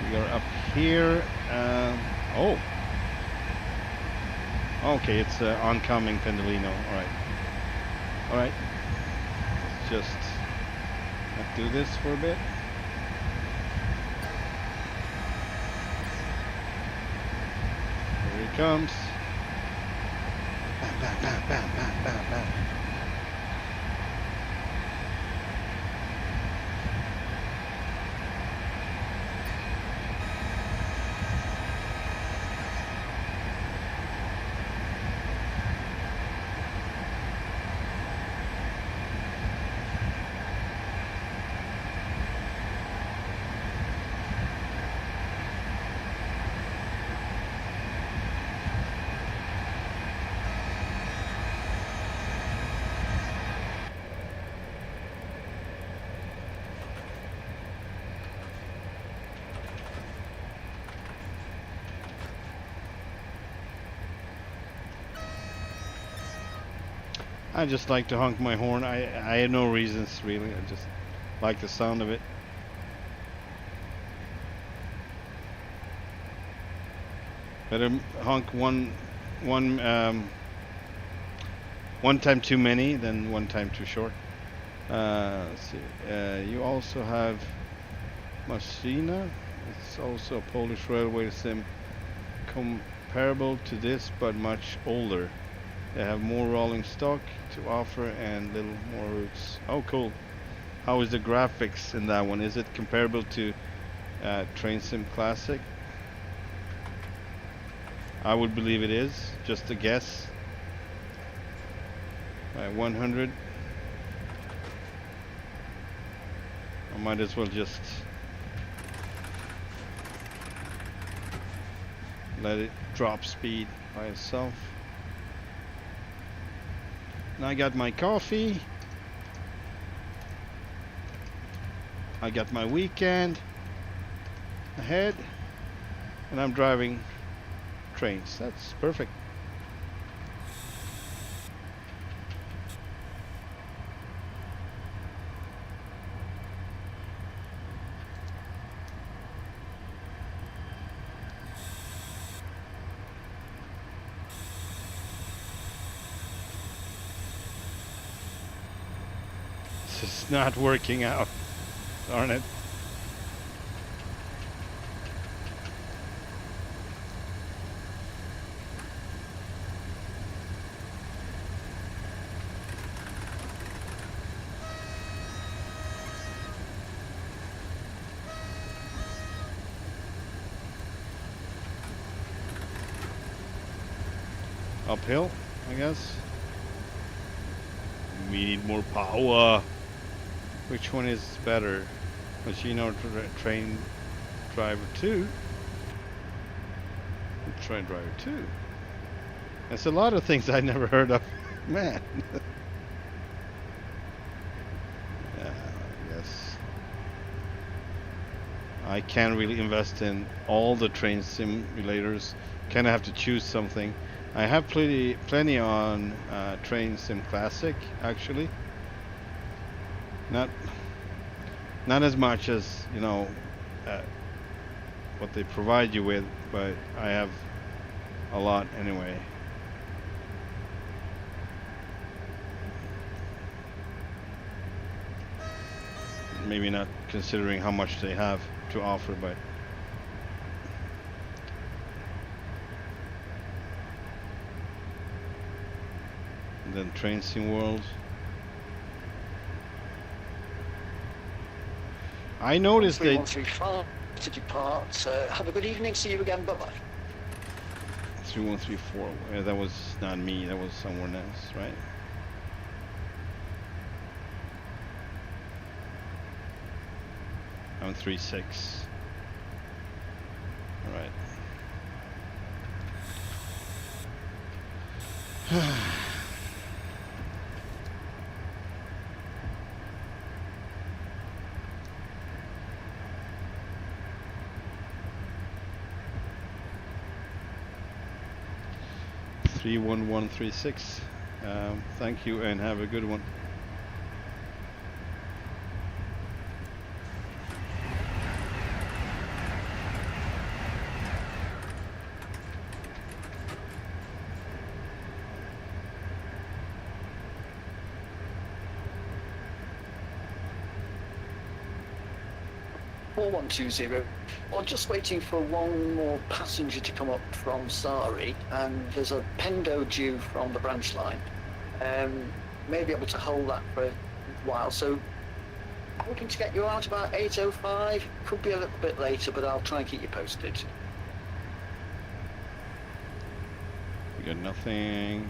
We are up here. Oh. Okay, it's oncoming Pendolino. Alright. Alright. Let's just do this for a bit. comes. Bam, bam, bam, bam, bam, bam, bam. I just like to honk my horn. I have no reasons really. I just like the sound of it. Better honk one time too many than one time too short. Let's see. You also have Machina. It's also a Polish railway sim comparable to this but much older. They have more rolling stock to offer and little more routes. Oh, cool. How is the graphics in that one? Is it comparable to Train Sim Classic? I would believe it is. Just a guess. 100. I might as well just let it drop speed by itself. And I got my coffee. I got my weekend ahead. And I'm driving trains. That's perfect. It's not working out, darn it. Uphill, I guess. We need more power. Which one is better? Machine or train driver 2? Train driver 2. That's a lot of things I never heard of. Man. I guess I can't really invest in all the train simulators. Kind of have to choose something. I have plenty on Train Sim Classic, actually. Not as much as, you know, what they provide you with, but I have a lot anyway. Maybe not considering how much they have to offer, but and then Train Sim World. I noticed they 3135 to depart. Have a good evening. See you again. Bye bye. 3134. That was not me. That was someone else, right? I'm 36. All right. 31136. Thank you and have a good one. 4120. I'm just waiting for one more passenger to come up from Sari, and there's a Pendo due from the branch line. May be able to hold that for a while, so hoping to get you out about 8:05. Could be a little bit later, but I'll try and keep you posted. We got nothing.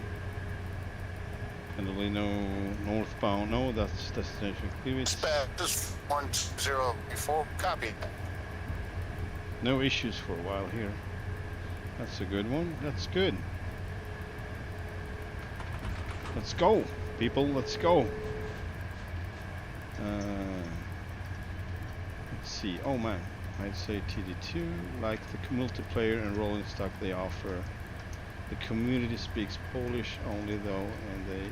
Pendolino northbound. No, that's destination clearance. Dispatch 1034. Copy. No issues for a while here. That's a good one. That's good. Let's go, people. Let's go. Let's see. Oh man, I'd say TD2, like the multiplayer and rolling stock they offer. The community speaks Polish only though, and the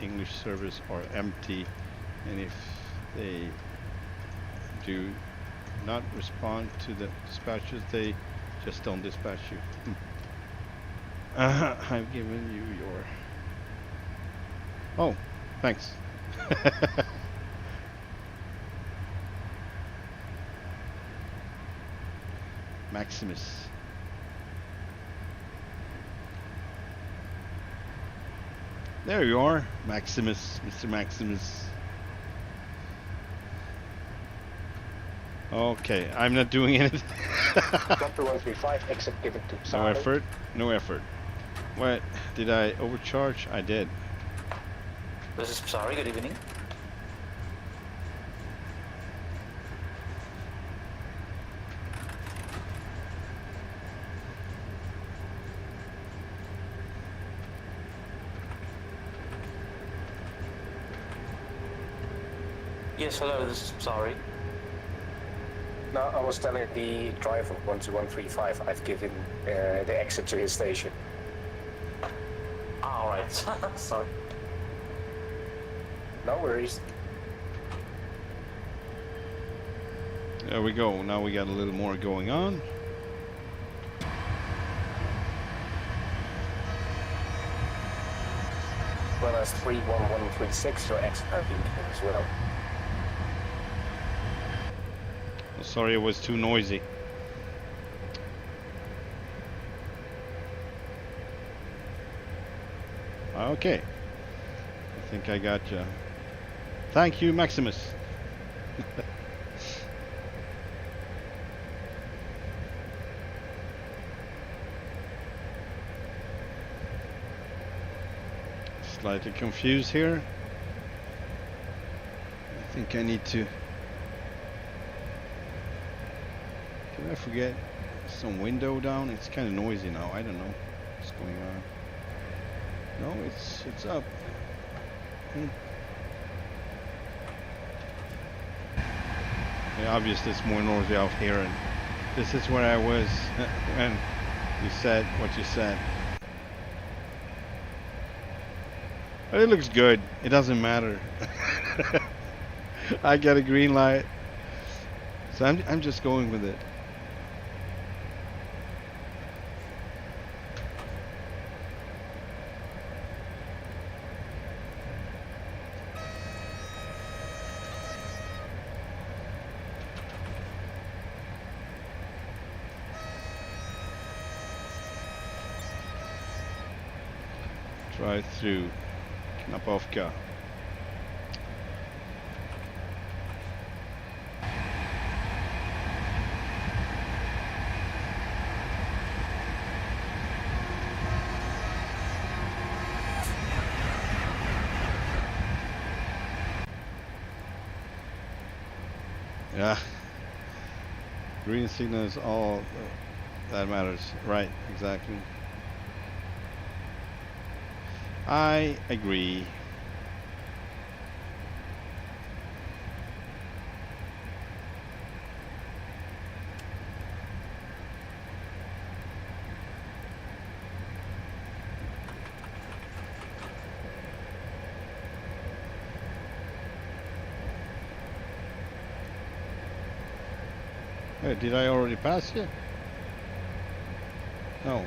English servers are empty. And if they do not respond to the dispatches, they just don't dispatch you. I've given you your... Oh, thanks. Maximus. There you are, Maximus, Mr. Maximus. Okay, I'm not doing anything. Doctor 135, exit given to No Sari. effort, no effort. What, did I overcharge? I did. This is sorry, good evening. Yes, hello, this is sorry. No, I was telling the driver 12135 I've given the exit to his station. Alright, sorry. No worries. There we go, now we got a little more going on. Well as 31136, your exit have been given as well. Sorry, it was too noisy. Okay. I think I got you. Thank you, Maximus. Slightly confused here. I think I need to... Did I forget some window down? It's kind of noisy now. I don't know what's going on. No, it's up. Yeah, obviously it's more noisy out here, and this is where I was when you said what you said. But it looks good. It doesn't matter. I get a green light, so I'm just going with it. Drive through Knapovka. Yeah. Green signal is all that matters. Right, exactly. I agree. Hey, did I already pass you? No.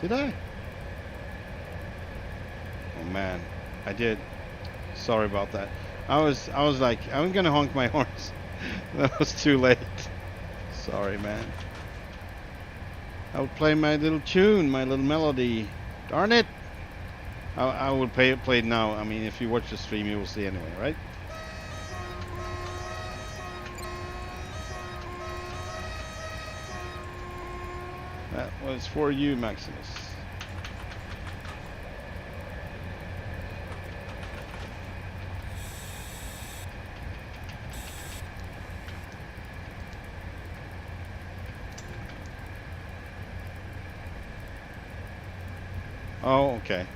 Did I? Oh man, I did. Sorry about that. I was like, I'm gonna honk my horns. That was too late. Sorry, man. I would play my little tune, my little melody. Darn it! I will play it now. I mean, if you watch the stream, you will see anyway, right? That was for you, Maximus. Oh, okay.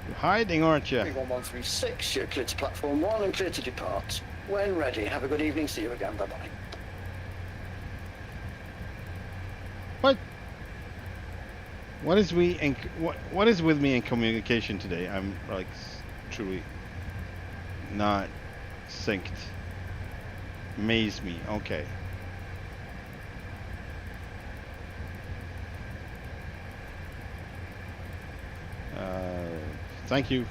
You're hiding, aren't you? 31136, you're clear to platform 1 and clear to depart. When ready, have a good evening, see you again, bye-bye. What? What is what is with me in communication today? I'm like truly not synced. Amaze me. Okay. Thank you.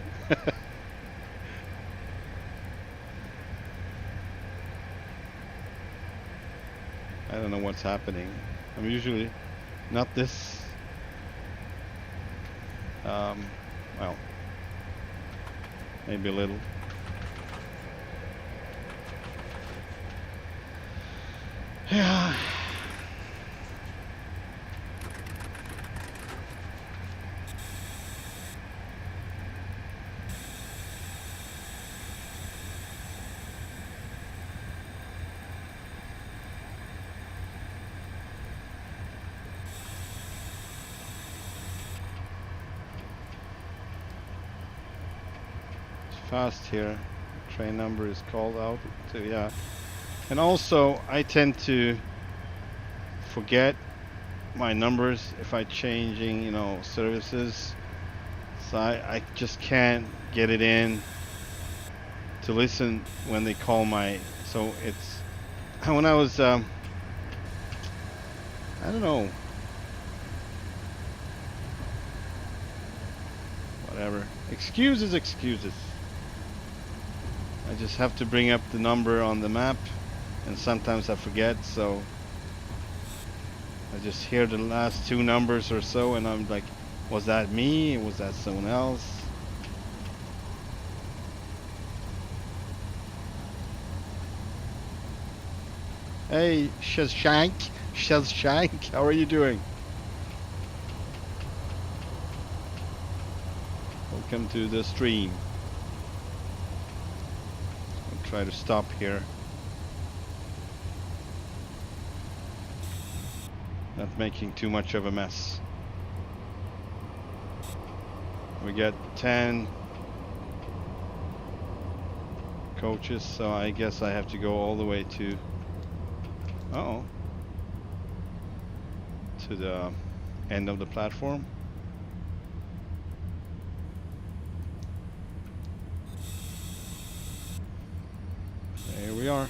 I don't know what's happening. I'm usually not this. Well, maybe a little. Yeah. Fast here. Train number is called out. So yeah. And also I tend to forget my numbers if I changing, you know, services. So I just can't get it in to listen when they call my, so it's when I was I don't know, whatever, excuses. I just have to bring up the number on the map, and sometimes I forget, so I just hear the last two numbers or so and I'm like, was that me? Was that someone else? Hey, Shazshank, how are you doing? Welcome to the stream. I'll try to stop here. Not making too much of a mess. We got 10 coaches, so I guess I have to go all the way to to the end of the platform. There we are.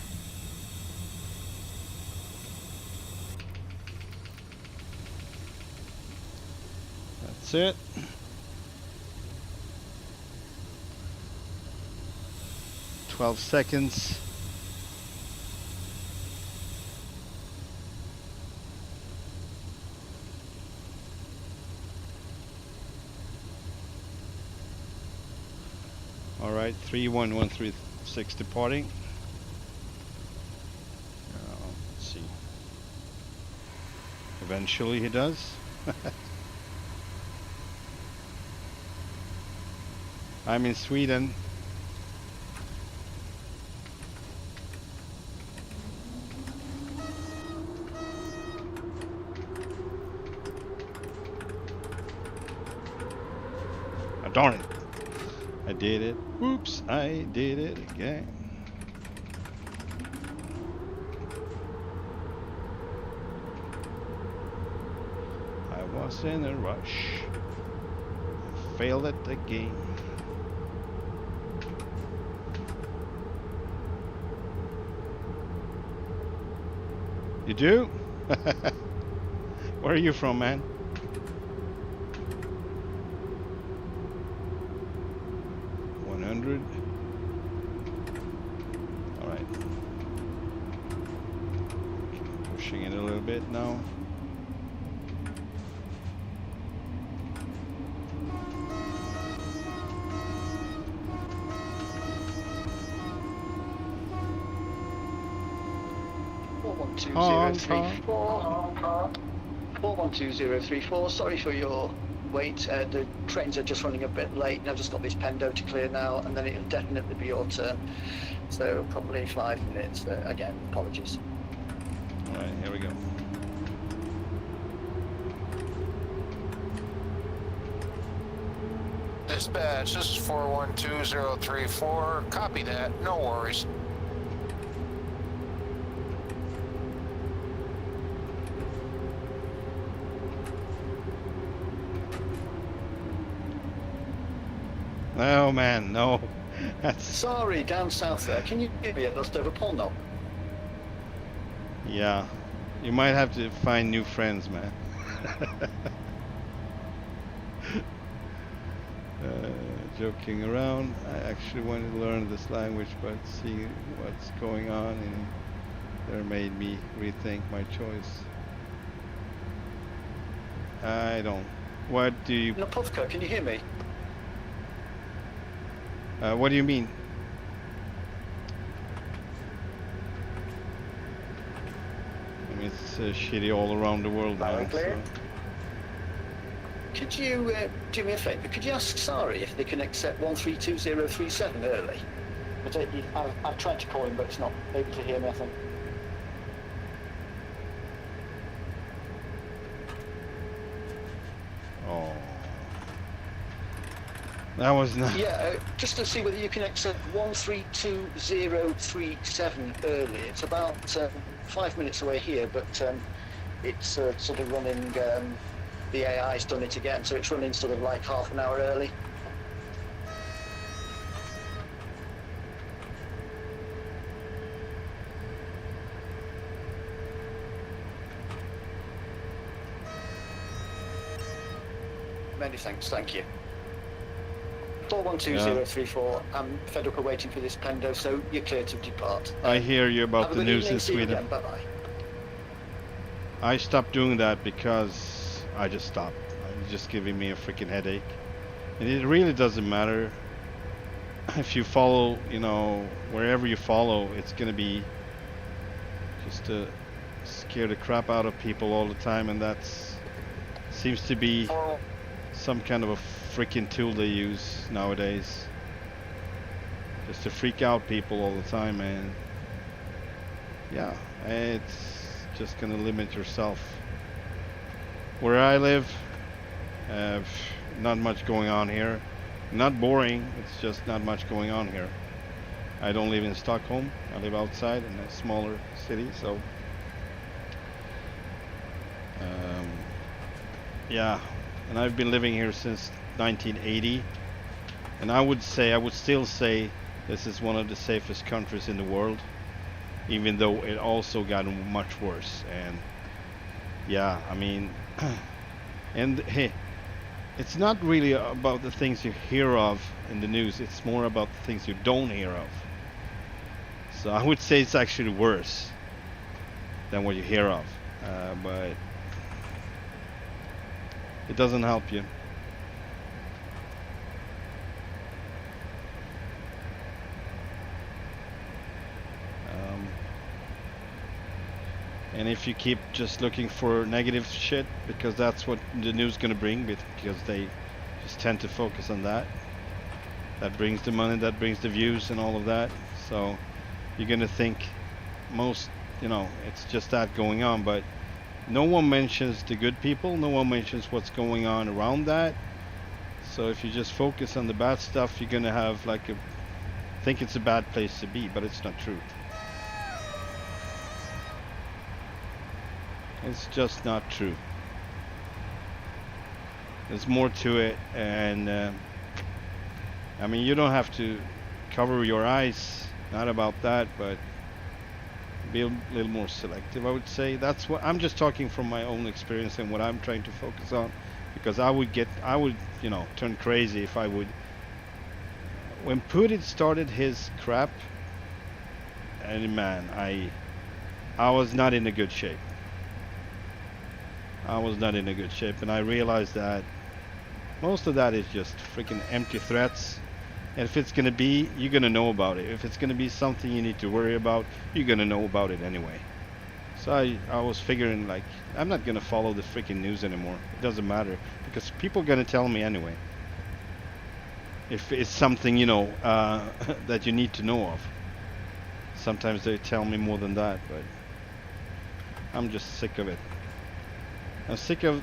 That's it. "12 seconds. All right, 31136 departing. Let's see. Eventually he does. I'm in Sweden. Oh, darn it. I did it. Oops, I did it again. I was in a rush. I failed at the game. You do? Where are you from, man? pushing it a little bit now. Honk, 412034. Sorry for your wait. The trains are just running a bit late, and I've just got this Pendo to clear now, and then it'll definitely be your turn. So probably 5 minutes. Again, apologies. All right, here we go. Dispatch, this is 412034. Copy that. No worries. Oh man, no. That's Sorry, down south there. Can you give me a dust over Pond now? yeah. You might have to find new friends, man. Joking around. I actually wanted to learn this language, but seeing what's going on and there made me rethink my choice. I don't. What do you? Napovka, can you hear me? What do you mean? I mean, it's shitty all around the world now. Loud and clear. So. Could you do me a favour? Could you ask Sari if they can accept 132037 early? I've tried to call him, but it's not able to hear me, I think. Oh. That was not. Yeah, just to see whether you can accept 132037 early. It's about 5 minutes away here, but it's sort of running. The AI's done it again, so it's running sort of like half an hour early. Many thanks, thank you. 412034, I'm fed up of waiting for this Pendo, so you're clear to depart. I hear you about Have a the good news evening, in see you Sweden. again, bye-bye. I stopped doing that because I just stopped. It's just giving me a freaking headache. And it really doesn't matter if you follow, you know, wherever you follow, it's gonna be just to scare the crap out of people all the time, and that's seems to be some kind of a freaking tool they use nowadays. Just to freak out people all the time, man. Yeah, it's just gonna limit yourself. Where I live, not much going on here. Not boring, it's just not much going on here. I don't live in Stockholm, I live outside in a smaller city, so yeah, and I've been living here since 1980, and I would still say this is one of the safest countries in the world, even though it also got much worse. And yeah, I mean, and hey, it's not really about the things you hear of in the news, it's more about the things you don't hear of. So I would say it's actually worse than what you hear of, but it doesn't help you. And if you keep just looking for negative shit, because that's what the news is gonna bring, because they just tend to focus on that. That brings the money, that brings the views and all of that. So you're gonna think most, you know, it's just that going on, but no one mentions the good people, no one mentions what's going on around that. So if you just focus on the bad stuff, you're gonna have like think it's a bad place to be, but it's not true. It's just not true. There's more to it, and I mean, you don't have to cover your eyes, not about that, but be a little more selective, I would say. That's what I'm just talking from my own experience and what I'm trying to focus on, because I would, you know, turn crazy if I would. When Putin started his crap, and man, I was not in a good shape. I was not in a good shape, and I realized that most of that is just freaking empty threats. And if it's gonna be, you're gonna know about it. If it's gonna be something you need to worry about, you're gonna know about it anyway. So I was figuring, like, I'm not gonna follow the freaking news anymore. It doesn't matter, because people are gonna tell me anyway. If it's something, you know, that you need to know of. Sometimes they tell me more than that, but I'm just sick of it. I'm sick of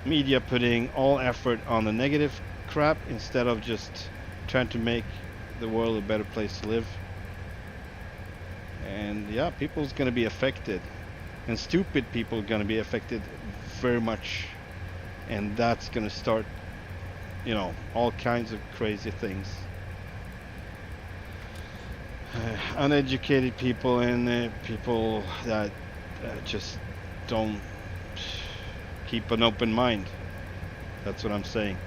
media putting all effort on the negative crap instead of just trying to make the world a better place to live. And yeah, people's gonna be affected, and stupid people are gonna be affected very much, and that's gonna start, you know, all kinds of crazy things. Uneducated people and people that just don't keep an open mind. That's what I'm saying.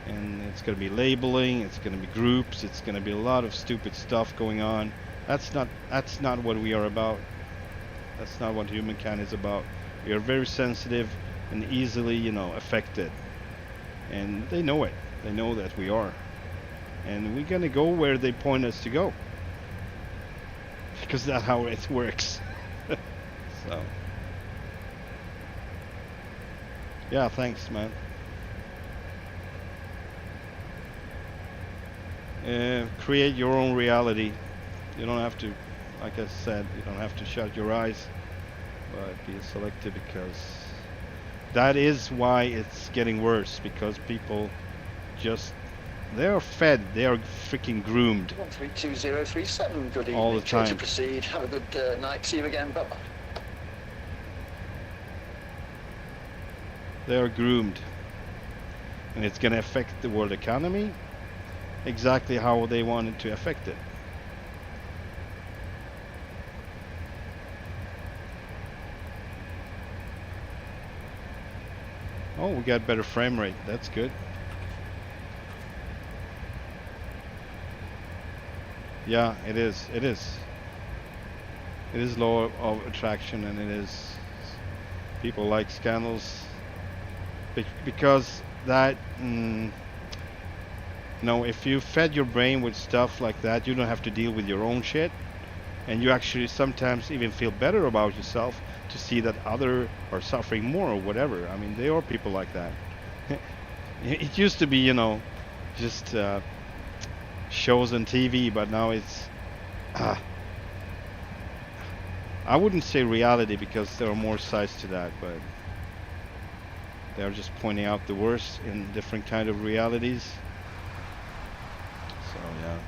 And it's going to be labeling, it's going to be groups, it's going to be a lot of stupid stuff going on. That's not what we are about. That's not what humankind is about. We are very sensitive and easily, you know, affected. And they know it. They know that we are. And we're going to go where they point us to go. Because that's how it works. So. Yeah, thanks, man. Create your own reality. You don't have to, like I said, you don't have to shut your eyes, but be selective, because that is why it's getting worse, because people just, they are fed, they are freaking groomed 132037, good evening. all the Clear to time. proceed. Have a good night. See you again. Bye-bye. They are groomed, and it's going to affect the world economy exactly how they want it to affect it. Oh, we got better frame rate. That's good. Yeah, it is. It is. It is law of attraction, and it is. People like scandals because that. No, if you fed your brain with stuff like that, you don't have to deal with your own shit, and you actually sometimes even feel better about yourself to see that other are suffering more or whatever. I mean, there are people like that. It used to be, you know, just shows on TV, but now it's I wouldn't say reality, because there are more sides to that, but they're just pointing out the worst in different kind of realities. So yeah.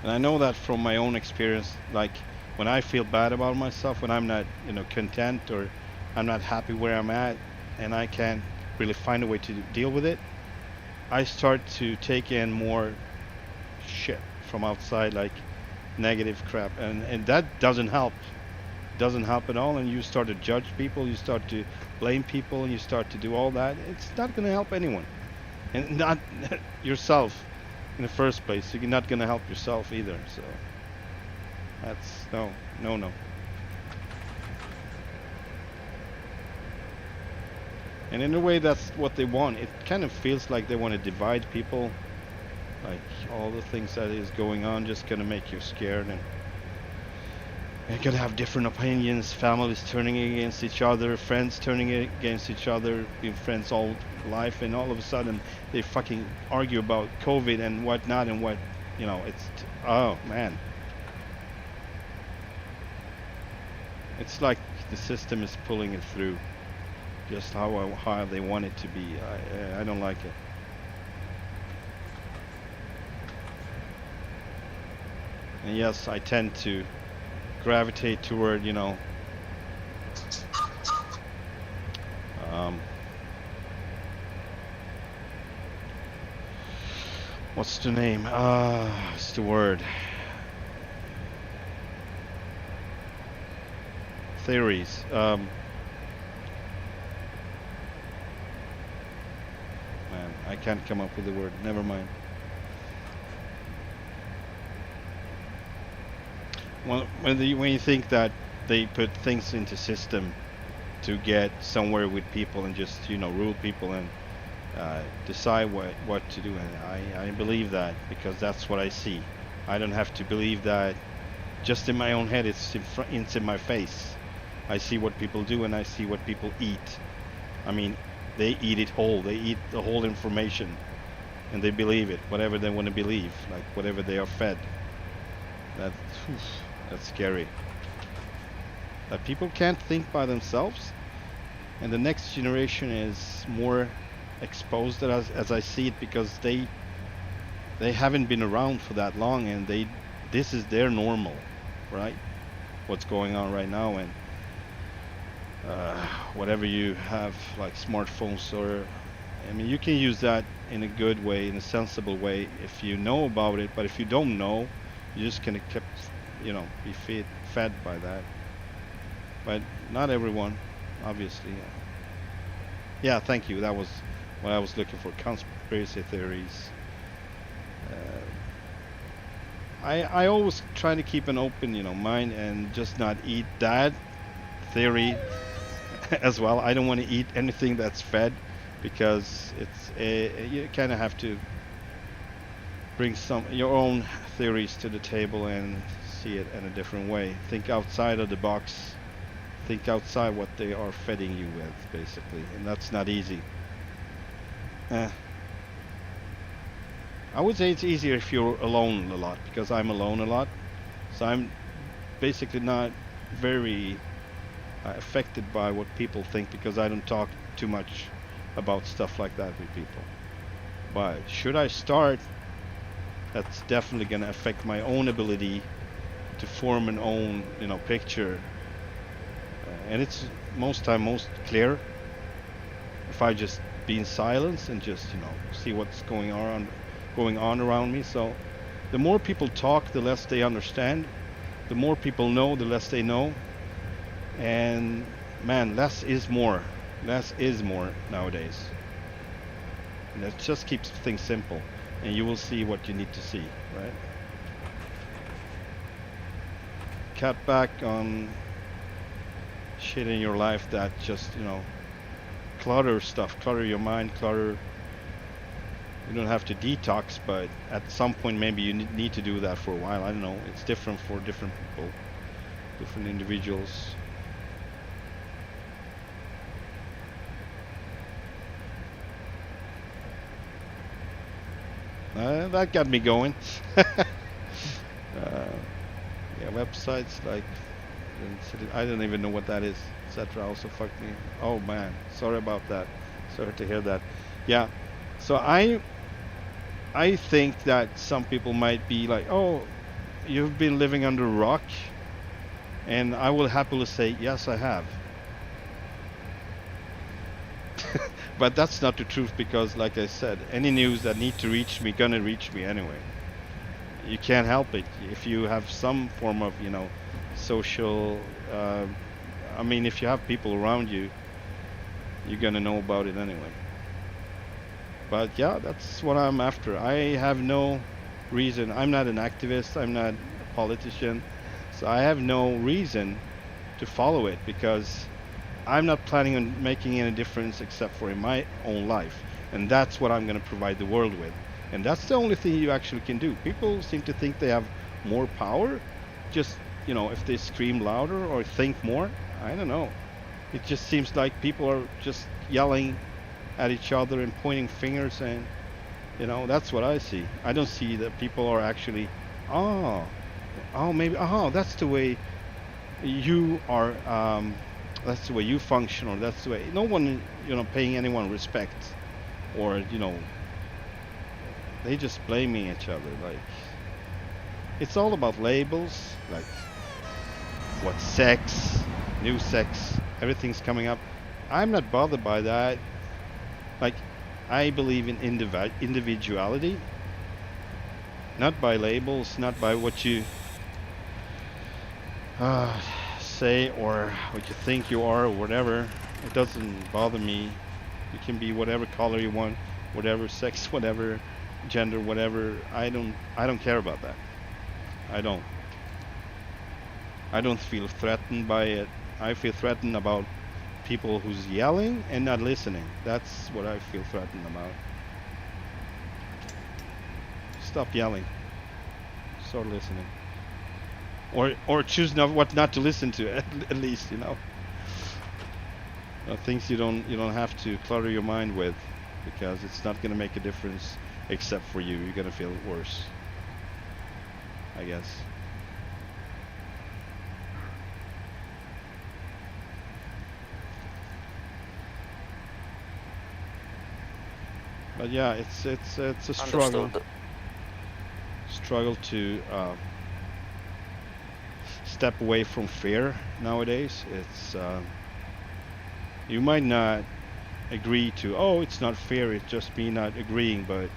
And I know that from my own experience, like when I feel bad about myself, when I'm not, you know, content, or I'm not happy where I'm at, and I can't really find a way to deal with it, I start to take in more shit from outside, like negative crap, and that doesn't help. Doesn't help at all, and you start to judge people, you start to blame people, and you start to do all that. It's not going to help anyone, and not yourself in the first place. You're not going to help yourself either. So that's no. And in a way, that's what they want. It kind of feels like they want to divide people, like all the things that is going on just going to make you scared, and you're gonna have different opinions, families turning against each other, friends turning against each other, been friends all life, and all of a sudden they fucking argue about COVID and whatnot, and what, you know, it's, oh man. It's like the system is pulling it through, just how they want it to be. I don't like it. And yes, I tend to gravitate toward, you know, what's the name? What's the word? Theories. Man, I can't come up with the word. Never mind. Well, when you think that they put things into system to get somewhere with people and just rule people and decide what to do, and I believe that because that's what I see. I don't have to believe that just in my own head. It's in my face. I see what people do and I see what people eat. I mean, they eat it whole. They eat the whole information, and they believe it, whatever they want to believe, like whatever they are fed. That's scary. That people can't think by themselves, and the next generation is more exposed as I see it because they haven't been around for that long, and this is their normal, right? What's going on right now, and whatever you have, like smartphones, or I mean, you can use that in a good way, in a sensible way, if you know about it. But if you don't know, you're just gonna be fed by that. But not everyone, obviously. Yeah, thank you. That was what I was looking for. Conspiracy theories. I always try to keep an open, mind, and just not eat that theory as well. I don't want to eat anything that's fed, because you kind of have to bring your own theories to the table and see it in a different way. Think outside of the box. Think outside what they are feeding you with, basically, and that's not easy. I would say it's easier if you're alone a lot, because I'm alone a lot, so I'm basically not very affected by what people think, because I don't talk too much about stuff like that with people. But should I start, that's definitely going to affect my own ability to form an own picture, and it's most clear if I just be in silence and just see what's going on around me. So the more people talk, the less they understand. The more people know, the less they know. And man, less is more nowadays, and that just keeps things simple, and you will see what you need to see, right? Cut back on shit in your life that just clutter your mind. You don't have to detox, but at some point maybe you need to do that for a while. I don't know, it's different for different people, different individuals. That got me going. Yeah, websites like I don't even know what that is, etc. also fucked me. Oh man, sorry about that. Sorry to hear that. Yeah, so I think that some people might be like, oh, you've been living under a rock, and I will happily say yes, I have. But that's not the truth, because like I said, any news that need to reach me gonna reach me anyway. You can't help it. If you have some form of social I mean, if you have people around you, you're gonna know about it anyway. But yeah, that's what I'm after. I have no reason. I'm not an activist, I'm not a politician, so I have no reason to follow it, because I'm not planning on making any difference except for in my own life, and that's what I'm going to provide the world with, and that's the only thing you actually can do. People seem to think they have more power, just if they scream louder or think more. I don't know, it just seems like people are just yelling at each other and pointing fingers, and that's what I see. I don't see that people are actually maybe that's the way you are, that's the way you function, or that's the way. No one paying anyone respect, or they just blaming each other. Like, it's all about labels, like what sex, new sex, everything's coming up. I'm not bothered by that. Like, I believe in individuality, not by labels, not by what you say or what you think you are, or whatever. It doesn't bother me. You can be whatever color you want, whatever sex, whatever gender, whatever. I don't care about that. I don't. I don't feel threatened by it. I feel threatened about people who's yelling and not listening. That's what I feel threatened about. Stop yelling. Start listening. Or choose what not to listen to at least, you know. Things you don't have to clutter your mind with, because it's not gonna make a difference except for you. You're gonna feel worse, I guess. But yeah, it's a struggle. Understood. Struggle to step away from fear nowadays. It's you might not agree to, oh, it's not fear, it's just me not agreeing, but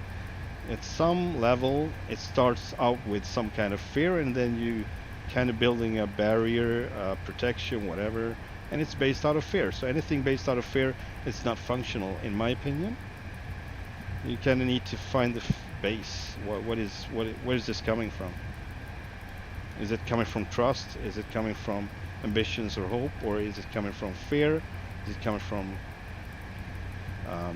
at some level it starts out with some kind of fear, and then you kind of building a barrier, protection, whatever, and it's based out of fear. So anything based out of fear, it's not functional, in my opinion. You kind of need to find the base. Where is this coming from? Is it coming from trust? Is it coming from ambitions or hope? Or is it coming from fear? Is it coming from no,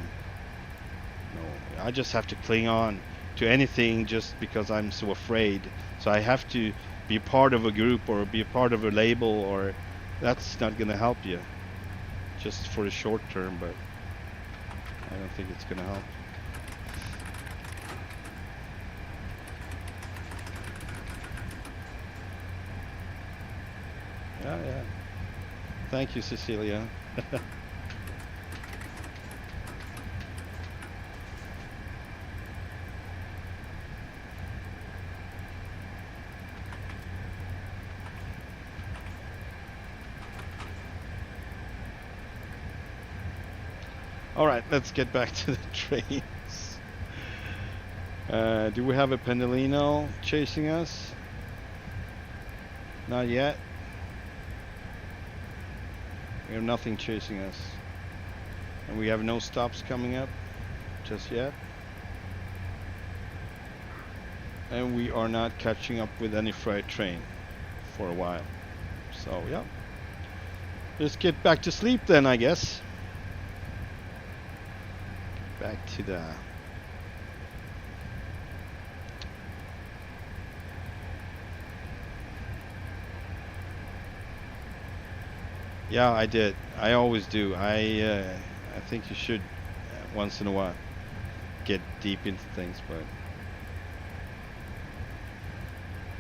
I just have to cling on to anything just because I'm so afraid. So I have to be part of a group or be a part of a label, or that's not gonna help you just for the short term, but I don't think it's gonna help. Yeah. Thank you, Cecilia. All right, let's get back to the trains. Do we have a Pendolino chasing us? Not yet. We have nothing chasing us. And we have no stops coming up just yet. And we are not catching up with any freight train for a while. So, yeah. Let's get back to sleep then, I guess. Back to the... Yeah, I did. I always do. I think you should once in a while get deep into things, but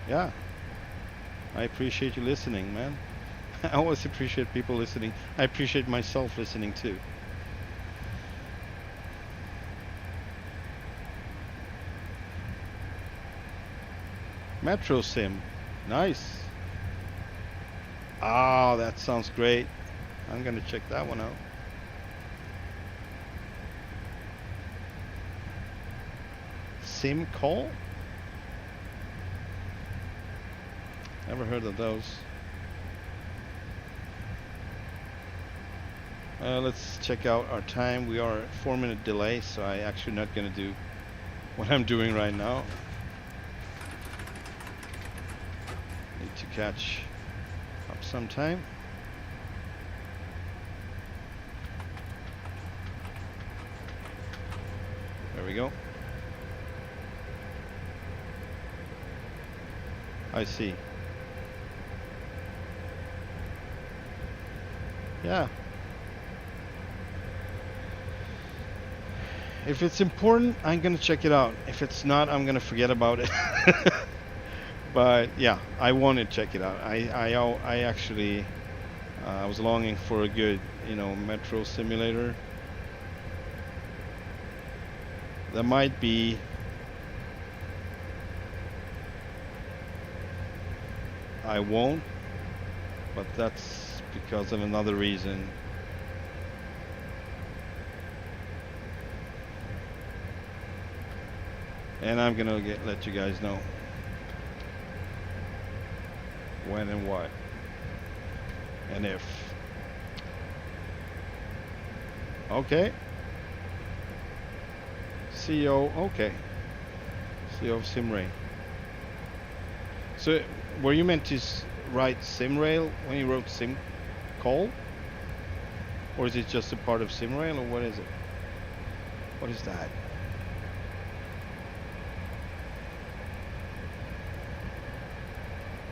yeah, I appreciate you listening, man. I always appreciate people listening. I appreciate myself listening too. Metro Sim, nice. Oh, that sounds great. I'm gonna check that one out. Sim Call? Never heard of those. Let's check out our time. We are 4-minute delay, so I actually not gonna do what I'm doing right now. Need to catch up some time. There we go. I see. Yeah. If it's important, I'm gonna check it out. If it's not, I'm gonna forget about it. But yeah, I want to check it out. I actually I was longing for a good, metro simulator. There might be I won't, but that's because of another reason. And I'm gonna let you guys know when and what and if. Okay. CEO, okay. CEO of SIMRAIL. So were you meant to write SIMRAIL when he wrote SimCall? Or is it just a part of SIMRAIL, or what is it? What is that?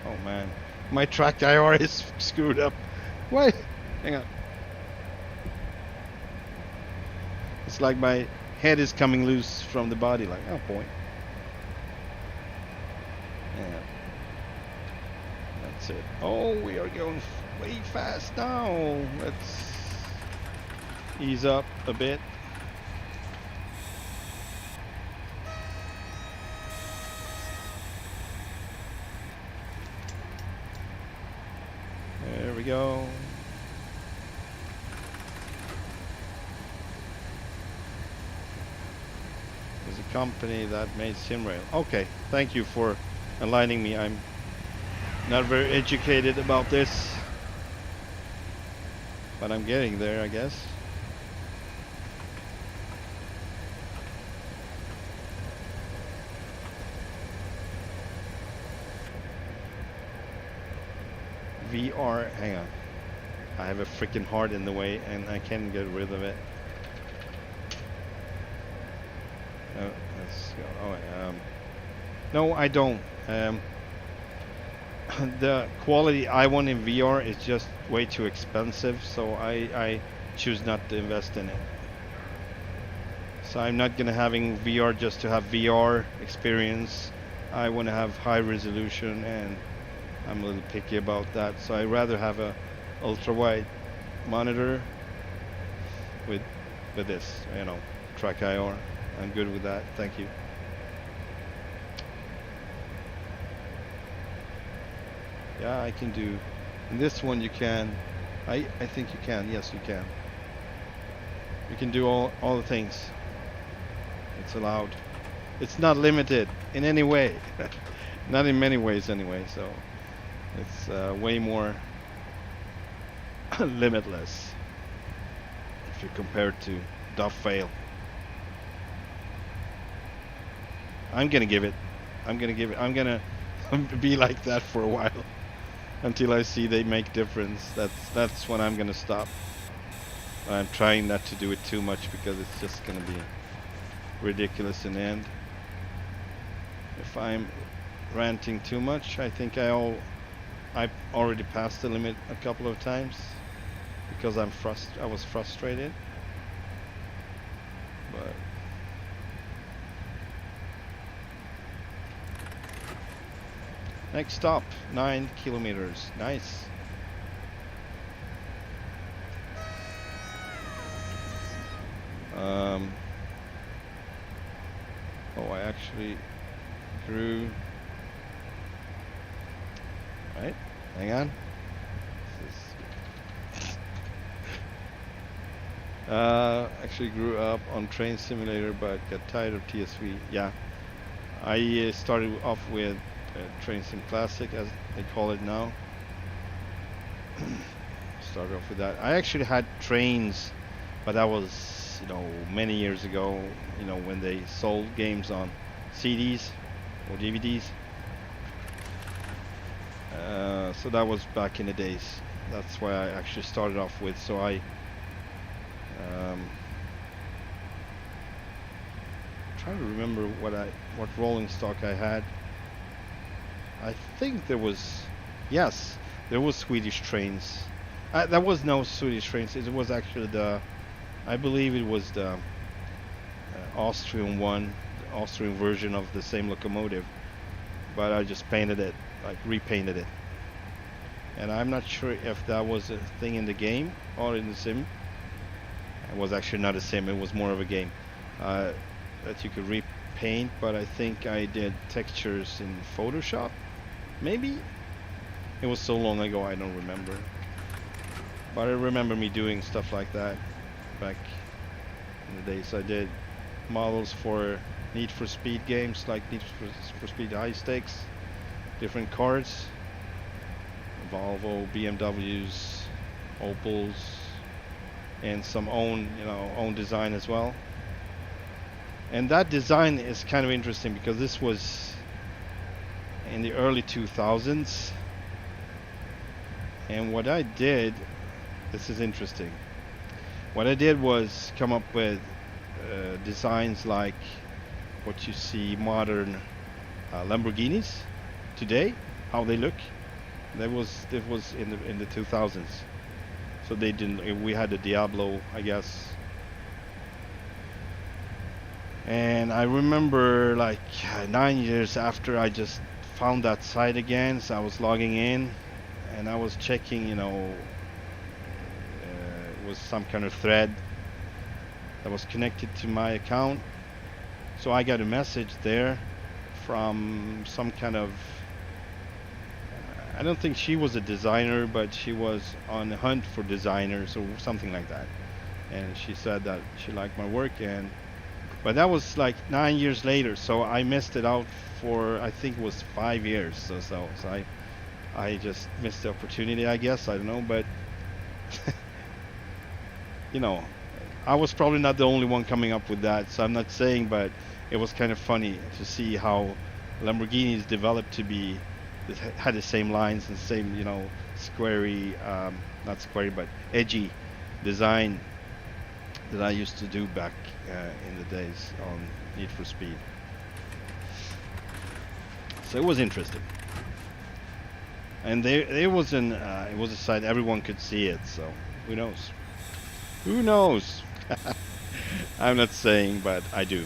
Oh man, my track IR is screwed up. Wait, hang on. It's like my head is coming loose from the body, like, oh boy. Yeah. That's it. Oh, we are going way fast now. Let's ease up a bit. There we go. There's a company that made SIMRAIL. Okay, thank you for enlightening me. I'm not very educated about this, but I'm getting there, I guess. VR, hang on. I have a freaking heart in the way and I can't get rid of it. Let's go. Oh, no, I don't. The quality I want in VR is just way too expensive, so I choose not to invest in it. So I'm not gonna having VR just to have VR experience. I want to have high resolution, and I'm a little picky about that. So I rather have a ultra wide monitor with this, you know, track IR. I'm good with that. Thank you. Yeah, I can do. In this one you can. I think you can. Yes, you can. You can do all the things. It's allowed. It's not limited in any way. Not in many ways anyway, so it's way more limitless if you compare it to Dovetail. I'm gonna be like that for a while until I see they make difference. That's when I'm gonna stop. I'm trying not to do it too much because it's just gonna be ridiculous in the end. If I'm ranting too much, I think I've already passed the limit a couple of times because I was frustrated. But next stop, 9 kilometers. Nice. Oh, I actually grew. Right, hang on. Actually grew up on Train Simulator, but got tired of TSV. Yeah, I started off with Train Sim Classic, as they call it now. Started off with that. I actually had trains, but that was, you know, many years ago. You know, when they sold games on CDs or DVDs. So that was back in the days. That's why I actually started off with. So I trying to remember what rolling stock I had. I think there was, yes, there was Swedish trains. There was no Swedish trains. It was actually I believe it was the Austrian one, the Austrian version of the same locomotive. But I just painted it, like repainted it. And I'm not sure if that was a thing in the game or in the sim. It was actually not a sim, it was more of a game that you could repaint, but I think I did textures in Photoshop. Maybe? It was so long ago I don't remember. But I remember me doing stuff like that back in the days. I did models for Need for Speed games, like Need for Speed High Stakes, different cars, Volvo, BMWs, Opels, and some own design as well. And that design is kind of interesting because this was in the early 2000s, And what I did, this is interesting. What I did was come up with designs like what you see modern Lamborghinis today, how they look. That was in the 2000s. So they didn't. We had the Diablo, I guess. And I remember like 9 years after I just found that site again, so I was logging in and I was checking, it was some kind of thread that was connected to my account. So I got a message there from some kind of, I don't think she was a designer, but she was on a hunt for designers or something like that. And she said that she liked my work, but that was like 9 years later, so I missed it out for, I think it was 5 years. So I just missed the opportunity, I guess. I don't know, but I was probably not the only one coming up with that. So I'm not saying, but it was kind of funny to see how Lamborghinis developed to be, had the same lines and same, squarey, not squarey, but edgy design that I used to do back in the days on Need for Speed. So it was interesting. And it was a site everyone could see it, so who knows? Who knows? I'm not saying, but I do.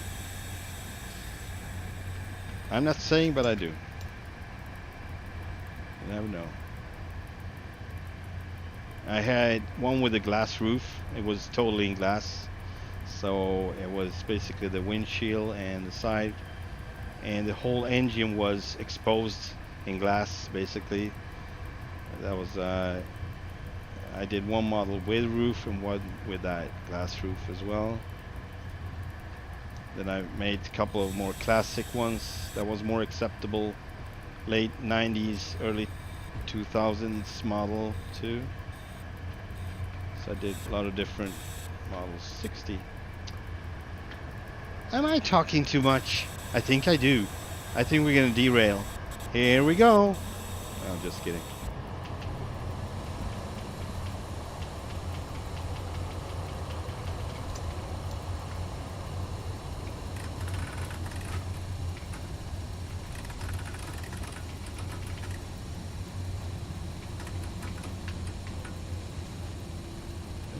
I'm not saying, but I do. You never know. I had one with a glass roof. It was totally in glass. So it was basically the windshield and the side. And the whole engine was exposed in glass, basically. That was, I did one model with roof and one with that glass roof as well. Then I made a couple of more classic ones that was more acceptable. Late 90s, early 2000s model too. So I did a lot of different models. 60. Am I talking too much? I think I do. I think we're gonna derail. Here we go. I'm just kidding.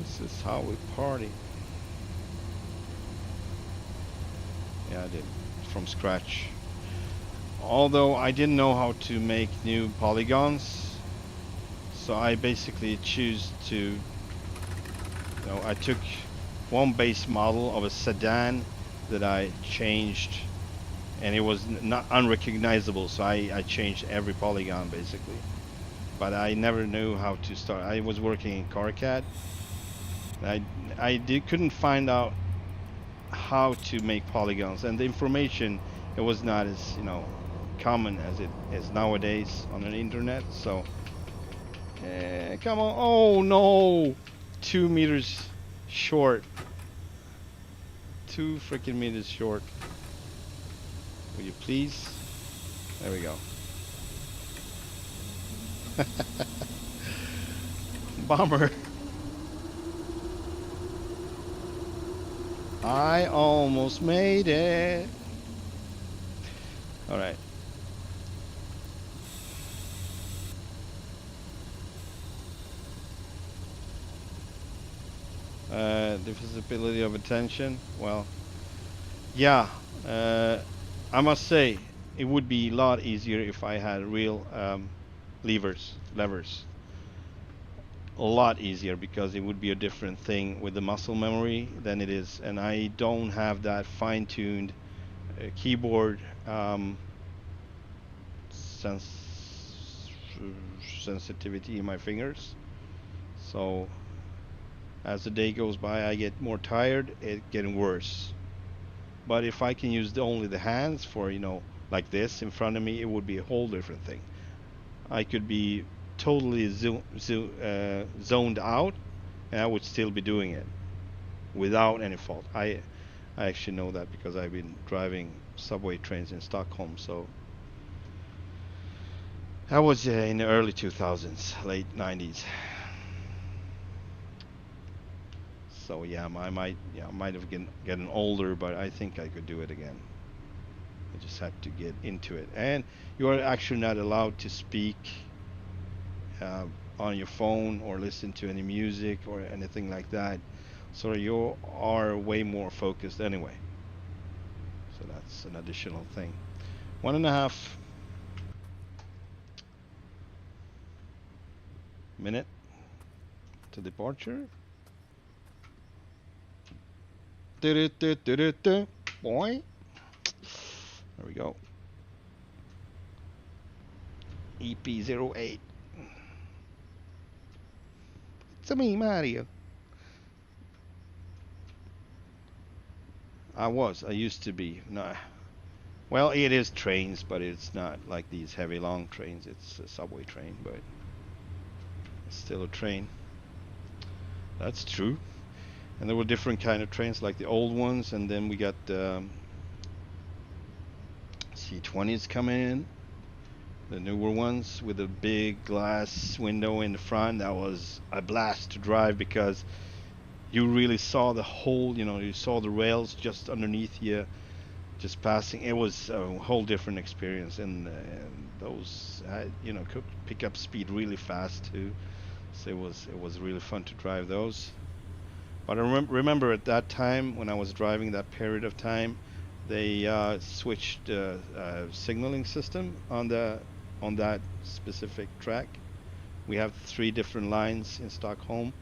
This is how we party. Yeah, I did from scratch. Although I didn't know how to make new polygons, so I basically choose to, I took one base model of a sedan that I changed, and it was not unrecognizable, so I changed every polygon basically. But I never knew how to start. I was working in CarCAD. Couldn't find out how to make polygons, and the information, it was not as common as it is nowadays on the internet. So come on. Oh no, 2 meters short, 2 freaking meters short. Will you please? There we go. Bummer. I almost made it. All right. Divisibility of attention. Well, yeah. I must say, it would be a lot easier if I had real levers. A lot easier, because it would be a different thing with the muscle memory than it is, and I don't have that fine-tuned keyboard sensitivity in my fingers. So as the day goes by, I get more tired, it's getting worse. But if I can use only the hands for, like this in front of me, it would be a whole different thing. I could be totally zoned out, and I would still be doing it without any fault. I actually know that because I've been driving subway trains in Stockholm. So That was in the early 2000s, late 90s. So yeah, I might have gotten older, but I think I could do it again. I just had to get into it. And you are actually not allowed to speak on your phone or listen to any music or anything like that. So you are way more focused anyway. So that's an additional thing. 1.5 minute to departure. Boy. There we go. EP08. It's me, Mario. I used to be. No. Well, it is trains, but it's not like these heavy long trains. It's a subway train, but it's still a train. That's true. And there were different kind of trains, like the old ones, and then we got C20s coming in, the newer ones with a big glass window in the front. That was a blast to drive because you really saw the whole, you saw the rails just underneath you, just passing. It was a whole different experience, and those, could pick up speed really fast too. So it was really fun to drive those. But I remember at that time when I was driving that period of time, they switched signaling system on that specific track. We have 3 different lines in Stockholm,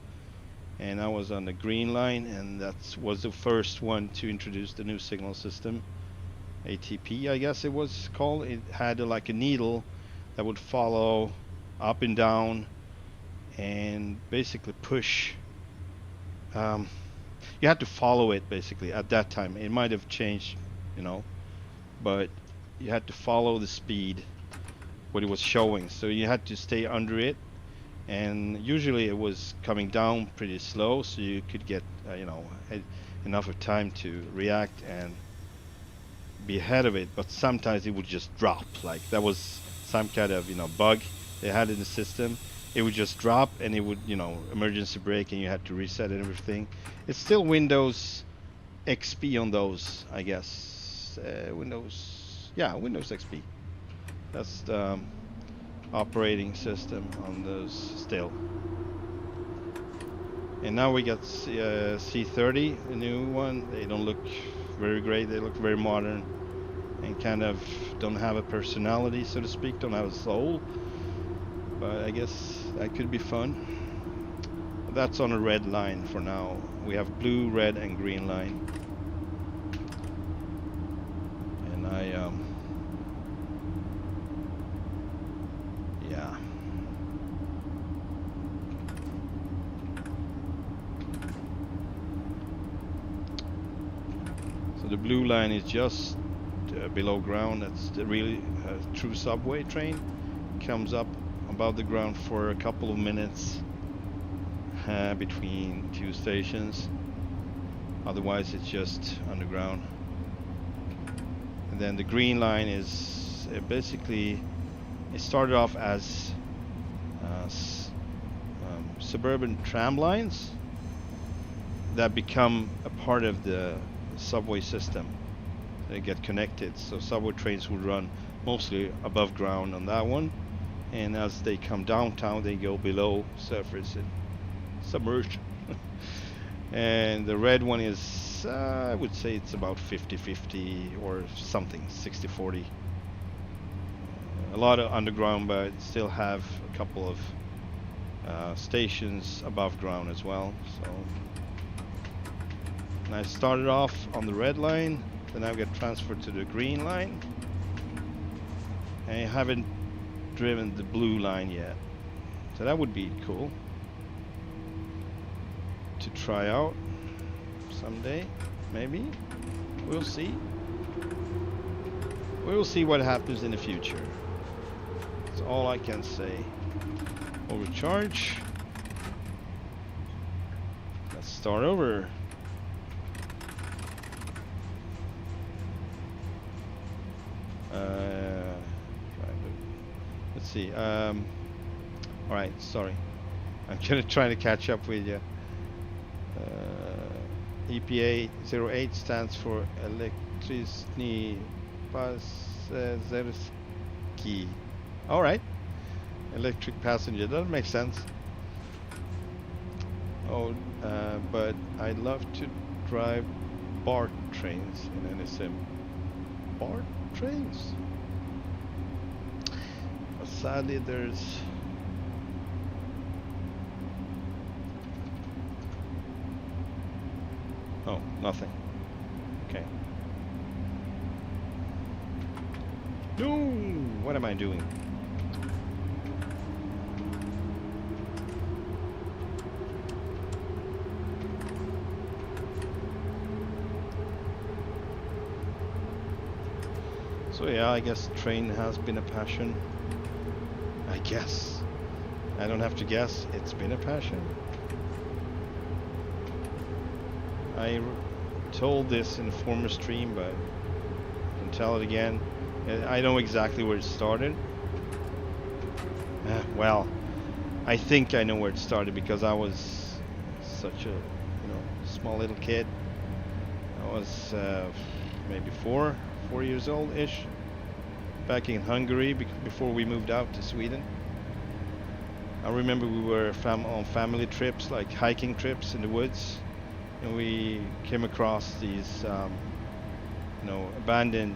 and I was on the green line, and that was the first one to introduce the new signal system, ATP, I guess it was called. It had like a needle that would follow up and down and basically push. You had to follow it basically at that time. It might have changed, but you had to follow the speed, what it was showing. So you had to stay under it, and usually it was coming down pretty slow, so you could get, enough of time to react and be ahead of it. But sometimes it would just drop. Like that was some kind of, bug they had in the system. It would just drop, and it would, emergency brake, and you had to reset and everything. It's still Windows XP on those, I guess. Windows XP. That's the operating system on those still. And now we got C30, a new one. They don't look very great. They look very modern and kind of don't have a personality, so to speak. Don't have a soul. But I guess that could be fun. That's on a red line for now. We have blue, red, and green line. And yeah. So the blue line is just below ground. That's the really true subway train. Comes up above the ground for a couple of minutes between 2 stations. Otherwise it's just underground. And then the green line is basically, it started off as suburban tram lines that become a part of the subway system. They get connected, so subway trains will run mostly above ground on that one. And as they come downtown, they go below surface and submerged. And the red one is, I would say it's about 50-50 or something, 60-40. A lot of underground, but still have a couple of stations above ground as well. So, and I started off on the red line, then I get transferred to the green line. And I haven't driven the blue line yet, so that would be cool to try out someday, maybe. We'll see what happens in the future. That's all I can say. Overcharge. Let's start over. Let's see. All right, sorry. I'm gonna try to catch up with you. EPA 08 stands for Elektryczny Pasażerski. All right, electric passenger. That makes sense. Oh, but I love to drive BART trains in any sim. BART trains? But sadly, there's oh, nothing. Okay. No! What am I doing? So yeah, I guess train has been a passion. I guess. I don't have to guess. It's been a passion. I told this in a former stream, but I can tell it again. I know exactly where it started. Well, I think I know where it started because I was such a, small little kid. I was maybe four years old-ish, back in Hungary before we moved out to Sweden. I remember we were on family trips, like hiking trips in the woods, and we came across these, abandoned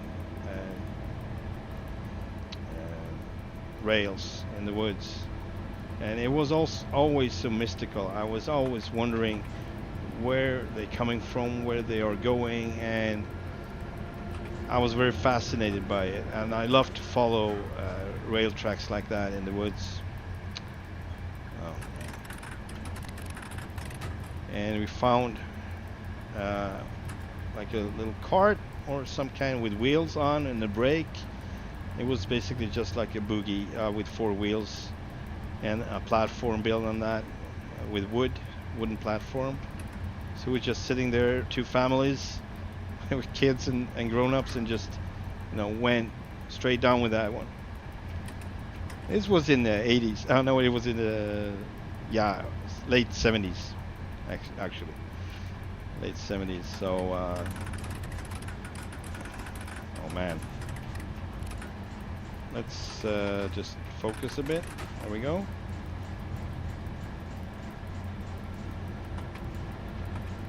rails in the woods, and it was also always so mystical. I was always wondering where they're coming from, where they are going, and I was very fascinated by it, and I love to follow rail tracks like that in the woods. Oh. And we found like a little cart or some kind with wheels on and a brake. It was basically just like a boogie with 4 wheels and a platform built on that with wooden platform. So we're just sitting there, 2 families with kids and grown-ups, and just went straight down with that one. This was in the 80s. I don't know, it was in the late 70s actually, late 70s. So oh man, let's just focus a bit. There we go.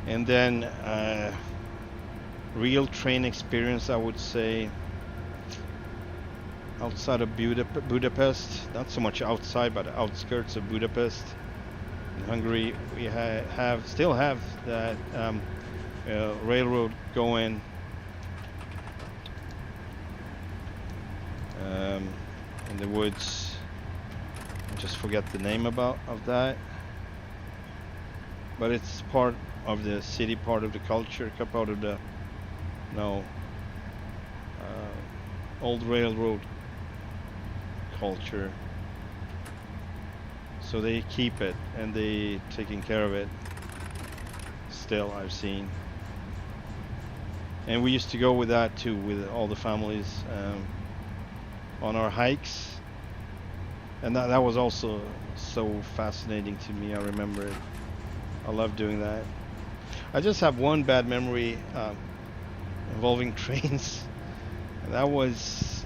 And then real train experience, I would say, outside of Budapest, not so much outside, but outskirts of Budapest. In Hungary, we still have that railroad going in the woods. I just forget the name of that, but it's part of the city, part of the culture, part of the old railroad culture. So they keep it and they taking care of it still, I've seen. And we used to go with that too, with all the families on our hikes, and that was also so fascinating to me. I remember it. I love doing that. I just have one bad memory involving trains, and that was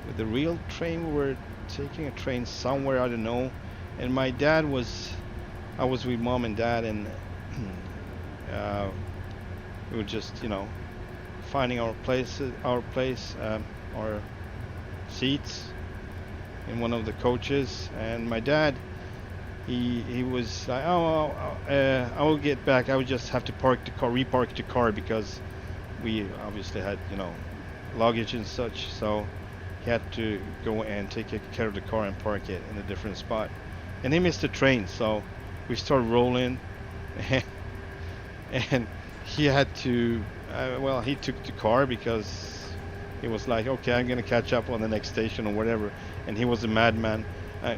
with the real train. We were taking a train somewhere, I don't know, and my dad I was with mom and dad, and we were just finding our seats in one of the coaches, and my dad, he was like, I will get back. I would just have to repark the car, because we obviously had luggage and such, so he had to go and take care of the car and park it in a different spot. And he missed the train, so we started rolling, and he had to he took the car, because he was like, okay, I'm gonna catch up on the next station or whatever. And he was a madman,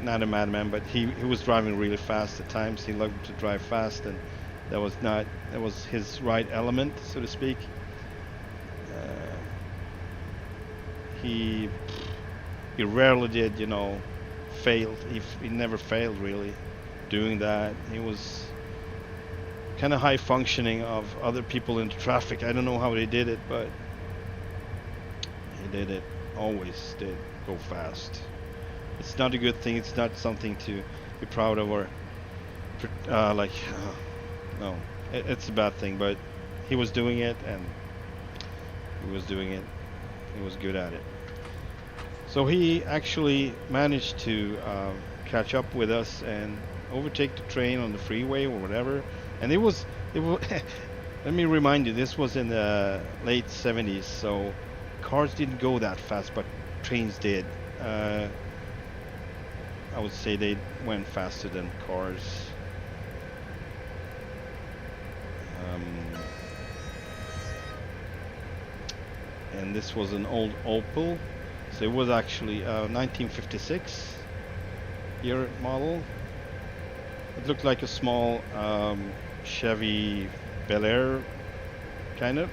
not a madman, but he was driving really fast at times. He loved to drive fast, and that was his right element, so to speak. he rarely did, you know, failed. He never failed really doing that. He was kind of high functioning of other people in the traffic. I don't know how they did it, but he did it. Always did go fast. It's not a good thing. It's not something to be proud of or no. It's a bad thing. But he was doing it, and he was doing it. He was good at it. So he actually managed to catch up with us and overtake the train on the freeway or whatever. And it was let me remind you, this was in the late 70s, so cars didn't go that fast, but trains did. I would say they went faster than cars. And this was an old Opel, so it was actually a 1956 year model. It looked like a small Chevy Bel Air, kind of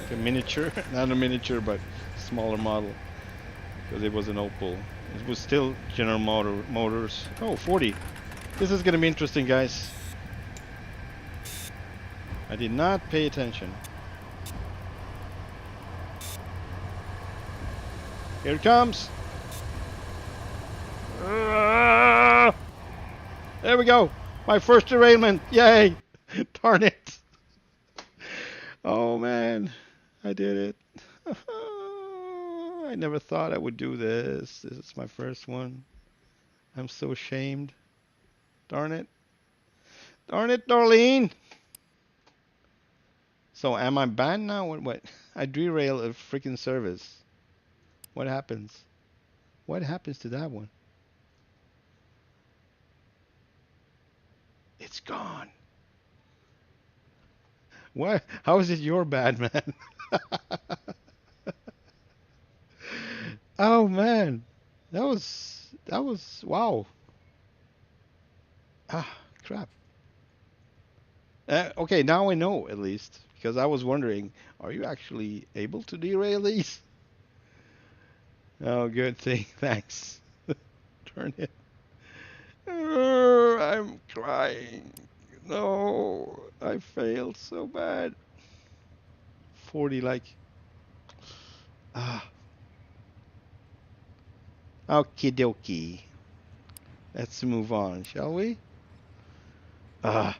like a miniature, not a miniature, but smaller model, because it was an Opel. It was still General Motors. Oh, 40. This is gonna be interesting, guys. I did not pay attention. Here it comes. There we go. My first derailment. Yay. Darn it. Oh man, I did it. I never thought I would do this. This is my first one. I'm so ashamed. Darn it. Darn it, Darlene. So am I banned now? What? I derail a freaking service. What happens? What happens to that one? It's gone. What? How is it your bad, man? Oh man, that was wow. Ah, crap. Okay, now I know at least, because I was wondering, are you actually able to derail these? Oh, good thing. Thanks. Turn it. I'm crying. No, I failed so bad. 40 like. Ah. Okie dokie. Let's move on, shall we? Ah.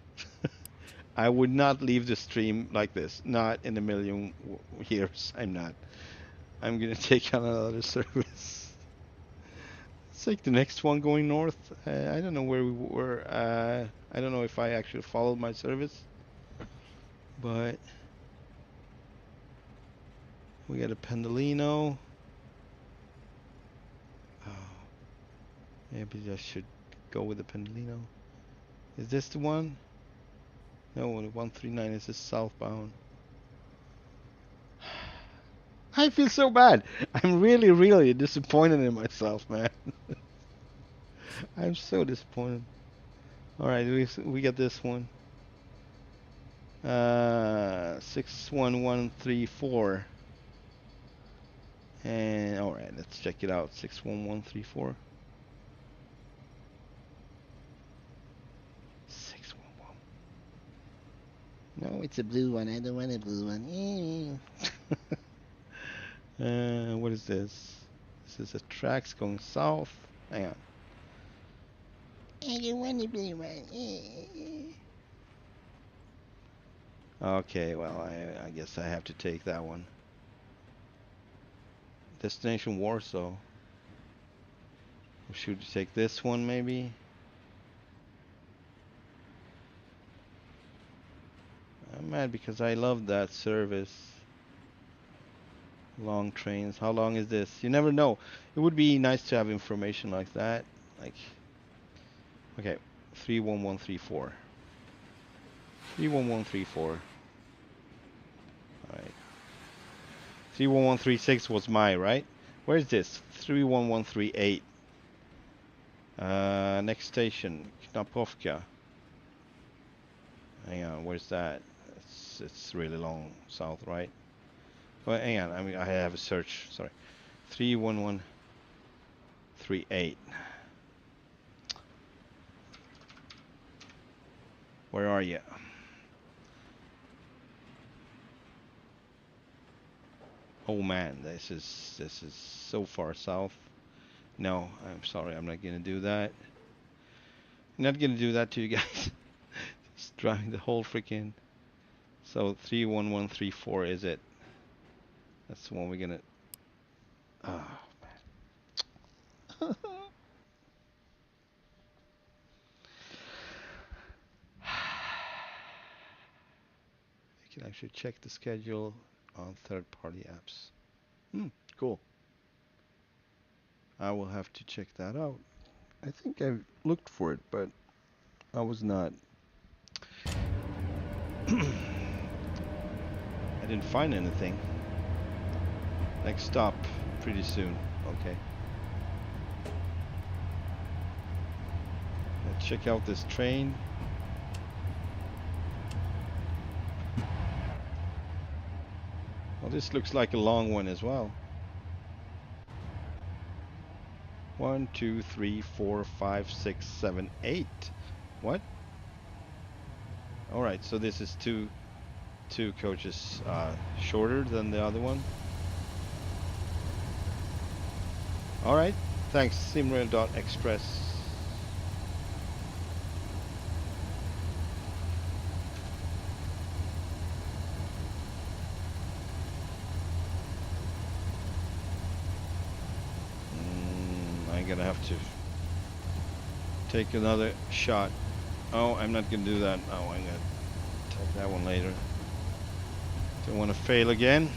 I would not leave the stream like this. Not in a million years. I'm not. I'm gonna take on another service. Let's take the next one going north. I don't know where we were. I don't know if I actually followed my service. But we got a Pendolino. Oh, maybe I should go with the Pendolino. Is this the one? No, the 139 is the southbound. I feel so bad. I'm really, really disappointed in myself, man. I'm so disappointed. All right, we got this one. 61134. And all right, let's check it out. 61134. 611. No, it's a blue one. I don't want a blue one. What is this? This is a tracks going south. Hang on. I don't want a blue one. Okay, well, I guess I have to take that one. Destination Warsaw. Or should we take this one maybe? I'm mad because I love that service. Long trains. How long is this? You never know. It would be nice to have information like that. Like, okay, 31134. 31134. Alright. 31136 was my, right? Where is this? 31138. Next station, Knapovka. Hang on, where's that? It's really long south, right? Well, hang on, I have a search. Sorry, 311. 3138. Where are you? Oh man, this is so far south. No, I'm sorry, I'm not gonna do that. I'm not gonna do that to you guys. Just driving the whole freaking. So 31134 is it? That's the one we're gonna. Oh man. You can actually check the schedule on third-party apps. Cool. I will have to check that out. I think I looked for it, but I was not. I didn't find anything. Next stop, pretty soon. Okay. Let's check out this train. Well, this looks like a long one as well. 1, 2, 3, 4, 5, 6, 7, 8. What? All right, so this is two coaches shorter than the other one. All right, thanks, SIMRAIL.express. I'm gonna have to take another shot. Oh, I'm not gonna do that. Oh, I'm gonna take that one later. Don't want to fail again.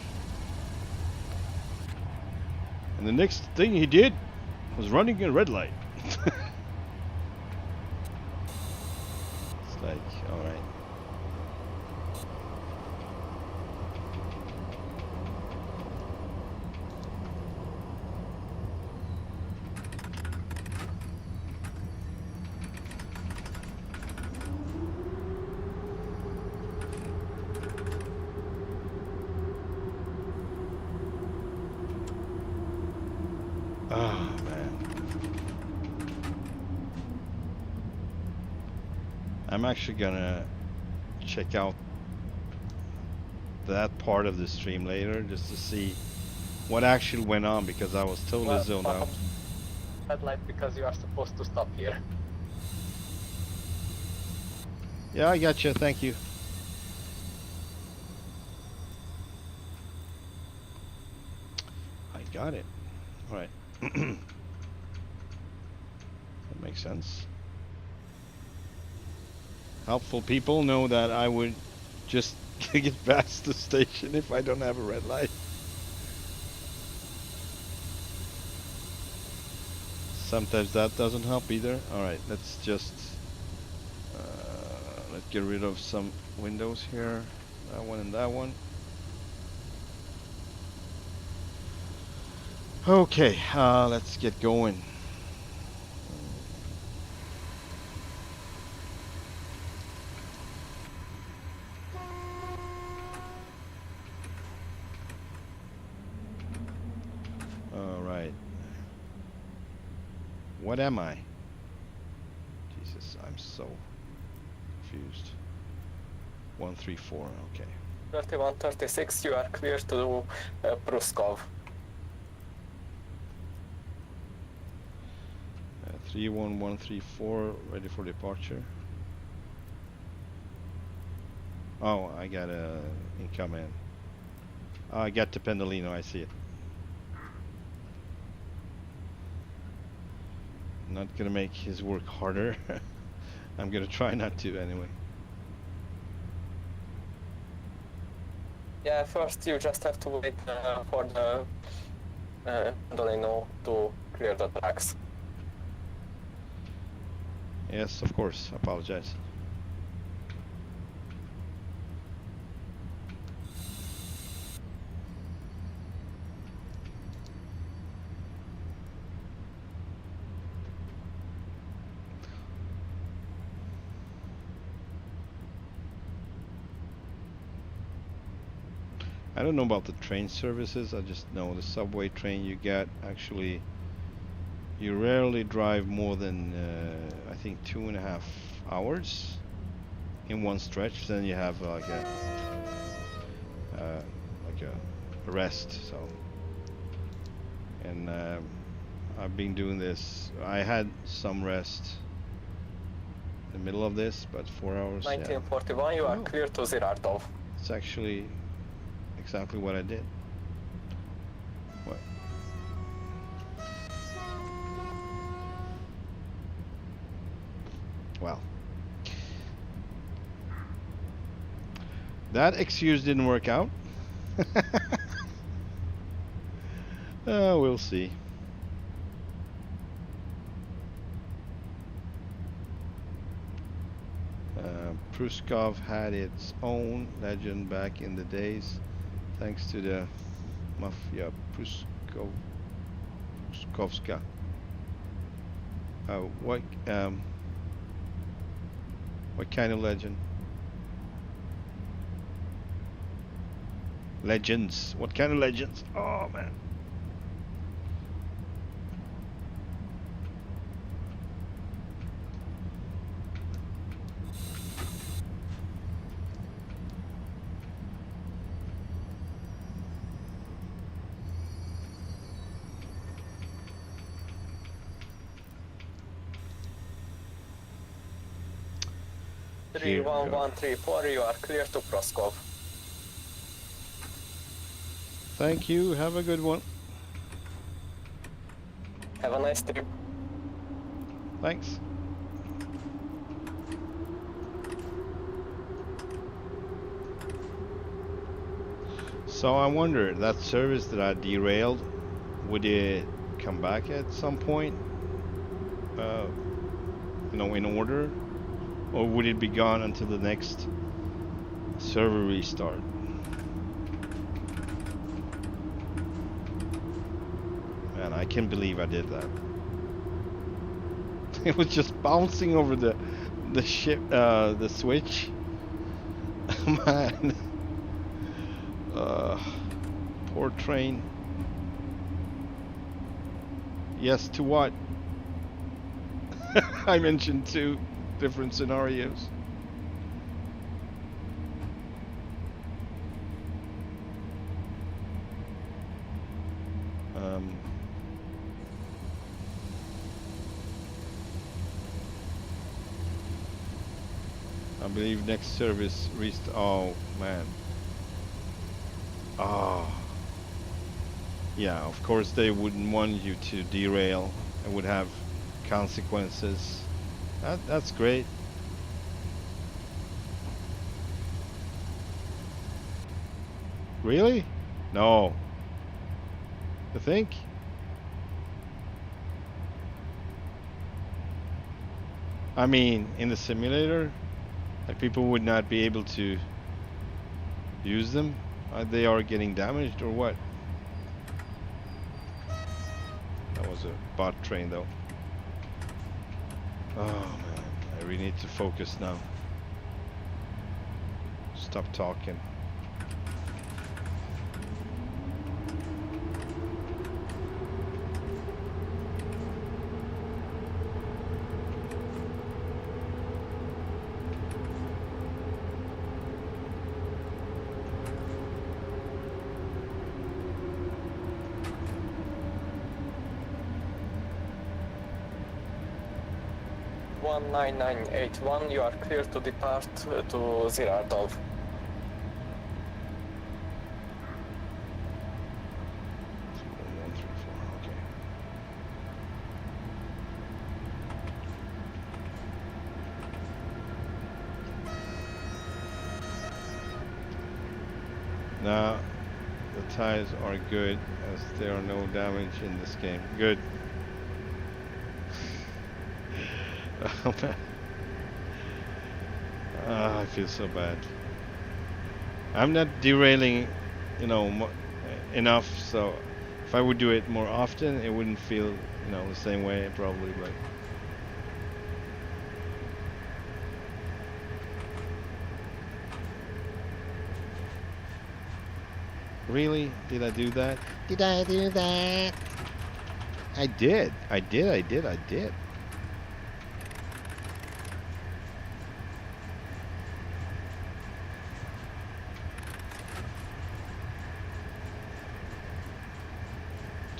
And the next thing he did was running a red light. It's like, all right. Oh man. I'm actually gonna check out that part of the stream later just to see what actually went on, because I was totally zoned out. Red light because you are supposed to stop here. Yeah, I got you. Thank you. I got it. All right. That makes sense. Helpful people know that I would just get past the station if I don't have a red light. Sometimes that doesn't help either. Alright, let's just let's get rid of some windows here. That one and that one. Okay, let's get going. Alright. What am I? Jesus, I'm so confused. 134, okay. 3136, you are clear to Pruskov. 31134, ready for departure. Oh, I got a incoming. Oh, I got to Pendolino, I see it. Not gonna make his work harder. I'm gonna try not to anyway. Yeah, first you just have to wait for the Pendolino to clear the tracks. Yes, of course. I apologize. I don't know about the train services. I just know the subway train you get actually, you rarely drive more than I think 2.5 hours in one stretch. Then you have like a rest. So, and I've been doing this. I had some rest in the middle of this, but 4 hours. 1941, you are Oh. clear to Zirardov. It's actually exactly what I did. What? Well, that excuse didn't work out. We'll see. Pruskov had its own legend back in the days, thanks to the Mafia Pruskovska. What kind of legend? Legends. What kind of legends? Oh man. Here we go. 31134, you are clear to Proskov. Thank you. Have a good one. Have a nice trip. Thanks. So I wonder, that service that I derailed, would it come back at some point? You know, in order? Or would it be gone until the next server restart? Man, I can't believe I did that. It was just bouncing over the ship, the switch. Man. Poor train. Yes, to what? I mentioned 2 different scenarios. I believe next service oh man. Oh. Yeah, of course they wouldn't want you to derail. It would have consequences. That's great. Really? No. You think? I mean, in the simulator, like people would not be able to use them? They are getting damaged or what? That was a bot train though. Oh man, I really need to focus now. Stop talking. One 9981, you are clear to depart to Zirardov. Okay. Now the tires are good as there are no damage in this game. Good. Oh man. I feel so bad. I'm not derailing, you know, enough, so if I would do it more often, it wouldn't feel, you know, the same way probably, but really? Did I do that? Did I do that? I did.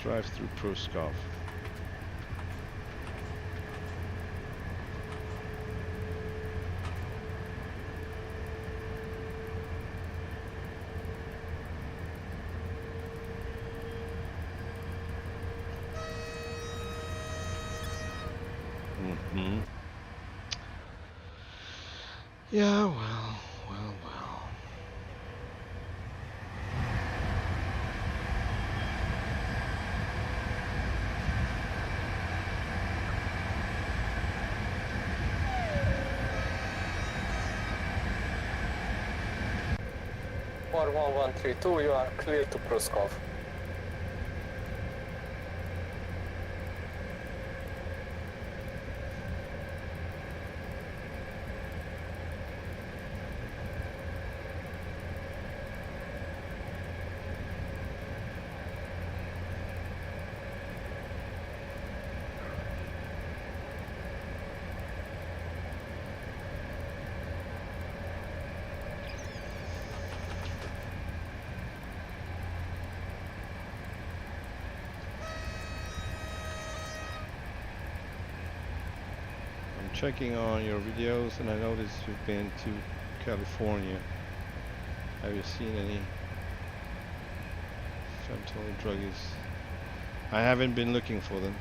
Drive through Pruskov. Mm-hmm. Yeah, well. 41132, you are clear to Pruskov. Checking on your videos, and I noticed you've been to California. Have you seen any fentanyl druggies? I haven't been looking for them.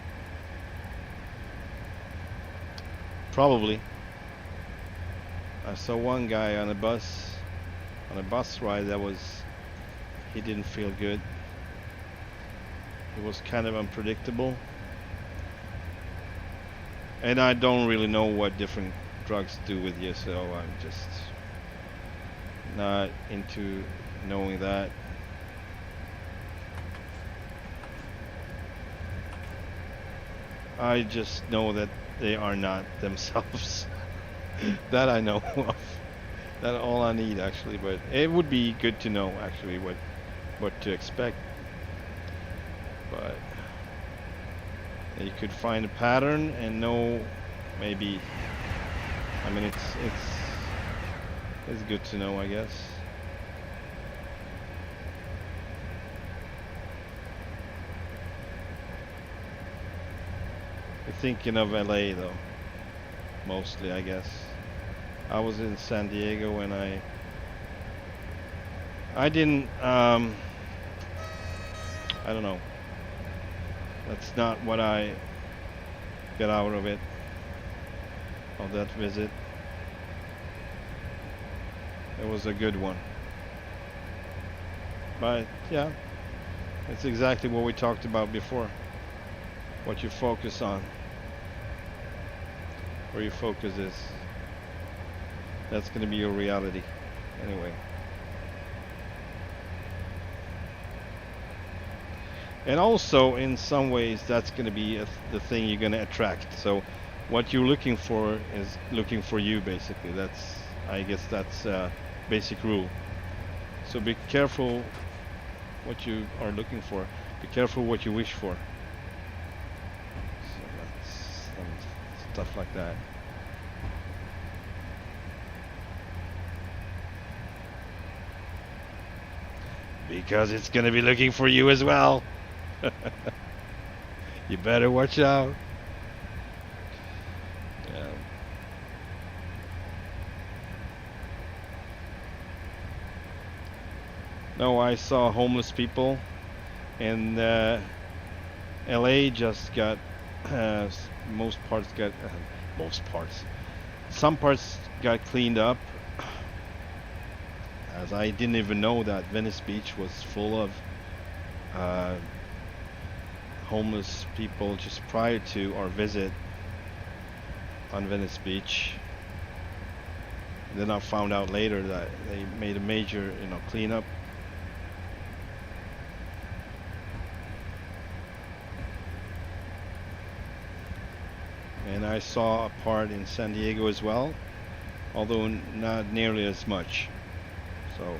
Probably. I saw one guy on a bus ride he didn't feel good. It was kind of unpredictable. And I don't really know what different drugs do with you, so I'm just not into knowing that. I just know that they are not themselves. That I know of. That's all I need, actually, but it would be good to know, actually, what to expect. But you could find a pattern and know, maybe. I mean, it's good to know, I guess. You're thinking of LA though, mostly, I guess. I was in San Diego and I didn't I don't know. That's not what I got out of that visit. It was a good one. But yeah, it's exactly what we talked about before. What you focus on, where your focus is, that's going to be your reality anyway. And also, in some ways, that's going to be the thing you're going to attract. So what you're looking for is looking for you, basically. I guess that's a basic rule. So be careful what you are looking for. Be careful what you wish for. So that's some stuff like that. Because it's going to be looking for you as well. You better watch out. Yeah. No, I saw homeless people, and LA just got some parts got cleaned up, as I didn't even know that Venice Beach was full of homeless people just prior to our visit on Venice Beach. Then I found out later that they made a major, cleanup. And I saw a part in San Diego as well, although not nearly as much. So,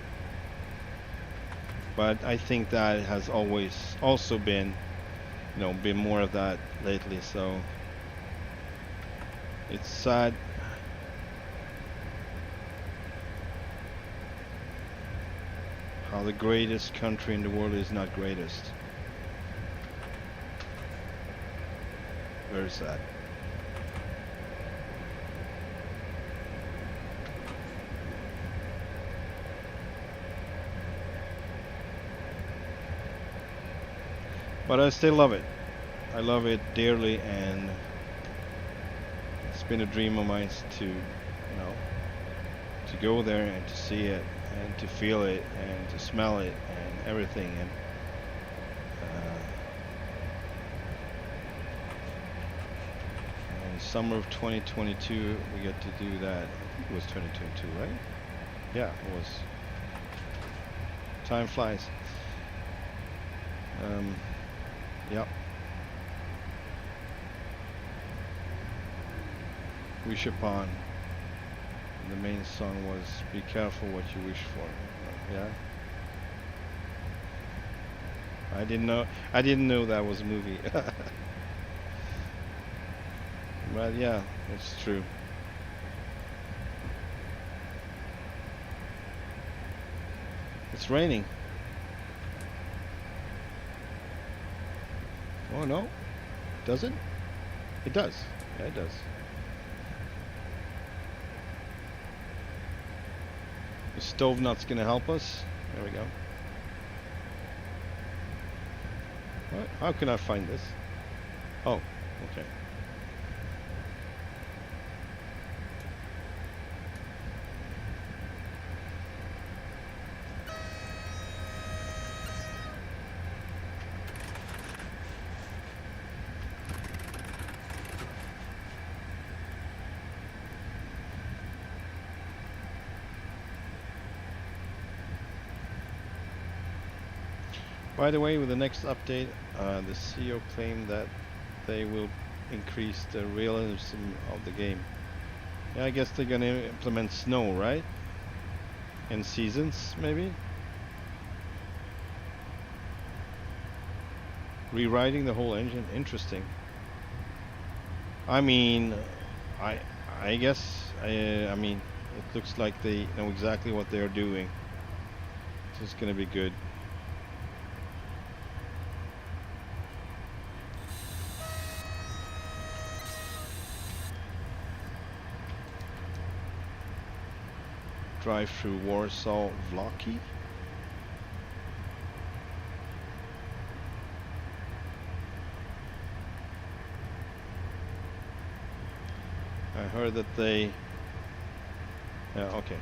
but I think that has always also been you know, been more of that lately, so it's sad. How the greatest country in the world is not greatest. Very sad. But I still love it. I love it dearly, and it's been a dream of mine to, you know, to go there and to see it and to feel it and to smell it and everything. And in summer of 2022 we got to do that. I think it was 2022, right? Yeah, it was. Time flies. Yep. Wish upon. The main song was "Be careful what you wish for." Yeah. I didn't know that was a movie. But yeah, it's true. It's raining. Oh no, does it? It does. Yeah, it does. The stove nut's gonna help us. There we go. What? How can I find this? Oh, okay. By the way, with the next update, the CEO claimed that they will increase the realism of the game. Yeah, I guess they're gonna implement snow, right? And seasons, maybe? Rewriting the whole engine, interesting. I mean, I guess, I mean, it looks like they know exactly what they're doing. So it's gonna be good. Drive through Warsaw Vloki. I heard that they okay,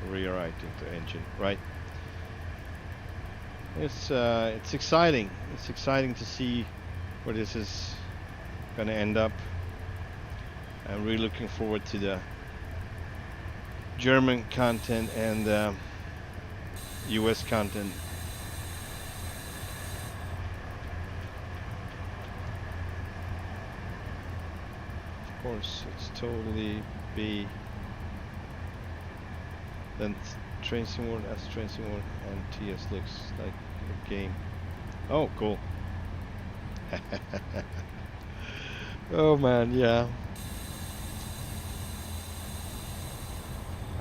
rewriting the engine, right? It's exciting. It's exciting to see where this is gonna end up. I'm really looking forward to the German content and US content. Of course, it's totally be then Train Sim as Train Sim and TS looks like a game. Oh, cool. Oh man, yeah.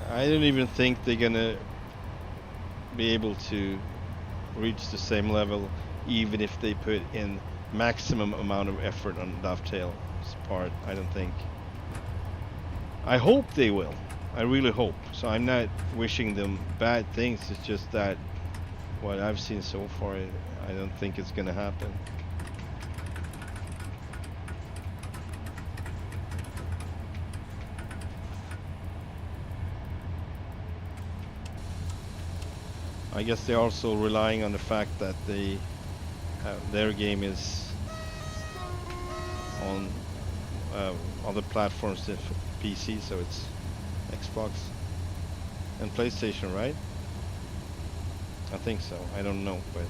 I don't even think they're gonna be able to reach the same level, even if they put in maximum amount of effort on Dovetail's part. I don't think. I hope they will. I really hope. So I'm not wishing them bad things. It's just that what I've seen so far, I don't think it's gonna happen. I guess they're also relying on the fact that they their game is on other platforms than PC, so it's Xbox and PlayStation, right? I think so. I don't know, but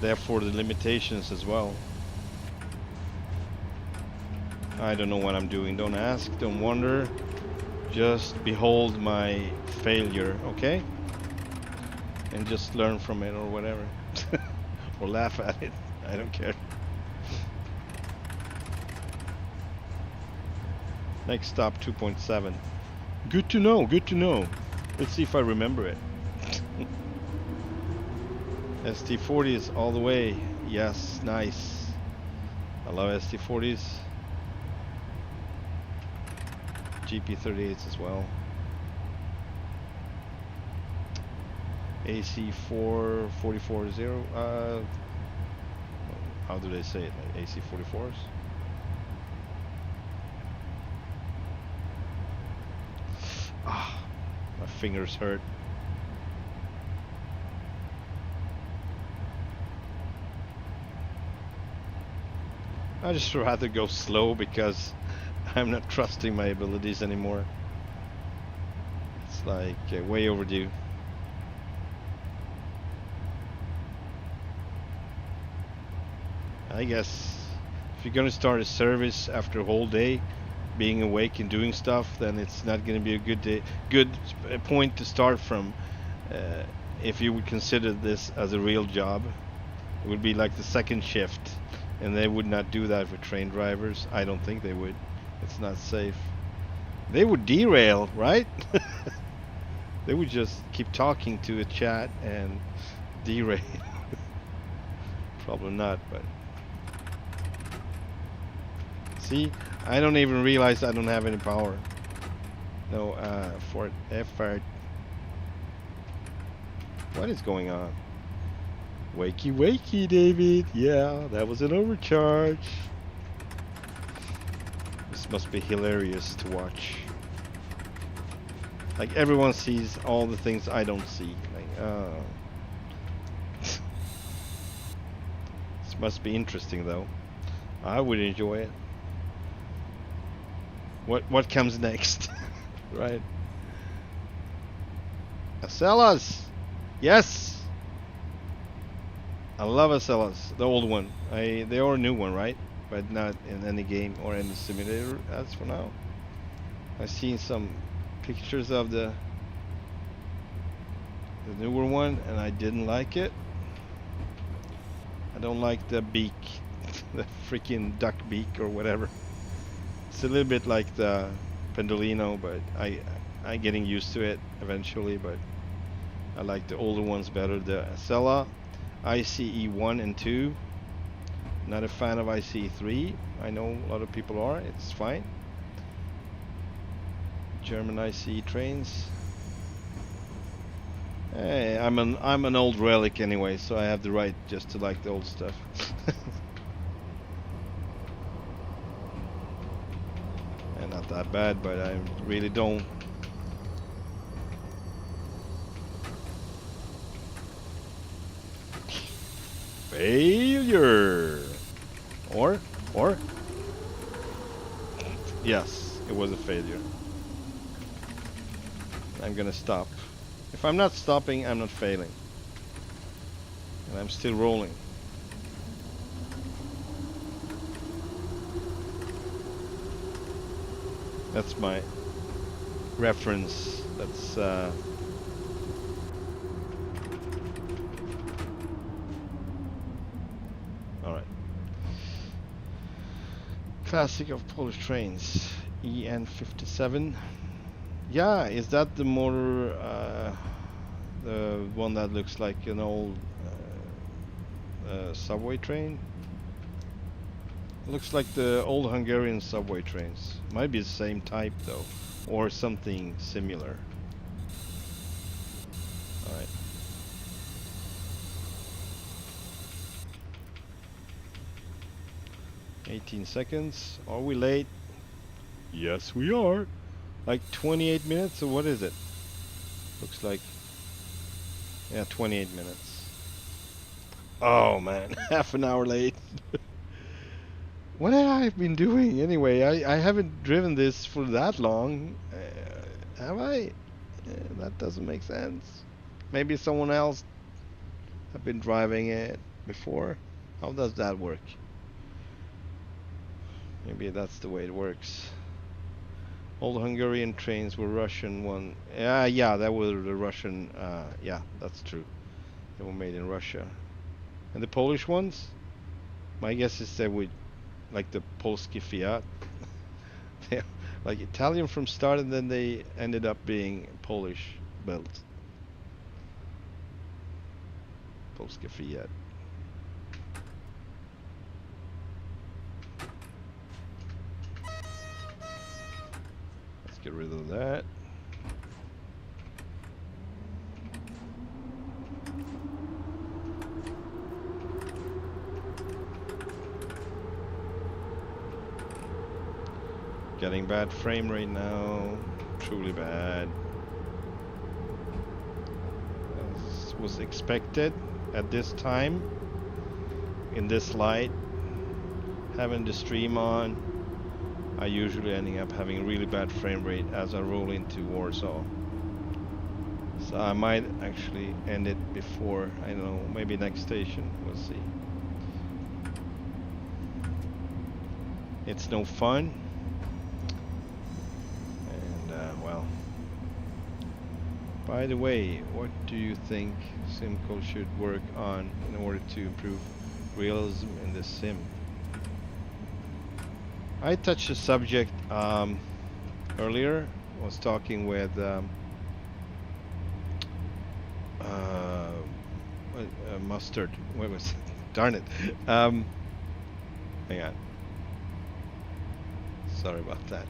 therefore the limitations as well. I don't know what I'm doing. Don't ask, don't wonder. Just behold my failure, okay? and just learn from it or whatever. Or laugh at it. I don't care. Next stop 2.7. Good to know, good to know. Let's see if I remember it. ST40s all the way. Yes, nice. I love ST40s. GP38s as well. AC4 440. How do they say it? Like AC44s? Ah, my fingers hurt. I just rather go slow because I'm not trusting my abilities anymore. It's like way overdue. I guess if you're gonna start a service after a whole day being awake and doing stuff, then it's not gonna be a good point to start from. If you would consider this as a real job, it would be like the second shift, and they would not do that for train drivers. I don't think they would. It's not safe. They would derail, right? They would just keep talking to a chat and derail. Probably not, but see, I don't even realize I don't have any power. No, for effort. What is going on? Wakey, wakey, David. Yeah, that was an overcharge. This must be hilarious to watch. Like everyone sees all the things I don't see. Like, this must be interesting though. I would enjoy it. What comes next? Right. Acellas! Yes! I love Acellas, the old one. They are a new one, right? But not in any game or any simulator as for now. I've seen some pictures of the newer one and I didn't like it. I don't like the beak, the freaking duck beak or whatever. It's a little bit like the Pendolino, but I'm getting used to it eventually, but I like the older ones better. The Acela ICE 1 and 2. Not a fan of ICE 3. I know a lot of people are. It's fine. German ICE trains. Hey, I'm an old relic anyway, so I have the right just to like the old stuff. And not that bad, but I really don't. Failure. Or yes, it was a failure. I'm gonna stop. If I'm not stopping, I'm not failing. And I'm still rolling. That's my reference. That's alright. Classic of Polish trains. EN57. Yeah, is that the motor, the one that looks like an old subway train? Looks like the old Hungarian subway trains. Might be the same type though, or something similar. Alright. "18 seconds. Are we late?" Yes, we are. Like 28 minutes, or what is it? Looks like, yeah, 28 minutes. Oh man, half an hour late. What have I been doing anyway? I haven't driven this for that long. Have I? That doesn't make sense. Maybe someone else have been driving it before. How does that work? Maybe that's the way it works. Old Hungarian trains were Russian one. Yeah, that was the Russian. Yeah, that's true. They were made in Russia. And the Polish ones, my guess is they would, like the Polski Fiat, they're like Italian from start, and then they ended up being Polish built. Polski Fiat. Let's get rid of that. Getting bad frame rate now, truly bad. As was expected at this time, in this light, having the stream on, I usually ending up having really bad frame rate as I roll into Warsaw. So I might actually end it before, I don't know, maybe next station, we'll see. It's no fun. Well, by the way, what do you think SimCode should work on in order to improve realism in the sim? I touched the subject earlier. I was talking with Mustard. What was it? Darn it. Hang on. Sorry about that.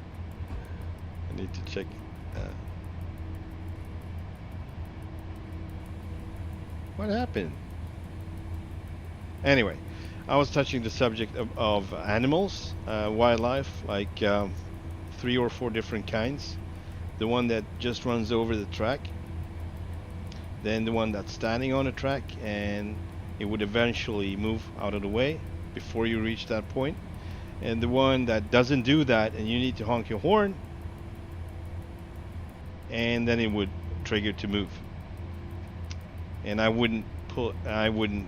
I need to check. What happened? Anyway, I was touching the subject of animals, wildlife, like 3 or 4 different kinds. The one that just runs over the track, then the one that's standing on the track and it would eventually move out of the way before you reach that point, and the one that doesn't do that and you need to honk your horn and then it would trigger to move. And I wouldn't,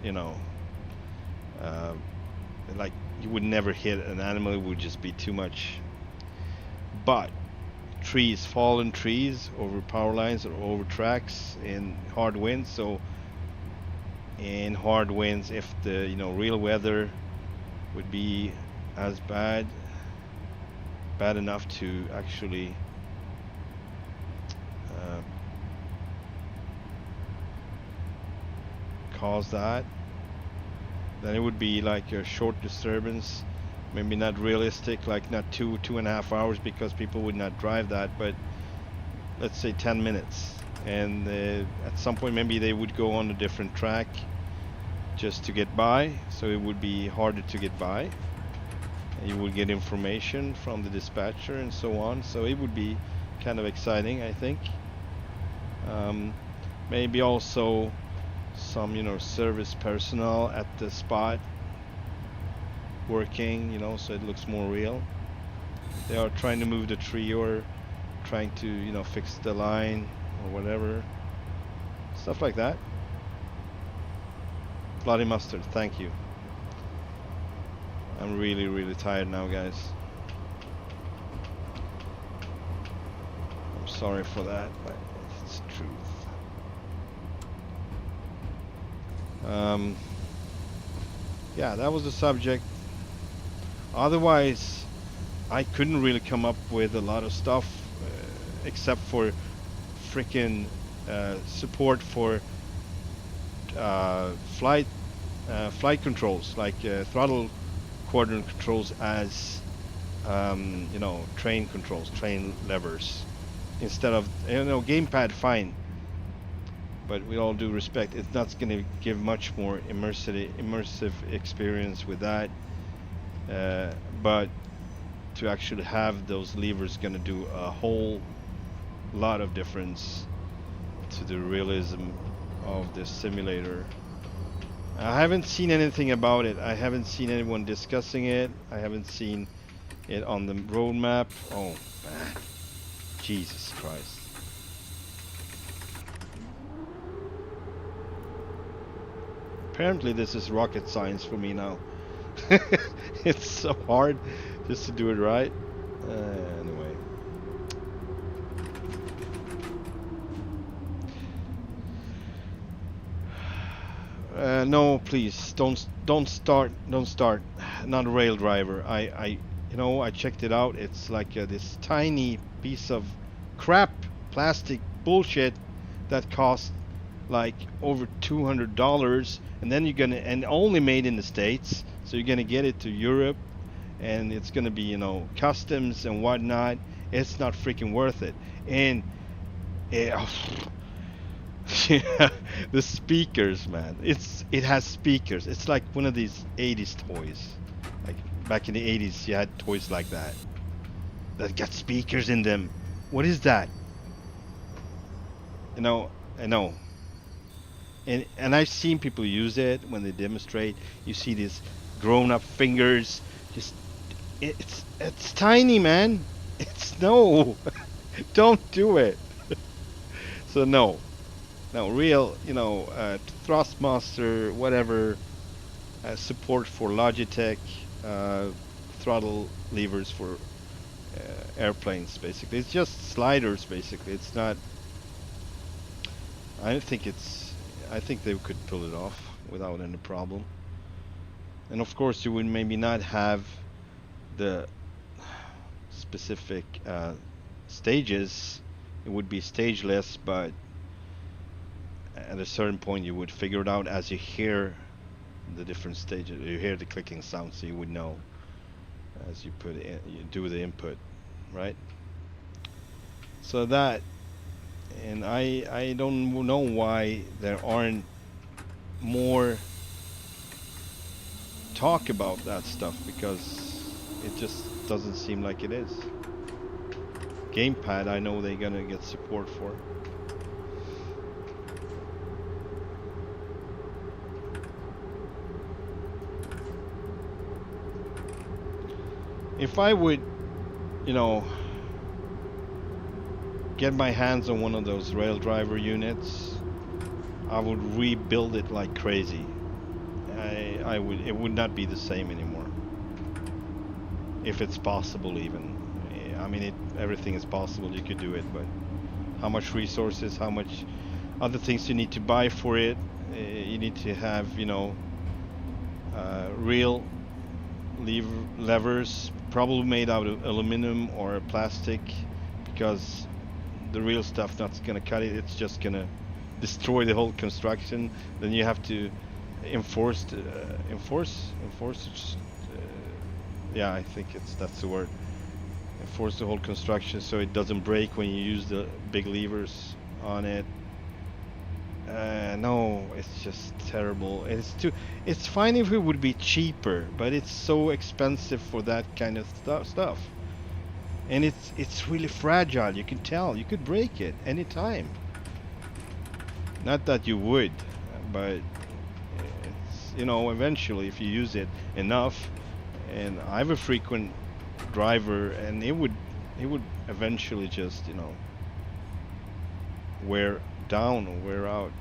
you know, like you would never hit an animal, it would just be too much. But trees, fallen trees over power lines or over tracks in hard winds, so in hard winds, if the, you know, real weather would be as bad enough to actually cause that, then it would be like a short disturbance, maybe not realistic, like not 2.5 hours, because people would not drive that, but let's say 10 minutes, and at some point maybe they would go on a different track just to get by, so it would be harder to get by. You would get information from the dispatcher and so on, so it would be kind of exciting, I think. Maybe also some, you know, service personnel at the spot working, you know, so it looks more real. They are trying to move the tree or trying to, you know, fix the line or whatever, stuff like that. Bloody Mustard, thank you. I'm really tired now, guys. I'm sorry for that, but it's the truth. Yeah, that was the subject. Otherwise, I couldn't really come up with a lot of stuff except for freaking support for flight controls, like throttle quadrant controls as you know, train controls, train levers, instead of, you know, gamepad, fine, but with all due respect, it's not going to give much more immersive experience with that, but to actually have those levers going to do a whole lot of difference to the realism of this simulator. I haven't seen anything about it. I haven't seen anyone discussing it. I haven't seen it on the roadmap. Oh man, Jesus Christ. Apparently this is rocket science for me now. It's so hard just to do it right. Anyway. No, please don't start. Not a rail driver. I checked it out. It's like this tiny piece of crap plastic bullshit that costs like over $200, and then and only made in the States. So you're gonna get it to Europe, and it's gonna be customs and whatnot. It's not freaking worth it. And yeah, the speakers, man. It has speakers. It's like one of these 80s toys. Like back in the 80s, you had toys like that got speakers in them. What is that? I know. And I've seen people use it when they demonstrate. You see these grown-up fingers. Just it's tiny, man. It's no. Don't do it. So no, real, Thrustmaster, whatever, support for Logitech, throttle levers for airplanes, basically. It's just sliders, basically. It's not. I think they could pull it off without any problem. And of course, you would maybe not have the specific stages. It would be stageless, but at a certain point you would figure it out as you hear the different stages. You hear the clicking sound, so you would know as you do the input, right? So that, and I don't know why there aren't more talk about that stuff, because it just doesn't seem like it is. Gamepad, I know they're gonna get support for. If I would, get my hands on one of those rail driver units, I would rebuild it like crazy. It would not be the same anymore. If it's possible, even. I mean, everything is possible. You could do it, but how much resources, how much other things you need to buy for it? You need to have, real levers, probably made out of aluminum or plastic, because the real stuff not gonna cut it. It's just gonna destroy the whole construction. Then you have to enforce. Yeah, I think that's the word. Enforce the whole construction so it doesn't break when you use the big levers on it. No, it's just terrible. It's fine if it would be cheaper, but it's so expensive for that kind of stuff. And it's really fragile. You can tell. You could break it anytime. Not that you would, but it's, eventually if you use it enough. And I have a frequent driver, and it would eventually just wear down or wear out.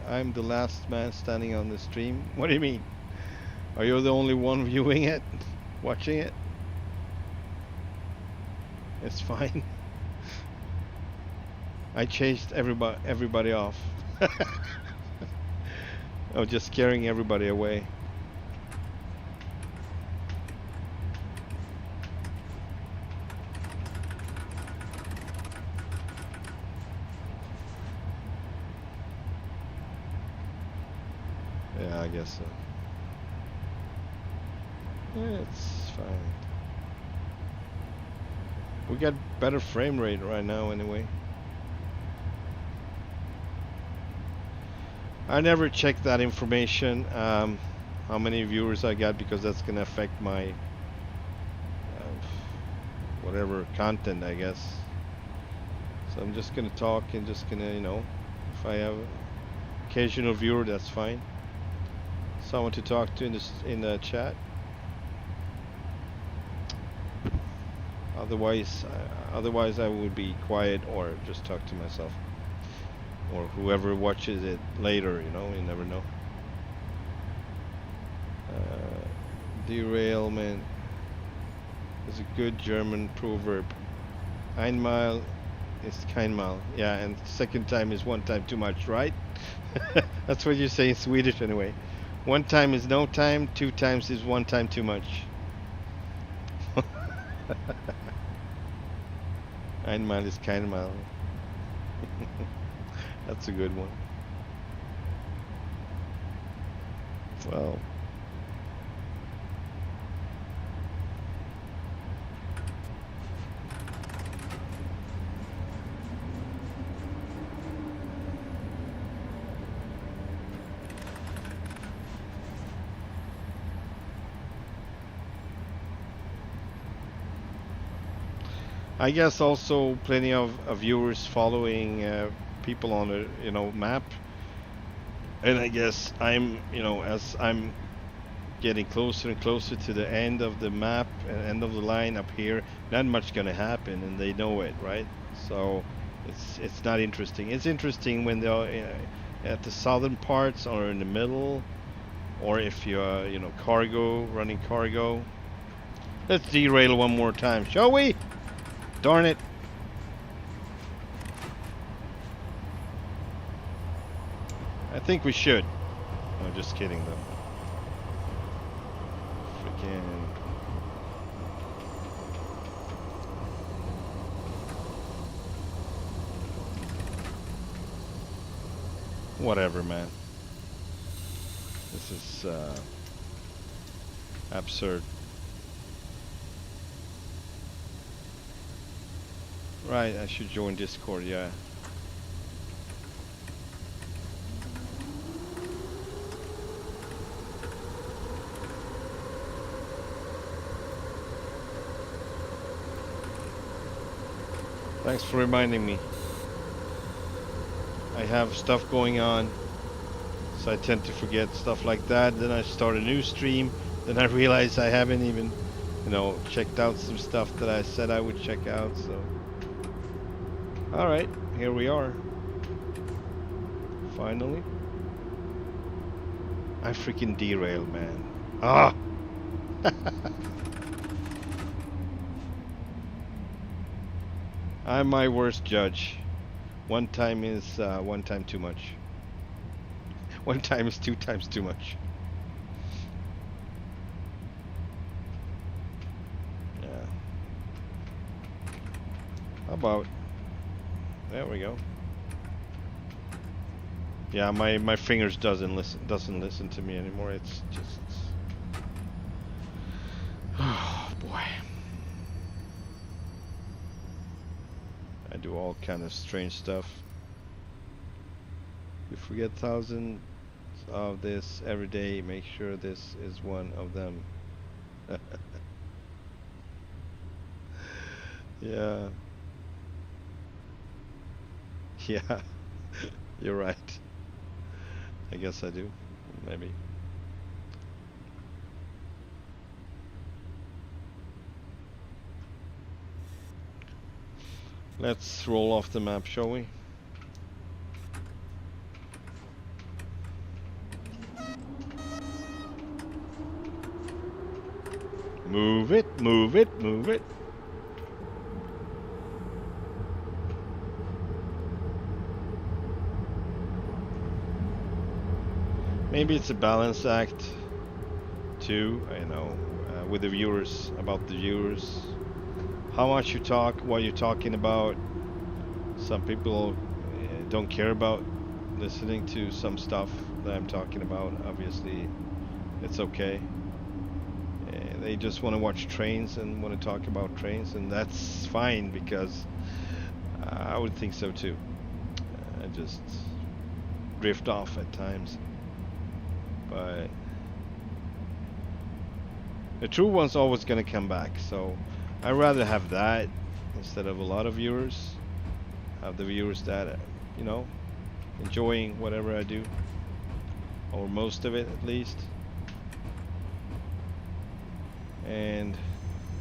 I'm the last man standing on the stream. What do you mean? Are you the only one viewing it, watching it? It's fine. I chased everybody off. Oh, just scaring everybody away. Yeah, I guess so. Yeah, it's fine. We got better frame rate right now anyway. I never checked that information, how many viewers I got, because that's gonna affect my whatever content, I guess. So I'm just gonna talk and just gonna, if I have occasional viewer, that's fine. Someone to talk to in the chat. Otherwise I would be quiet or just talk to myself, or whoever watches it later. You never know. Derailment is a good German proverb. Einmal is keinmal. Yeah, and second time is one time too much, right? That's what you say in Swedish anyway. One time is no time, two times is one time too much. Einmal is keinmal. That's a good one. Well, I guess also plenty of viewers following people on a map, and I guess I'm as I'm getting closer and closer to the end of the map and end of the line up here, not much gonna happen, and they know it, right? So it's not interesting. It's interesting when they're at the southern parts or in the middle, or if you're cargo running cargo. Let's derail one more time, shall we? Darn it. I think we should. No, just kidding though. Freaking. Whatever, man. This is absurd. Right, I should join Discord, yeah. Thanks for reminding me. I have stuff going on, so I tend to forget stuff like that. Then I start a new stream, then I realize I haven't even, checked out some stuff that I said I would check out, so. Alright, here we are. Finally. I freaking derailed, man. Ah! I'm my worst judge. One time is one time too much. One time is two times too much. Yeah. How about... There we go. Yeah, my fingers doesn't listen to me anymore. It's just... Oh boy. I do all kind of strange stuff. You forget thousands of this every day. Make sure this is one of them. Yeah. Yeah. You're right. I guess I do. Maybe. Let's roll off the map, shall we? Move it, move it, move it. Maybe it's a balance act too, with the viewers, about the viewers. How much you talk, what you're talking about. Some people don't care about listening to some stuff that I'm talking about. Obviously, it's okay. They just want to watch trains and want to talk about trains, and that's fine, because I would think so too. I just drift off at times. But the true one's always gonna come back, so I'd rather have that instead of a lot of viewers. Have the viewers that enjoying whatever I do, or most of it at least. And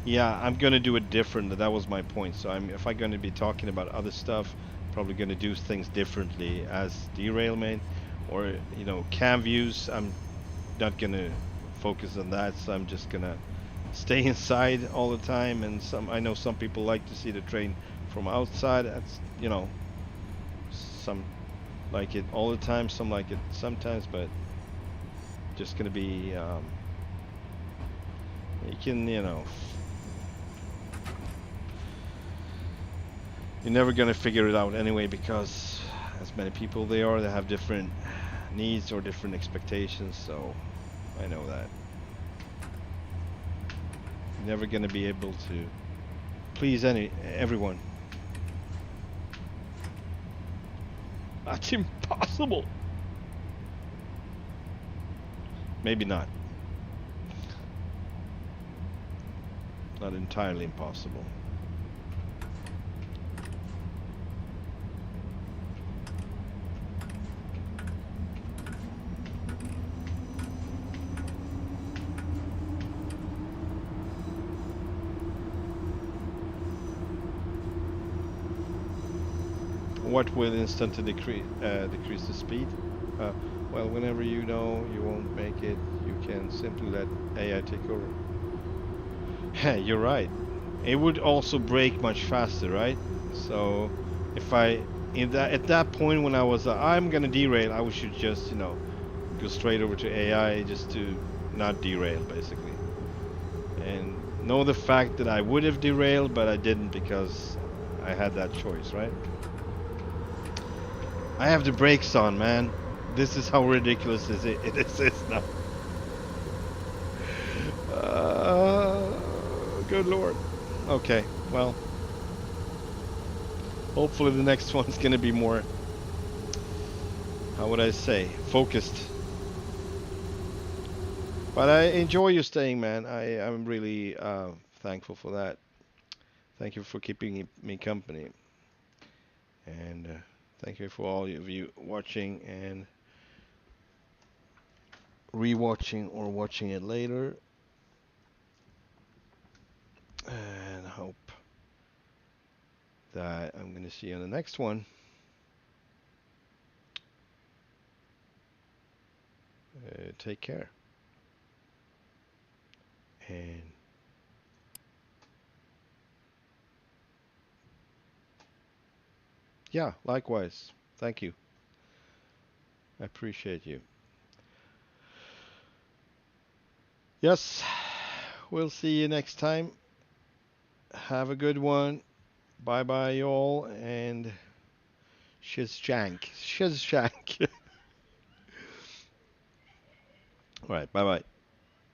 yeah, I'm gonna do it different. That was my point. So if I'm gonna be talking about other stuff, probably gonna do things differently as derailment, or cam views. I'm not gonna focus on that, so I'm just gonna stay inside all the time. And I know some people like to see the train from outside, that's, you know, some like it all the time, some like it sometimes, but just gonna be, you can, you know, you're never gonna figure it out anyway, because as many people they are, they have different needs or different expectations, so I know that. You're never gonna be able to please everyone. That's impossible. Maybe not. Not entirely impossible. What will instantly decrease the speed? Well, whenever you know you won't make it, you can simply let AI take over. You're right. It would also brake much faster, right? So if at that point when I was I'm gonna derail, I should just, you know, go straight over to AI just to not derail, basically. And know the fact that I would have derailed, but I didn't because I had that choice, right? I have the brakes on, man. This is how ridiculous it is now. Good lord. Okay, well, hopefully the next one's gonna be more, how would I say, focused. But I enjoy you staying, man. I'm really thankful for that. Thank you for keeping me company. And thank you for all of you watching and rewatching or watching it later. And hope that I'm going to see you on the next one. Take care. And yeah, likewise. Thank you. I appreciate you. Yes, we'll see you next time. Have a good one. Bye bye, y'all. And shiz shank. All right, bye bye.